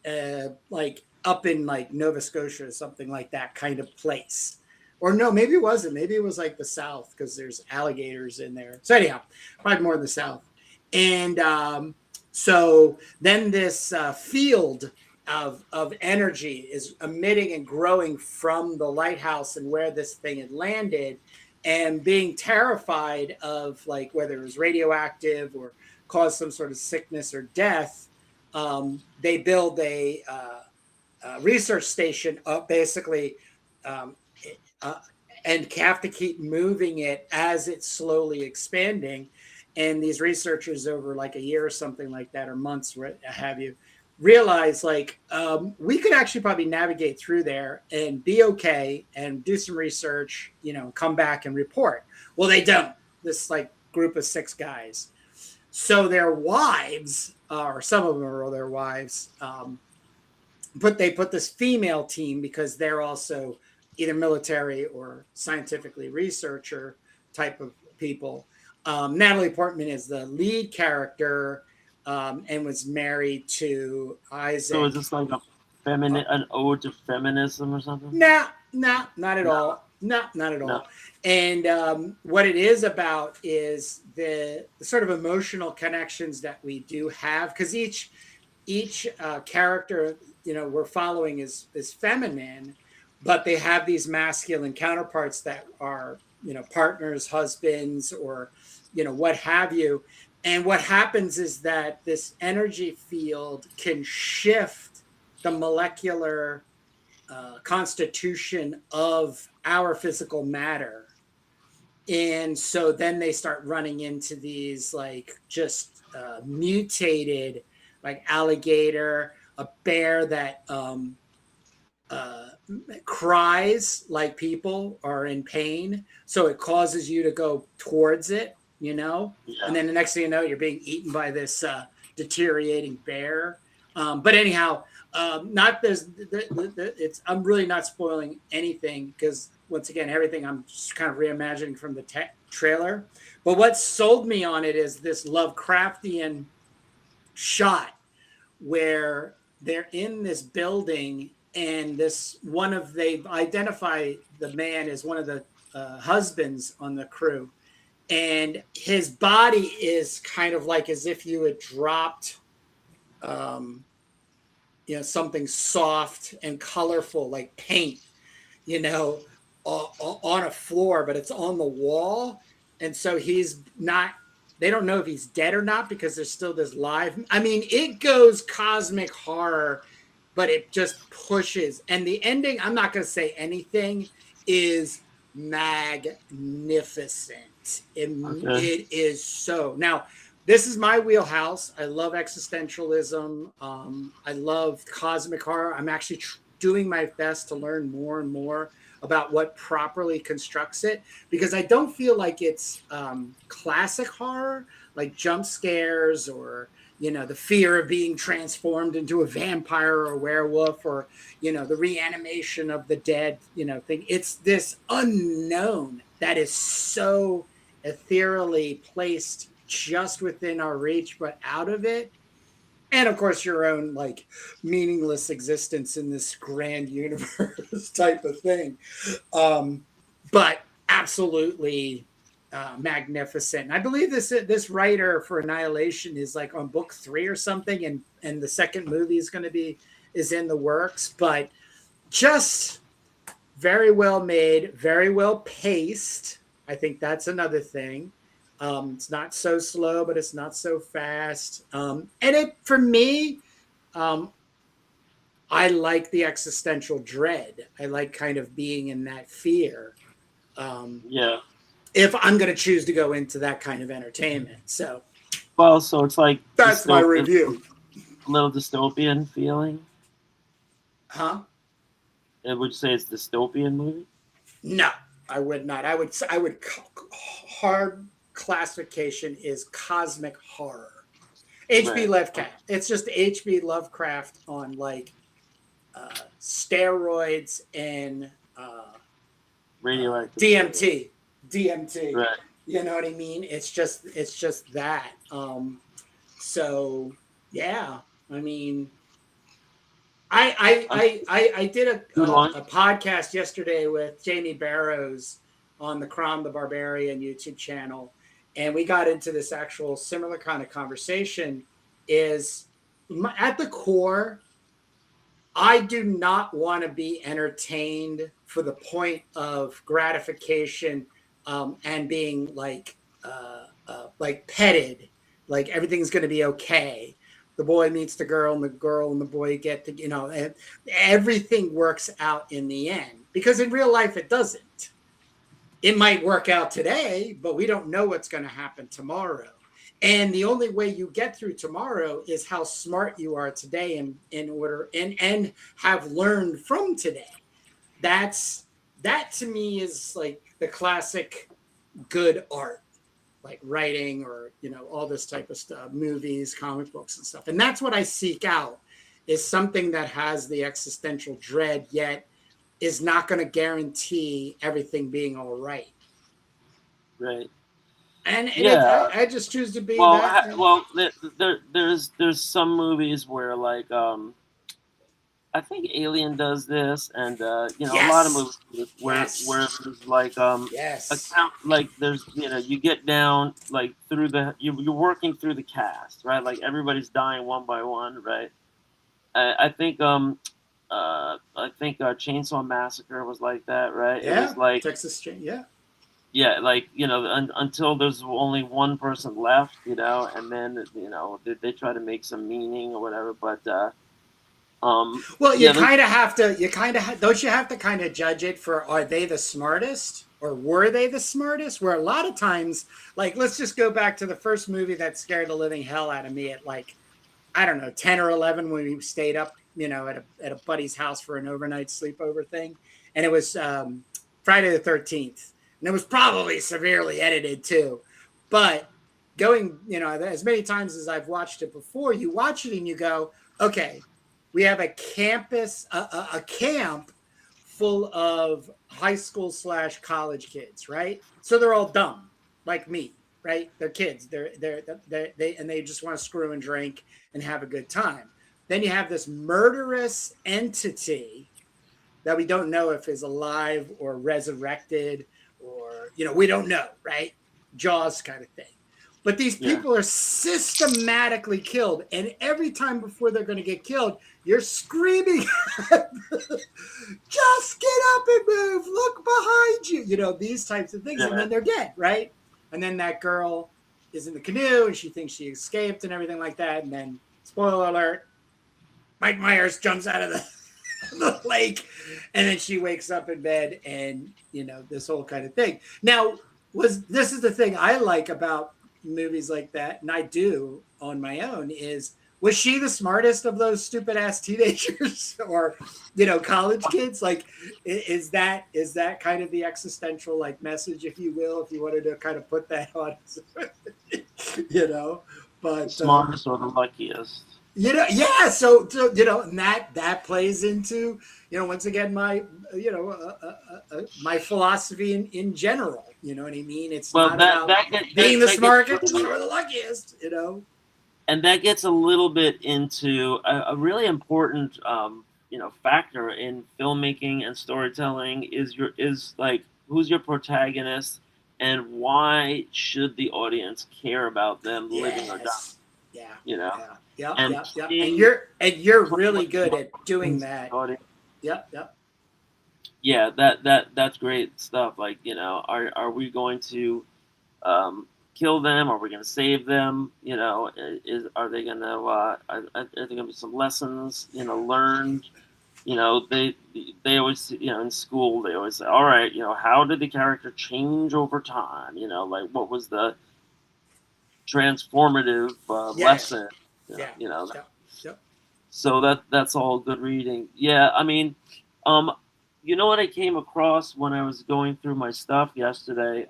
like up in like Nova Scotia or something like that kind of place. Or no, maybe it wasn't. Maybe it was like the South, because there's alligators in there. So anyhow, probably more in the South. And so then this field of energy is emitting and growing from the lighthouse and where this thing had landed, and being terrified of like whether it was radioactive or caused some sort of sickness or death. They build a research station up, basically, and have to keep moving it as it's slowly expanding. And these researchers, over like a year or something like that, or months, have you realize like we could actually probably navigate through there and be okay and do some research, come back and report. Well, they don't. This like group of 6 guys. So their wives, or some of them are their wives, but they put this female team because they're also either military or scientifically researcher type of people. Natalie Portman is the lead character, and was married to Isaac. So is this like an ode to feminism or something? No, not at all. No, not at all. No. And what it is about is the sort of emotional connections that we do have, because each each character, we're following is feminine, but they have these masculine counterparts that are, partners, husbands, or, what have you. And what happens is that this energy field can shift the molecular constitution of our physical matter. And so then they start running into these like just mutated, like alligator, a bear that cries like people are in pain. So it causes you to go towards it, Yeah. and then the next thing you know, you're being eaten by this deteriorating bear. But anyhow, not this. It's. I'm really not spoiling anything because once again, everything I'm just kind of reimagining from the trailer. But what sold me on it is this Lovecraftian shot where they're in this building, and they identify the man as one of the husbands on the crew, and his body is kind of like as if you had dropped something soft and colorful like paint on a floor, but it's on the wall. And so they don't know if he's dead or not because there's still this live. I mean, it goes cosmic horror, but it just pushes. And the ending, I'm not going to say anything, is magnificent. It is so. Now, this is my wheelhouse. I love existentialism. I love cosmic horror. I'm actually doing my best to learn more and more about what properly constructs it, because I don't feel like it's classic horror, like jump scares or, the fear of being transformed into a vampire or a werewolf, or, the reanimation of the dead, thing. It's this unknown that is so ethereally placed just within our reach, but out of it. And of course, your own like meaningless existence in this grand universe type of thing. But absolutely magnificent. I believe this writer for Annihilation is like on book 3 or something, and the second movie is in the works. But just very well made, very well paced. I think that's another thing. It's not so slow, but it's not so fast. And for me, I like the existential dread. I like kind of being in that fear. If I'm going to choose to go into that kind of entertainment. So it's like that's my review. A little dystopian feeling. Huh? Would you say it's a dystopian movie? No, I would not. I would hard classification is cosmic horror. H.P. Lovecraft. It's just H.P. Lovecraft on like steroids and radioactive DMT. Right. You know what I mean? It's just that. So yeah, I mean, I did a podcast yesterday with Jamie Barrows on the CROM the Barbarian YouTube channel, and we got into this actual similar kind of conversation. Is at the core, I do not want to be entertained for the point of gratification and being like petted, like everything's going to be okay. The boy meets the girl and the boy get to, and everything works out in the end, because in real life it doesn't. It might work out today, but we don't know what's going to happen tomorrow. And the only way you get through tomorrow is how smart you are today and have learned from today. That to me is like the classic good art, like writing or, all this type of stuff, movies, comic books and stuff. And that's what I seek out, is something that has the existential dread, yet is not going to guarantee everything being all right. Right. And I just choose to be that. There's some movies where like I think Alien does this, and yes. A lot of movies where there's like yes. like there's you get down like through you're working through the cast, right? Like everybody's dying one by one, right? I think Chainsaw Massacre was like that, right? It Yeah, was like, Texas Chain. Yeah, yeah, like, until there's only one person left, and then they try to make some meaning or whatever. But well, you yeah, those, kind of have to. You kind of don't you have to kind of judge it for are they the smartest or were they the smartest? Where a lot of times, like let's just go back to the first movie that scared the living hell out of me at like I don't know 10 or 11 when we stayed up, at a buddy's house for an overnight sleepover thing, and it was Friday the 13th, and it was probably severely edited too, but going as many times as I've watched it before, you watch it and you go, okay, we have a campus, a camp full of high school / college kids, right? So they're all dumb, like me, right? They're kids. They just want to screw and drink and have a good time. Then you have this murderous entity that we don't know if is alive or resurrected, or we don't know, right? Jaws kind of thing. But these yeah, people are systematically killed, and every time before they're going to get killed, you're screaming, "Just get up and move! Look behind you!" These types of things, and yeah, then they're dead, right? And then that girl is in the canoe, and she thinks she escaped, and everything like that. And then, spoiler alert: Mike Myers jumps out of the lake, and then she wakes up in bed, and this whole kind of thing. Now, this is the thing I like about movies like that, and I do on my own, is was she the smartest of those stupid ass teenagers or college kids? Like, is that kind of the existential like message, if you will, if you wanted to kind of put that on, you know? the But smartest or the luckiest. yeah. So and that plays into once again my my philosophy in general. You know what I mean? It's Well, not about being the that gets smartest or the luckiest. and that gets a little bit into a really important factor in filmmaking and storytelling is like, who's your protagonist, and why should the audience care about them living or dying, Yes. Yeah. you know Yeah. Yep. and Yep. Yep. And playing, you're playing really with good the at doing emotions of that. the audience. Yep. Yep. Yeah, that's great stuff. Like, are we going to kill them? Are we going to save them? Are they going to are there going to be some lessons learned? They always, in school they always say, all right, how did the character change over time? Like, what was the transformative Yeah. lesson? Yeah. You know. Yep. Yep. So that's all good reading. Yeah, I mean, um, what I came across when I was going through my stuff yesterday?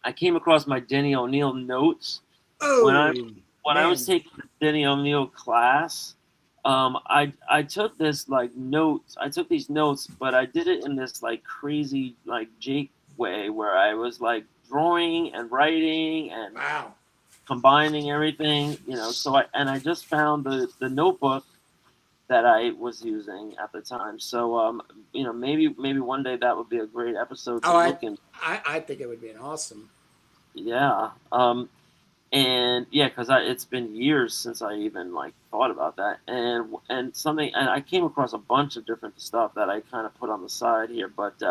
I came across my Denny O'Neil notes when I Oh when I was man. taking the Denny O'Neil class. I took this like notes. I took these notes, but I did it in this like crazy like Jake way where I was like drawing and writing and Wow. combining everything. I just found the notebook that I was using at the time. So maybe one day that would be a great episode to Oh, look in. I think it would be an awesome. Yeah. And yeah, because it's been years since I even like thought about that, and I came across a bunch of different stuff that I kind of put on the side here. But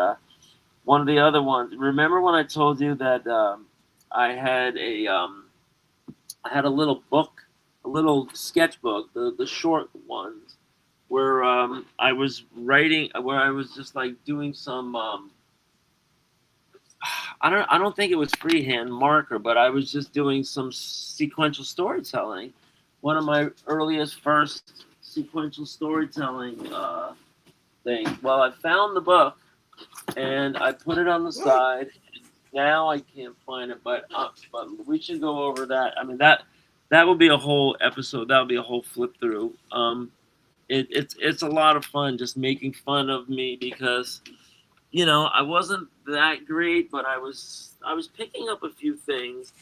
one of the other ones, remember when I told you that I had a little book, a little sketchbook, the short ones, where I was writing, where I was just like doing some. I don't think it was freehand marker, but I was just doing some sequential storytelling. One of my earliest first sequential storytelling things. Well, I found the book and I put it on the side. Now I can't find it, but we should go over that. I mean, that would be a whole episode. That would be a whole flip through. It's a lot of fun just making fun of me because I wasn't that great, but I was picking up a few things,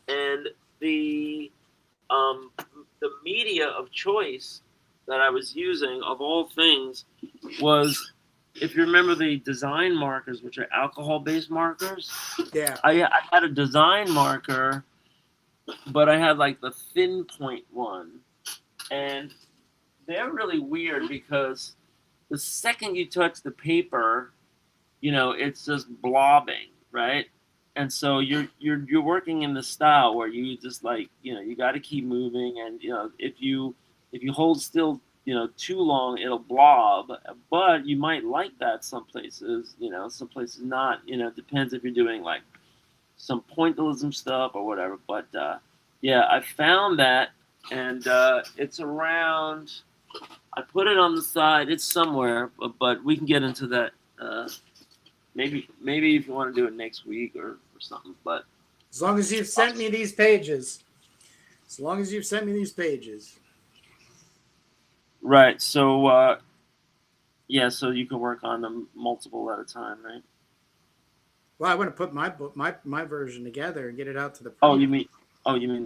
and um the media of choice that I was using of all things was, if you remember the design markers, which are alcohol-based markers. Yeah. I had a design marker, but I had like the thin point one, and they're really weird because the second you touch the paper, it's just blobbing, right? And so you're working in the style where you just like, you got to keep moving, and if you hold still, too long, it'll blob. But you might like that some places, some places not. Depends if you're doing like some pointillism stuff or whatever. But yeah, I found that, and it's around. I put it on the side. It's somewhere, but we can get into that. Maybe if you want to do it next week or something. But as long as you've sent me these pages. As long as you've sent me these pages. Right. So yeah. So you can work on them multiple at a time, right? Well, I want to put my version together and get it out to the. Oh, you mean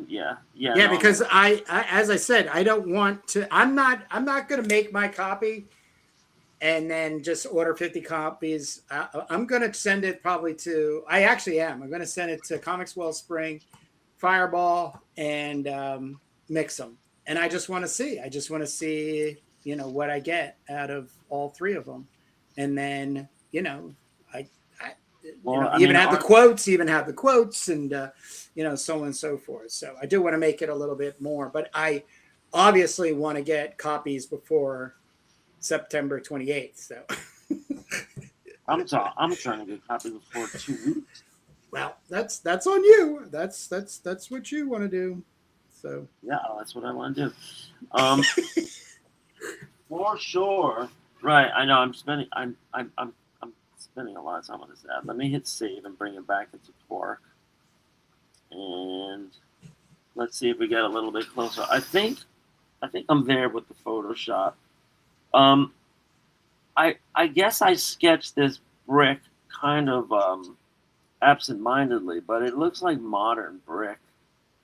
yeah. Yeah, no, because I as I said, I don't want to. I'm not going to make my copy and then just order 50 copies. I'm going to send it probably to. I actually am. I'm going to send it to Comics Wellspring, Fireball, and mix them. And I just want to see. I just want to see, what I get out of all three of them, and then even have the quotes, and so on and so forth. So I do want to make it a little bit more, but I obviously want to get copies before September 28th. So I'm trying to get copies before 2 weeks. Well, that's on you. That's what you want to do. So yeah, that's what I want to do. For sure. Right. I know. I'm spending a lot of time on this ad. Let me hit save and bring it back into Quark. And let's see if we get a little bit closer. I think I'm there with the Photoshop. I guess I sketched this brick kind of absent-mindedly, but it looks like modern brick.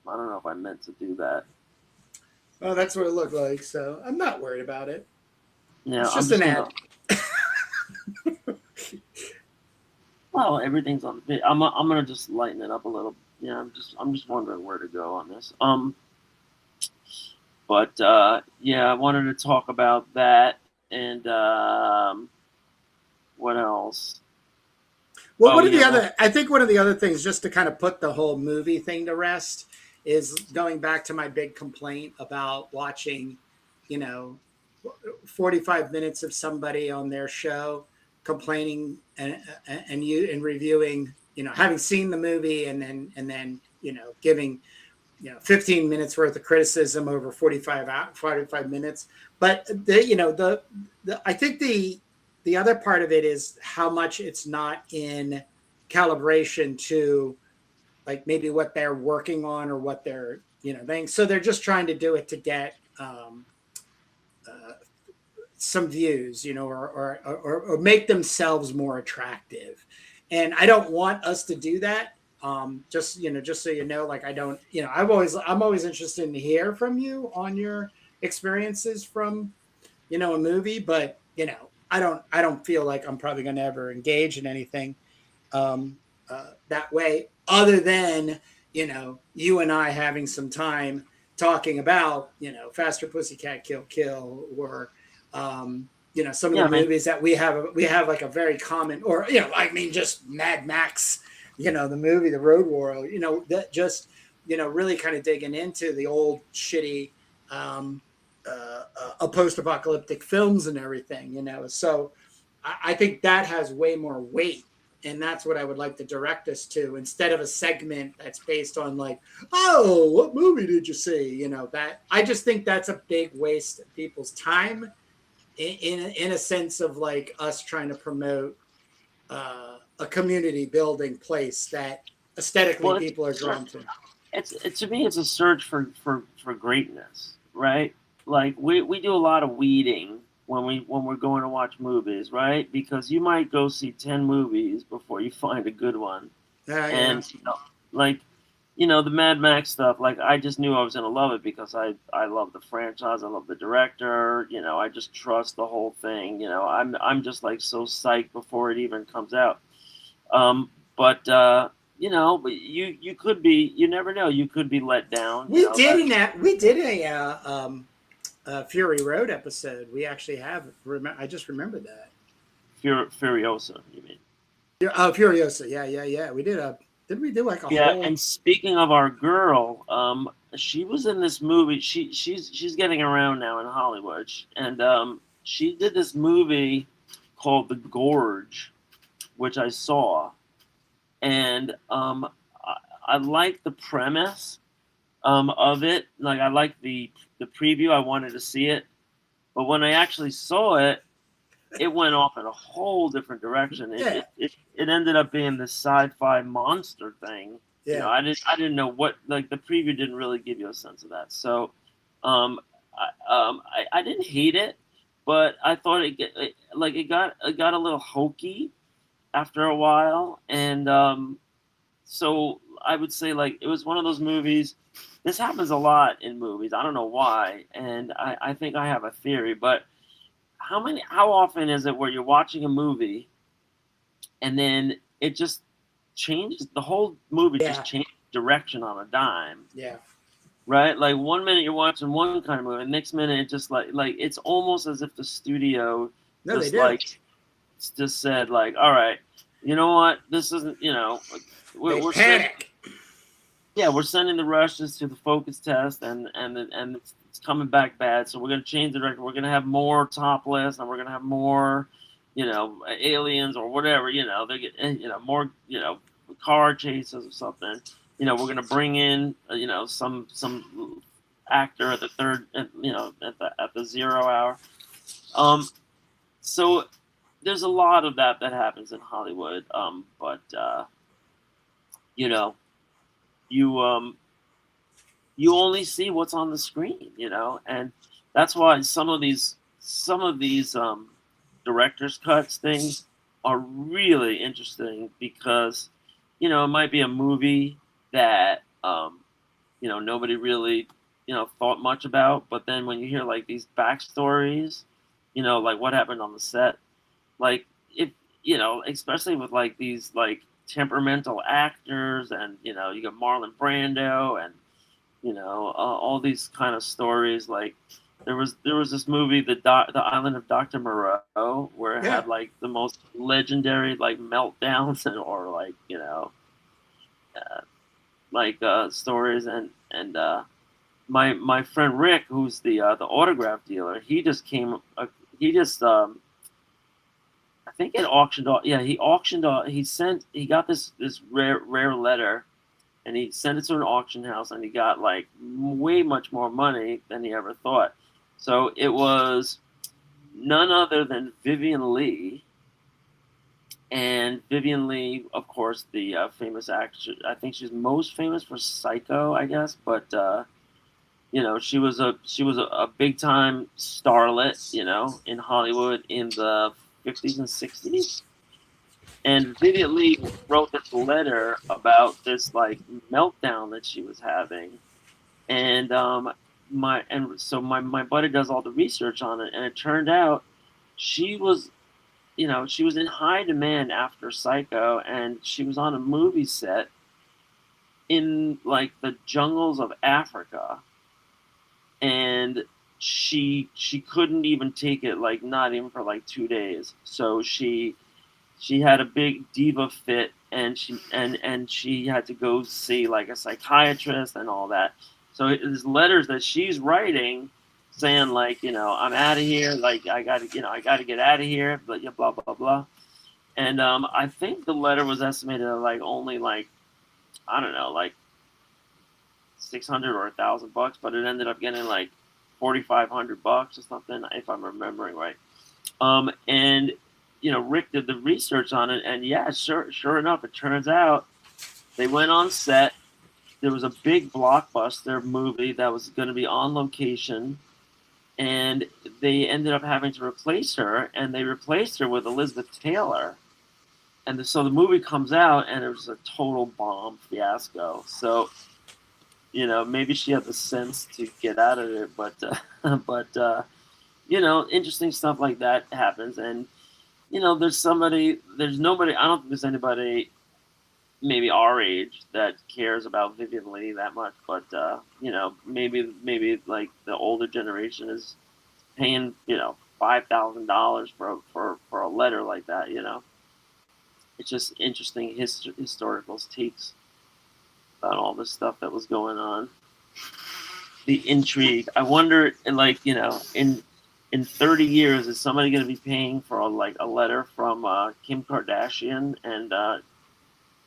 I don't know if I meant to do that. Well, that's what it looked like, so I'm not worried about it. Yeah, it's just an ad. Well, everything's on the bit. I'm gonna just lighten it up a little. Yeah, I'm just wondering where to go on this. But yeah, I wanted to talk about that, and what else? Well, I think one of the other things, just to kind of put the whole movie thing to rest, is going back to my big complaint about watching, 45 minutes of somebody on their show complaining and reviewing, having seen the movie and then giving 15 minutes worth of criticism over 45 minutes. But I think the other part of it is how much it's not in calibration to like maybe what they're working on or what they're thing. So they're just trying to do it to get some views, or make themselves more attractive. And I don't want us to do that. Just so you know, like I don't, I'm always interested to hear from you on your experiences from, a movie, but I don't feel like I'm probably going to ever engage in anything that way, other than you and I having some time talking about Faster Pussycat Kill Kill, or some of the movies that we have like a very common, or just Mad Max, the movie The Road Warrior, that just really kind of digging into the old shitty post-apocalyptic films and everything, so I think that has way more weight, and that's what I would like to direct us to, instead of a segment that's based on like, oh, what movie did you see? That I just think that's a big waste of people's time, in a sense of like us trying to promote a community building place that aesthetically people are drawn to. To me, it's a search for greatness, right? Like we do a lot of weeding when we're going to watch movies, right? Because you might go see 10 movies before you find a good one. And the Mad Max stuff, like I just knew I was gonna love it because I love the franchise, I love the director, I just trust the whole thing. I'm just like so psyched before it even comes out. But you could be, you never know, you could be let down. We did Fury Road episode. We actually have. I just remembered that. Furiosa, you mean? Oh, Furiosa. Yeah. We did a. Did we do like a Yeah, whole? and speaking of our girl, she was in this movie. She's getting around now in Hollywood, and she did this movie called The Gorge, which I saw, and I like the premise of it. Like I like the preview. I wanted to see it, but when I actually saw it, it went off in a whole different direction. Yeah. It ended up being this sci-fi monster thing. Yeah. You know, I didn't know what, like, the preview didn't really give you a sense of that. So, I didn't hate it, but I thought it got a little hokey after a while, and so I would say, like, it was one of those movies. This happens a lot in movies. I don't know why, and I think I have a theory, but how often is it where you're watching a movie and then it just changes, the whole movie just changes direction on a dime? Yeah. Right? Like 1 minute you're watching one kind of movie, and next minute it just like it's almost as if the studio just said, like, all right, you know what, this isn't, we're panic. We're sending the Russians to the focus test, and it's coming back bad. So we're going to change the direction. We're going to have more topless, and we're going to have more, aliens or whatever. They get more car chases or something. We're going to bring in some actor at the third, at the 0 hour. So there's a lot of that happens in Hollywood. But you only see what's on the screen, and that's why some of these director's cuts things are really interesting, because it might be a movie that nobody really thought much about, but then when you hear like these backstories, like what happened on the set, like if especially with like these like temperamental actors, and you got Marlon Brando, and all these kind of stories. Like there was this movie, the Island of Dr. Moreau, where it had like the most legendary like meltdowns or like stories, and my friend Rick, who's the autograph dealer, he I think it auctioned off. Yeah, he auctioned off. He got this rare letter, and he sent it to an auction house, and he got like way much more money than he ever thought. So it was none other than Vivian Lee, and Vivian Lee, of course, the famous actress. I think she's most famous for Psycho, I guess, but she was a big time starlet, in Hollywood in the 50s and 60s. And Vivian Lee wrote this letter about this like meltdown that she was having, and my buddy does all the research on it, and it turned out she was in high demand after Psycho, and she was on a movie set in like the jungles of Africa, and she couldn't even take it, like not even for like 2 days. So she had a big diva fit, and she had to go see like a psychiatrist and all that. So there's letters that she's writing saying like, I'm out of here, like I gotta get out of here, but blah blah blah. And I think the letter was estimated at like only like, I don't know, like $600 or $1,000, but it ended up getting like $4,500 or something, if I'm remembering right. And Rick did the research on it, and yeah, sure enough, it turns out they went on set. There was a big blockbuster movie that was going to be on location, and they ended up having to replace her, and they replaced her with Elizabeth Taylor. And so the movie comes out, and it was a total bomb fiasco. So, maybe she had the sense to get out of it, but interesting stuff like that happens. And there's nobody, I don't think there's anybody maybe our age that cares about Vivian Lee that much, but maybe like the older generation is paying $5,000 for a letter like that. It's just interesting historical takes about all this stuff that was going on. The intrigue. I wonder, in 30 years, is somebody going to be paying for a letter from Kim Kardashian and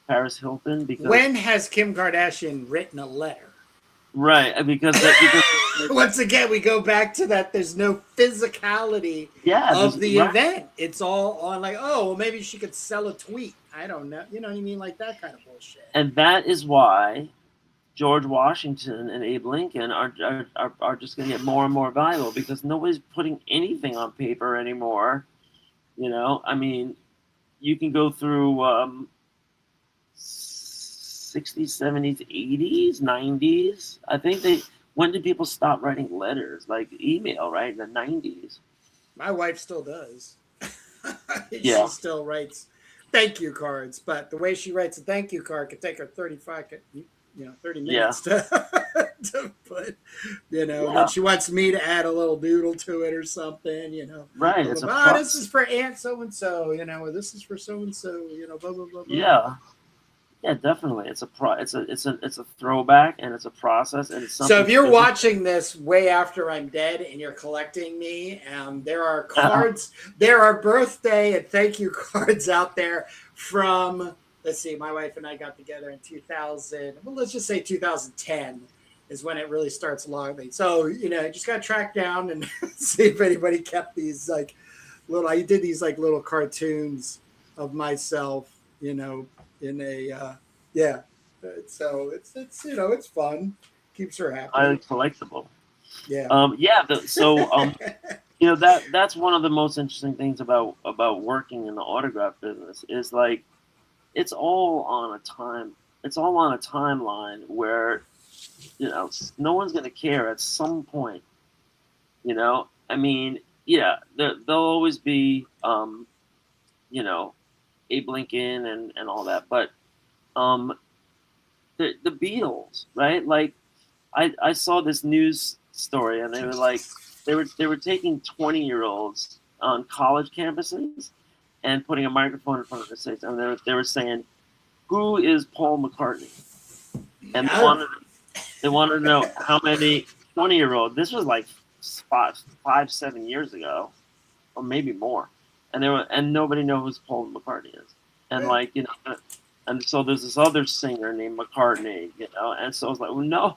Paris Hilton? Because when has Kim Kardashian written a letter? Right, because once again we go back to that. There's no physicality of the event. It's all on maybe she could sell a tweet. I don't know. You know what I mean? Like that kind of bullshit. And that is why George Washington and Abe Lincoln are just going to get more and more valuable, because nobody's putting anything on paper anymore. I mean, you can go through 60s, 70s, 80s, 90s. I think when did people stop writing letters, like email, right? In the 90s. My wife still does. Yeah. She still writes thank you cards, but the way she writes a thank you card could take her 30 minutes to put, then she wants me to add a little doodle to it or something, Right. It's this is for Aunt so-and-so, or this is for so-and-so, blah, blah, blah, blah. Yeah. Yeah, definitely. It's a throwback, and it's a process, and it's something. So if you're watching this way after I'm dead and you're collecting me, there are cards, there are birthday and thank you cards out there from, let's see, my wife and I got together in 2000. Well, let's just say 2010 is when it really starts logging. So, just got to track down and see if anybody kept these I did these little cartoons of myself, in a so it's fun, keeps her happy. Highly collectible. Yeah. That's one of the most interesting things about working in the autograph business is it's all on a timeline where no one's going to care at some point. I mean, there'll always be Abe Lincoln and all that, but the Beatles, right? Like I saw this news story, and they were taking 20-year-olds on college campuses and putting a microphone in front of their face, and they were saying, "Who is Paul McCartney?" And they wanted to know how many 20-year-olds. This was like 5-7 years ago, or maybe more. And nobody knows who Paul McCartney is. And and so there's this other singer named McCartney, and so I was like, well, no.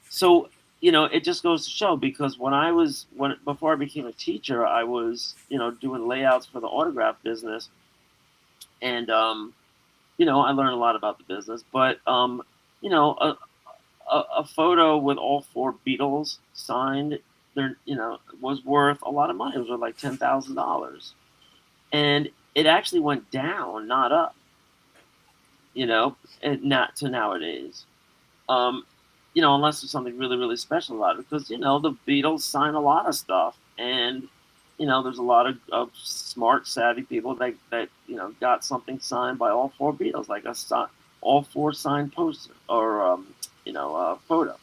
So it just goes to show, because before I became a teacher, I was, doing layouts for the autograph business. And, I learned a lot about the business, but, a photo with all 4 Beatles signed, was worth a lot of money. It was worth like $10,000, and it actually went down, not up. And not to nowadays. Unless there's something really, really special about it, because the Beatles sign a lot of stuff, and there's a lot of smart, savvy people that got something signed by all 4 Beatles, like all 4 signed poster or photo.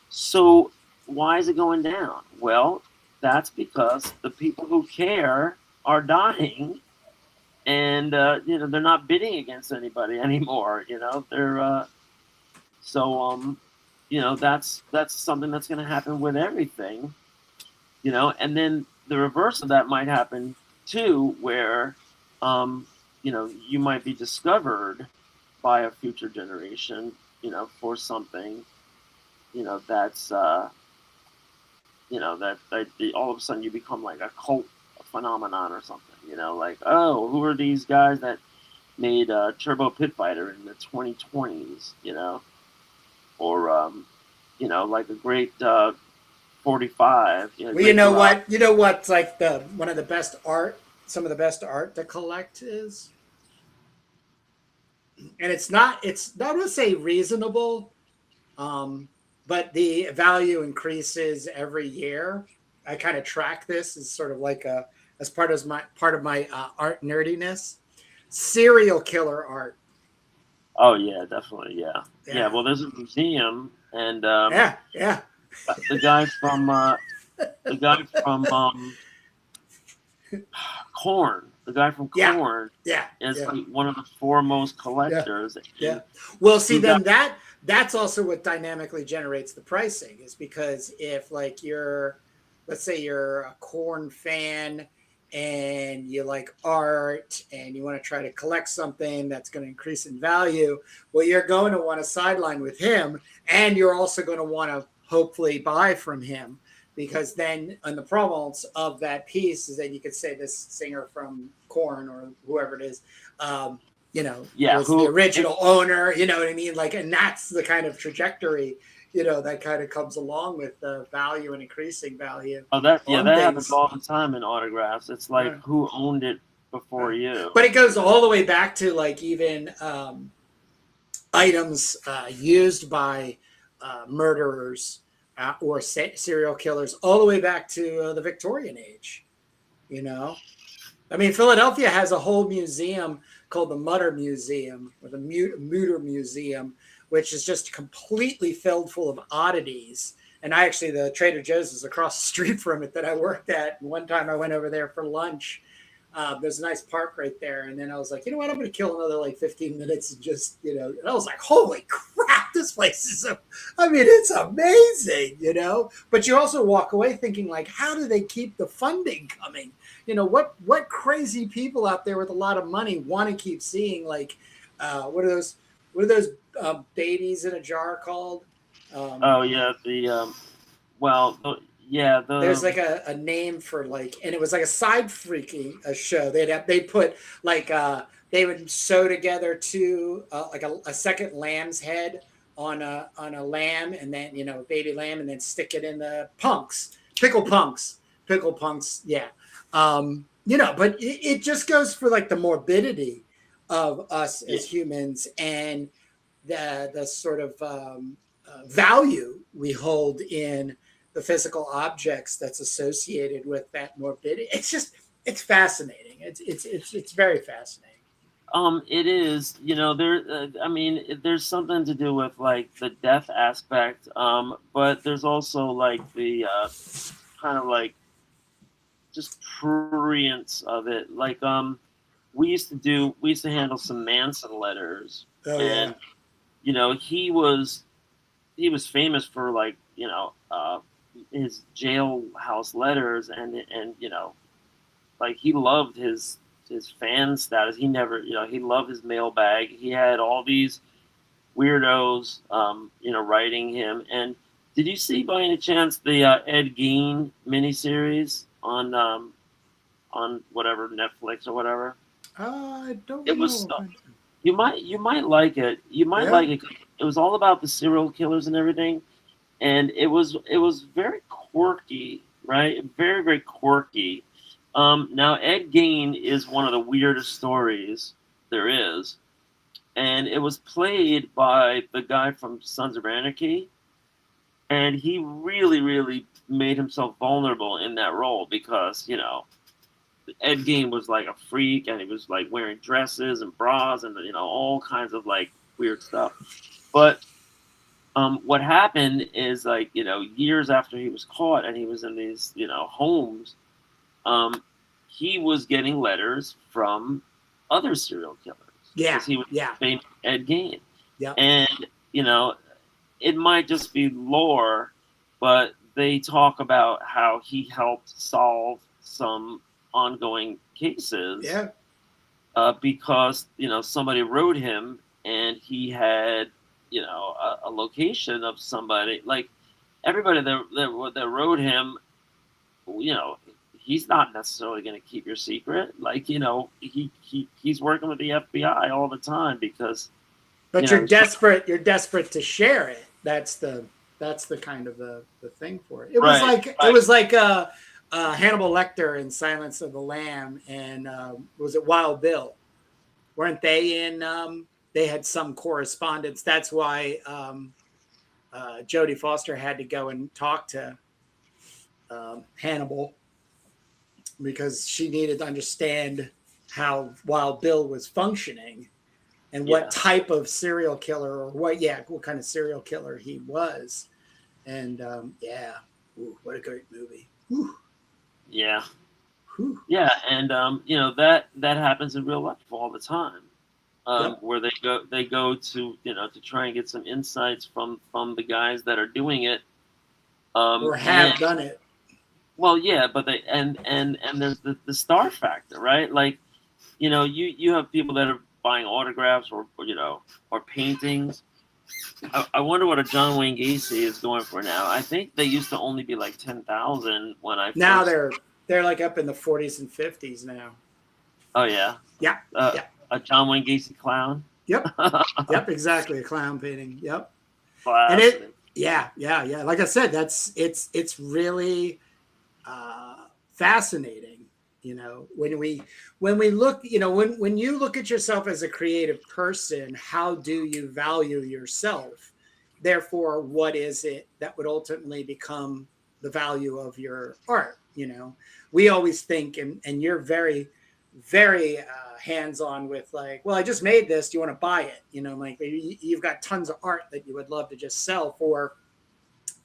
So why is it going down? Well, that's because the people who care are dying, and they're not bidding against anybody anymore. They're that's something that's going to happen with everything. And then the reverse of that might happen too, where you might be discovered by a future generation, for something, that's that all of a sudden you become like a cult phenomenon or something, oh, who are these guys that made Turbo Pit Fighter in the 2020s, or like a great 45. Well, what's like one of the best art, some of the best art to collect is, and it's not to say reasonable, but the value increases every year. I kind of track this as sort of like as part of my art nerdiness. serial killer art. Oh yeah, definitely. Yeah. Yeah. Well, there's a museum, and Yeah. the guy from Corn, the guy from Yeah. Corn, Yeah. is Yeah. like one of the foremost Yeah. collectors. Yeah. And Well, see, he then got, that's also what dynamically generates the pricing, is because if like let's say you're a Corn fan and you like art and you want to try to collect something that's going to increase in value, well, you're going to want to sideline with him, and you're also going to want to hopefully buy from him, because then in the provenance of that piece is that you could say this singer from Corn or whoever it is, yeah, was the who original owner, you know what I mean? Like, and that's the kind of trajectory, that kind of comes along with the value and increasing value that on happens things. all the time in autographs. It's like, Right. who owned it before Right. you? But it goes all the way back to like even items used by murderers or serial killers, all the way back to the Victorian age. I mean, Philadelphia has a whole museum called the Mutter Museum, or the Mutter Museum, which is just completely filled full of oddities. And the Trader Joe's is across the street from it that I worked at. And one time I went over there for lunch. There's a nice park right there. And then I was like, you know what? I'm going to kill another like 15 minutes and just, and I was like, holy crap, this place is, it's amazing, But you also walk away thinking like, how do they keep the funding coming? What crazy people out there with a lot of money want to keep seeing, like, what are those babies in a jar called? Oh yeah, There's like a name for, like, and it was like a side freaking a show. They put like they would sew together two like a second lamb's head on a lamb, and then a baby lamb, and then stick it in the pickle punks. Yeah. But it just goes for like the morbidity of us as humans, and the sort of value we hold in the physical objects that's associated with that morbidity. It's fascinating. It's very fascinating. It is, there's something to do with like the death aspect, but there's also like the kind of like just prurience of it. Like, we used to handle some Manson letters, Oh, and yeah. he was famous for like his jailhouse letters, and like he loved his fan status. He never, he loved his mailbag. He had all these weirdos, writing him. And did you see by any chance the Ed Gein miniseries on whatever, Netflix or whatever? I don't It know. was you might like it. You might like it. It was all about the serial killers and everything, and it was very quirky, right? Very, very quirky. Now Ed Gein is one of the weirdest stories there is, and it was played by the guy from Sons of Anarchy, and he really, really made himself vulnerable in that role because Ed Gein was like a freak, and he was like wearing dresses and bras and all kinds of like weird stuff. But what happened is, like, years after he was caught and he was in these homes, he was getting letters from other serial killers. Yeah, because he was famous Ed Gein. Yeah. And it might just be lore, but they talk about how he helped solve some ongoing cases. Yeah. Because somebody wrote him, and he had a location of somebody. Like, everybody that wrote him, he's not necessarily going to keep your secret. Like, he's working with the FBI all the time because. But you're desperate. You're desperate to share it. That's the kind of the thing for it. It was it was like Hannibal Lecter in Silence of the Lamb, and was it Wild Bill? Weren't they in? They had some correspondence. That's why Jodie Foster had to go and talk to Hannibal, because she needed to understand how while Bill was functioning and Yeah. what type of serial killer or what kind of serial killer he was. And ooh, what a great movie. Whew. Yeah. Whew. Yeah, and that happens in real life all the time. Yep. Where they go to to try and get some insights from the guys that are doing it, Or have done it. well, yeah, but they and there's the star factor, right? Like, you have people that are buying autographs or paintings. I wonder what a John Wayne Gacy is going for now. I think they used to only be like 10,000 when I Now first. they're like up in the 40s and 50s now. Oh yeah. Yeah. Yeah. A John Wayne Gacy clown. Yep. Yep. Exactly. A clown painting. Yep. And Classic. yeah. Like I said, it's really fascinating. When we look, when you look at yourself as a creative person, how do you value yourself? Therefore, what is it that would ultimately become the value of your art? We always think, and you're very, very hands-on with like, well, I just made this. Do you want to buy it? Like you've got tons of art that you would love to just sell for,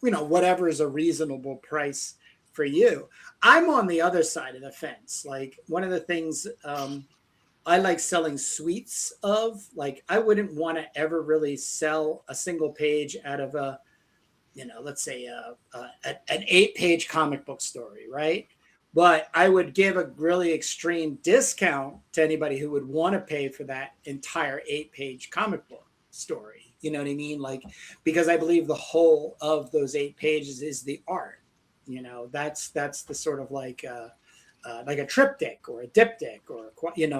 whatever is a reasonable price for you. I'm on the other side of the fence. Like one of the things I like selling suites of, like I wouldn't want to ever really sell a single page out of a, let's say an 8-page comic book story, right? But I would give a really extreme discount to anybody who would want to pay for that entire 8-page comic book story. You know what I mean? Like, because I believe the whole of those 8 pages is the art. That's the sort of like a triptych or a diptych or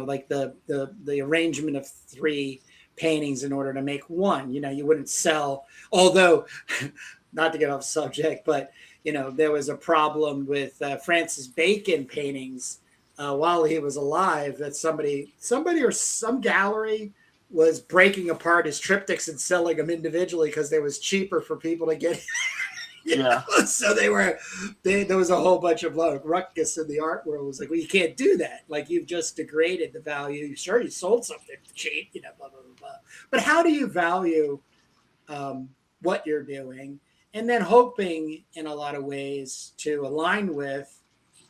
like the arrangement of 3 paintings in order to make one. You wouldn't sell, although not to get off subject, but there was a problem with Francis Bacon paintings while he was alive, that somebody or some gallery was breaking apart his triptychs and selling them individually because they was cheaper for people to get. Yeah. So there was a whole bunch of ruckus in the art world. It was like, well, you can't do that. Like, you've just degraded the value. Sure, you sold something cheap, blah, blah, blah, blah. But how do you value what you're doing? And then hoping in a lot of ways to align with,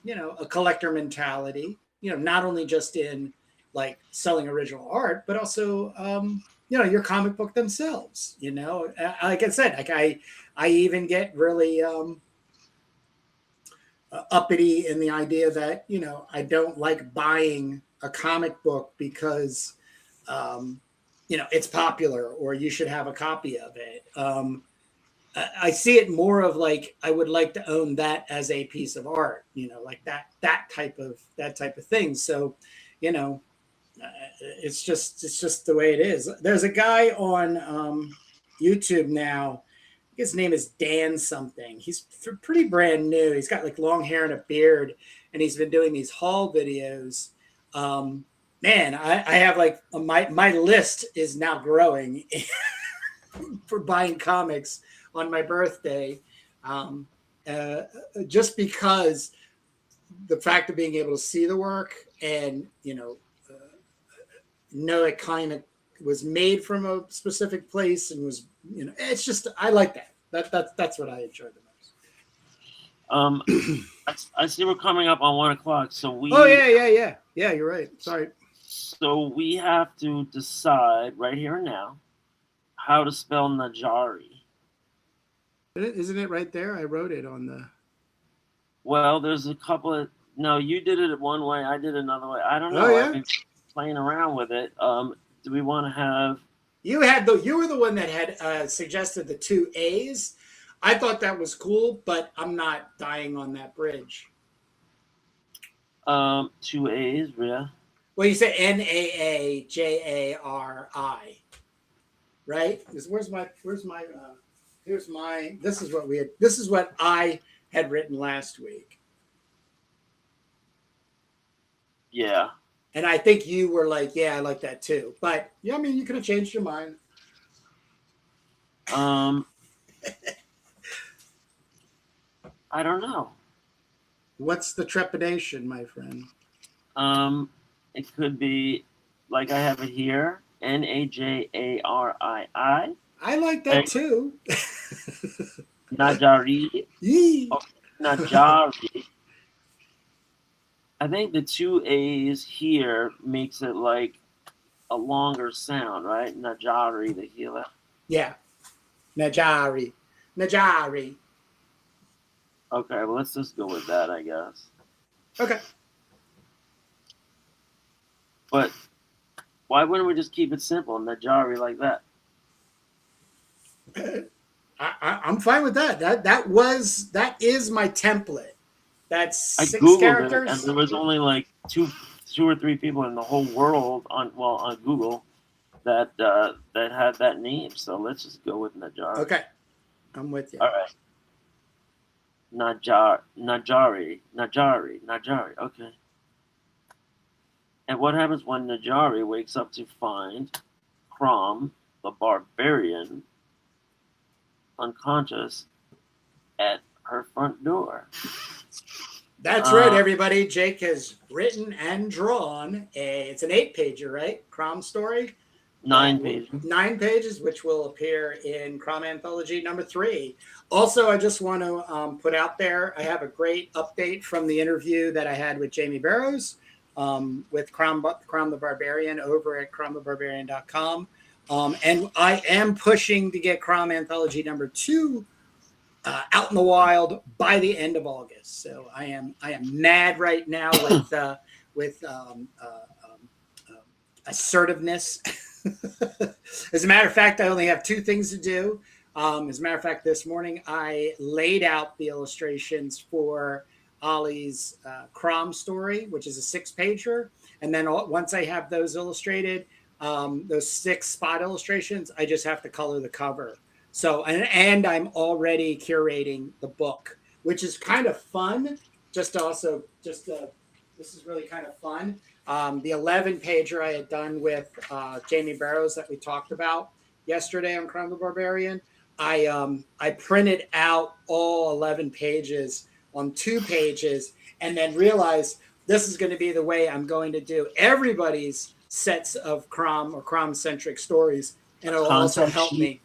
a collector mentality, not only just in like selling original art, but also, your comic book themselves, like I said, like I even get really uppity in the idea that, I don't like buying a comic book because, it's popular or you should have a copy of it. I see it more of like, I would like to own that as a piece of art, like that type of thing. So, it's just the way it is. There's a guy on YouTube now. His name is Dan something. He's pretty brand new. He's got like long hair and a beard, and he's been doing these haul videos. Man, I have like my list is now growing for buying comics on my birthday, just because the fact of being able to see the work and know it kind of was made from a specific place and was, it's just, I like that. That's what I enjoy the most. I see we're coming up on 1 o'clock, so we. Oh yeah. You're right. Sorry. So we have to decide right here and now how to spell Najari. Isn't it right there? I wrote it on the. Well, there's a couple of. No, you did it one way. I did another way. I don't know. Oh, yeah? I've been playing around with it. Do we want to have? You were the one that had suggested the 2 A's. I thought that was cool, but I'm not dying on that bridge. 2 A's, yeah. Well, you said Naajari, right? This is what I had written last week. Yeah. And I think you were like, yeah, I like that too. But yeah, I mean, you could have changed your mind. I don't know. What's the trepidation, my friend? It could be like I have it here, Najari. I like that too. Najari. Yee. Oh, Najari. I think the two A's here makes it like a longer sound, right? Najari, the healer. Yeah. Najari. Najari. Okay, well, let's just go with that, I guess. Okay. But why wouldn't we just keep it simple, Najari, like that? I'm fine with that. That is my template. That's 6 Googled characters. it, and there was only like two or three people in the whole world on Google that had that name. So let's just go with Najari. Okay, I'm with you. All right. Najari. Okay. And what happens when Najari wakes up to find Krom, the barbarian, unconscious at her front door? That's right, everybody. Jake has written and drawn it's an 8-pager, right? Krom story. 9 pages. 9 pages, which will appear in CROM Anthology number 3. Also, I just want to put out there, I have a great update from the interview that I had with Jamie Barrows with Krom the Barbarian over at kromthebarbarian.com. And I am pushing to get CROM Anthology number 2 out in the wild by the end of August. So I am mad right now with assertiveness. As a matter of fact, I only have 2 things to do. As a matter of fact, this morning I laid out the illustrations for Ollie's Krom story, which is a 6-pager. And then once I have those illustrated, those 6 spot illustrations, I just have to color the cover. So, and I'm already curating the book, which is kind of fun. This is really kind of fun. The 11-pager I had done with Jamie Barrows that we talked about yesterday on Krom the Barbarian. I printed out all 11 pages on 2 pages and then realized this is going to be the way I'm going to do everybody's sets of Krom or Krom-centric stories, and it'll also help me.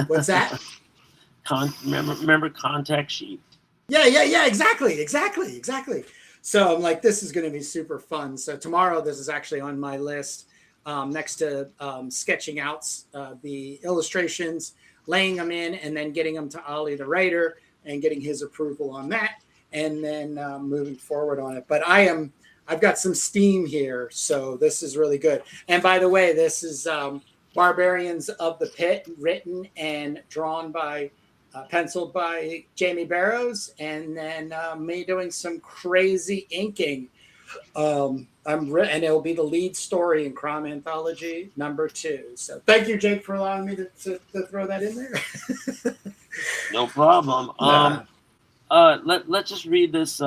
What's that? Remember contact sheet. Yeah, exactly. So I'm like, this is going to be super fun. So tomorrow, this is actually on my list next to sketching out the illustrations, laying them in, and then getting them to Ollie, the writer, and getting his approval on that, and then moving forward on it. But I've got some steam here, so this is really good. And by the way, this is Barbarians of the Pit, written and drawn by, penciled by Jamie Barrows, and then me doing some crazy inking. And it'll be the lead story in CROM Anthology number 2. So thank you, Jake, for allowing me to throw that in there. No problem. Let's just read this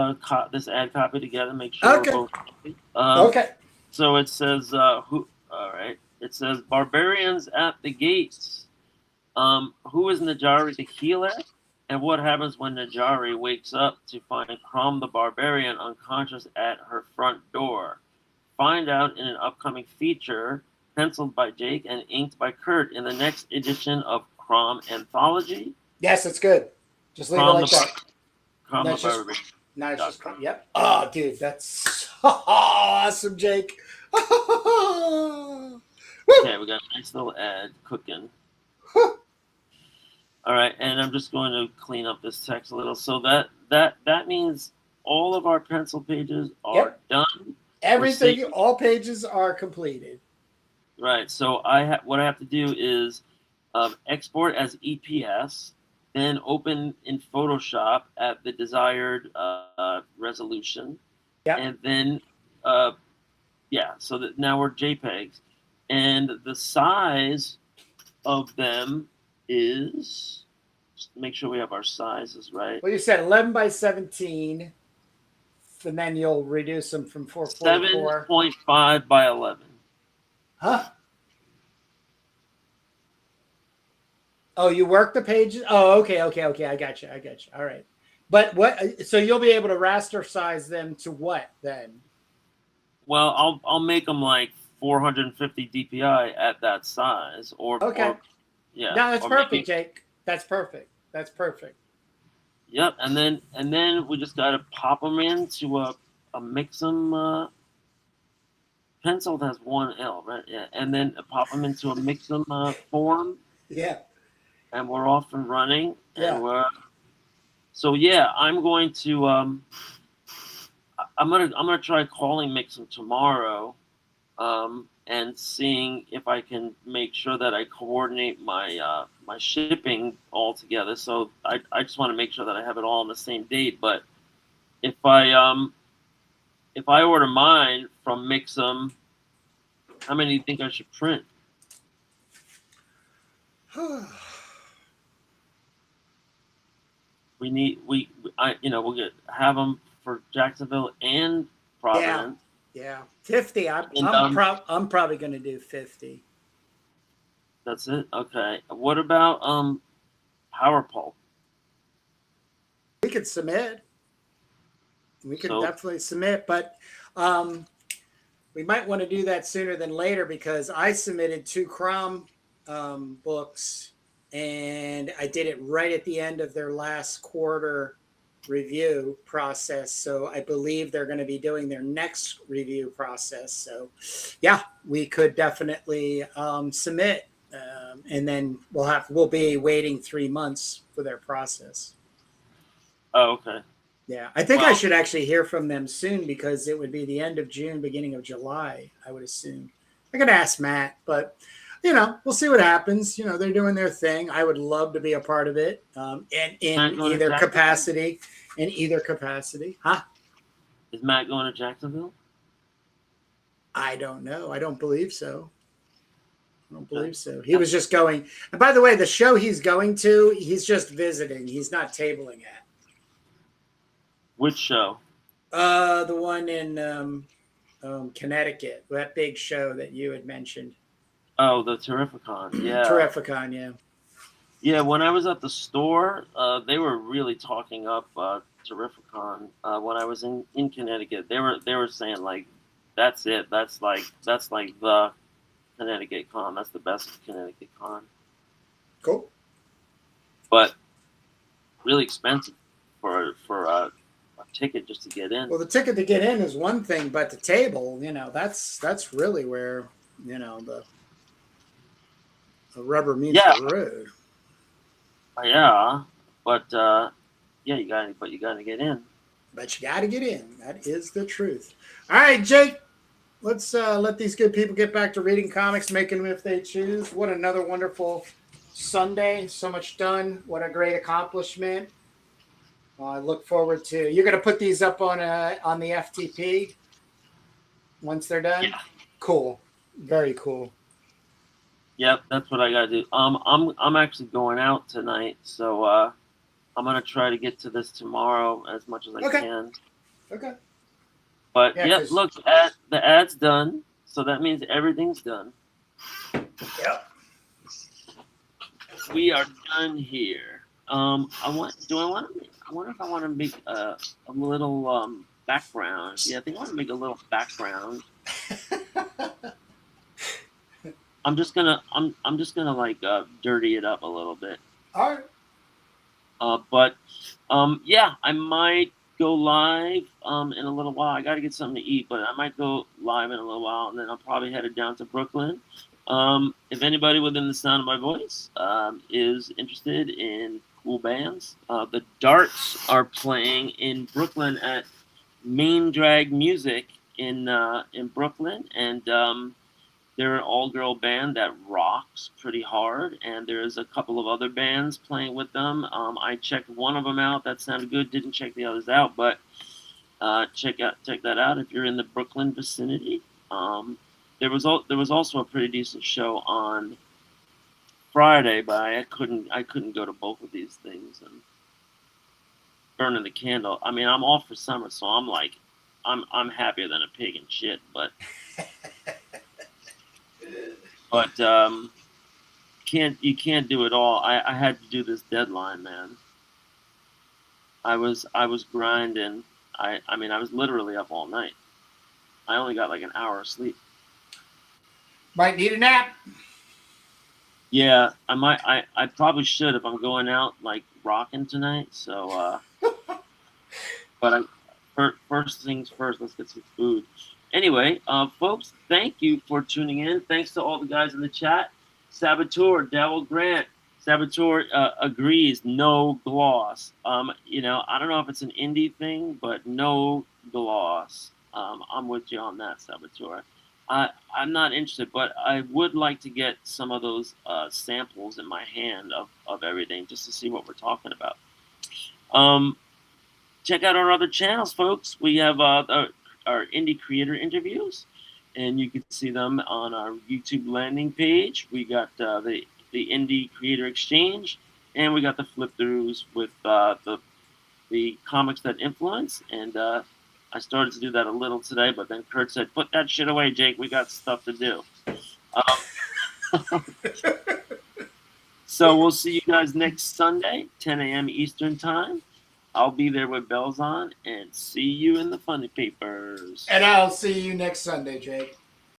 this ad copy together. Make sure Okay. we're both Okay. So it says who? All right. It says barbarians at the gates. Who is Najari the healer? And what happens when Najari wakes up to find Krom the barbarian unconscious at her front door? Find out in an upcoming feature penciled by Jake and inked by Kurt in the next edition of CROM Anthology. Yes, it's good. Just leave it like that. CROM the barbarian. No, it's just CROM. Yep. Oh, dude, that's awesome, Jake. Okay, we got a nice little ad cooking. All right, and I'm just going to clean up this text a little. So that means all of our pencil pages are done. Everything, all pages are completed. Right. So what I have to do is export as EPS, then open in Photoshop at the desired resolution. Yeah. And then so that now we're JPEGs, and the size of them is, just make sure we have our sizes right. Well, you said 11 by 17, and then you'll reduce them from 444. 7.5 by 11. Huh? Oh, you work the pages? Oh, okay. I got you. All right. But what? So you'll be able to raster size them to what then? Well, I'll make them like 450 DPI at that size, Okay. or yeah, No, that's or perfect, maybe Jake. That's perfect. That's perfect. yep. And then we just gotta pop them into a mix 'em. Pencil has one L, right? Yeah, and then pop them into a mix 'em form, Yeah. and we're off and running. Yeah. And we're so yeah. I'm gonna try calling Mixum tomorrow, and seeing if I can make sure that I coordinate my shipping all together. So I just want to make sure that I have it all on the same date. But if I if I order mine from Mixum, how many do you think I should print? We'll have them for Jacksonville and Yeah. Providence. Yeah. 50. And I'm probably going to do 50. that's it. Okay. What about Power Pulp? We could submit. We could So definitely submit, but we might want to do that sooner than later because I submitted 2 CROM books and I did it right at the end of their last quarter review process. So I believe they're going to be doing their next review process. So yeah, we could definitely submit, and then we'll be waiting 3 months for their process. oh, okay. Yeah, I think I Well, should actually hear from them soon because it would be the end of June, beginning of July, I would assume. I could ask Matt, but we'll see what happens. They're doing their thing. I would love to be a part of it, and Matt in going to either Jacksonville? capacity. In either capacity, huh? Is Matt going to Jacksonville? I don't know. I don't believe so. I don't believe so. He was just going. And by the way, the show he's going to, he's just visiting. He's not tabling at. Which show? The one in Connecticut, that big show that you had mentioned. Oh, the Terrificon. Yeah. Terrificon, yeah. Yeah, when I was at the store, they were really talking up Terrificon. When I was in Connecticut, they were saying like, that's it. That's like the Connecticut con. That's the best Connecticut con. Cool. But really expensive for a ticket just to get in. Well, the ticket to get in is one thing, but the table, that's really where the rubber meets the road. Yeah, but yeah, you gotta get in. But you got to get in. That is the truth. All right, Jake. Let's let these good people get back to reading comics, making them if they choose. What another wonderful Sunday. So much done. What a great accomplishment. I look forward to. You're going to put these up on the FTP once they're done. Yeah. Cool. Very cool. Yep, that's what I gotta do. I'm actually going out tonight, so I'm gonna try to get to this tomorrow as much as I can. Okay. But yeah, look, the ad's done, so that means everything's done. Yep. We are done here. I wonder if I want to make a little background. Yeah, I think I want to make a little background. I'm just gonna like dirty it up a little bit. All right. But yeah, I might go live in a little while. I got to get something to eat, but I might go live in a little while, and then I'll probably head down to Brooklyn. If anybody within the sound of my voice is interested in cool bands, the Darts are playing in Brooklyn at Main Drag Music in Brooklyn, and they're an all-girl band that rocks pretty hard, and there's a couple of other bands playing with them. I checked one of them out. That sounded good. Didn't check the others out, but check that out if you're in the Brooklyn vicinity. There was also a pretty decent show on Friday, but I couldn't go to both of these things and burning the candle. I mean, I'm off for summer, so I'm like, I'm happier than a pig in shit, but. But you can't do it all. I had to do this deadline, man. I was grinding. I mean I was literally up all night. I only got like an hour of sleep. Might need a nap. Yeah, I might. I probably should if I'm going out like rocking tonight. So, but first things first. Let's get some food. Anyway, folks, thank you for tuning in. Thanks to all the guys in the chat. Saboteur, Devil Grant. Saboteur agrees. No gloss. You know, I don't know if it's an indie thing, but no gloss. I'm with you on that, Saboteur. I'm not interested, but I would like to get some of those samples in my hand of everything just to see what we're talking about. Check out our other channels, folks. We have our indie creator interviews, and you can see them on our YouTube landing page. We got the Indie Creator Exchange, and we got the flip throughs with the comics that influence. And I started to do that a little today, but then Kurt said, "Put that shit away, Jake. We got stuff to do." So we'll see you guys next Sunday, 10 a.m. Eastern Time. I'll be there with bells on, and see you in the funny papers. And I'll see you next Sunday, Jake.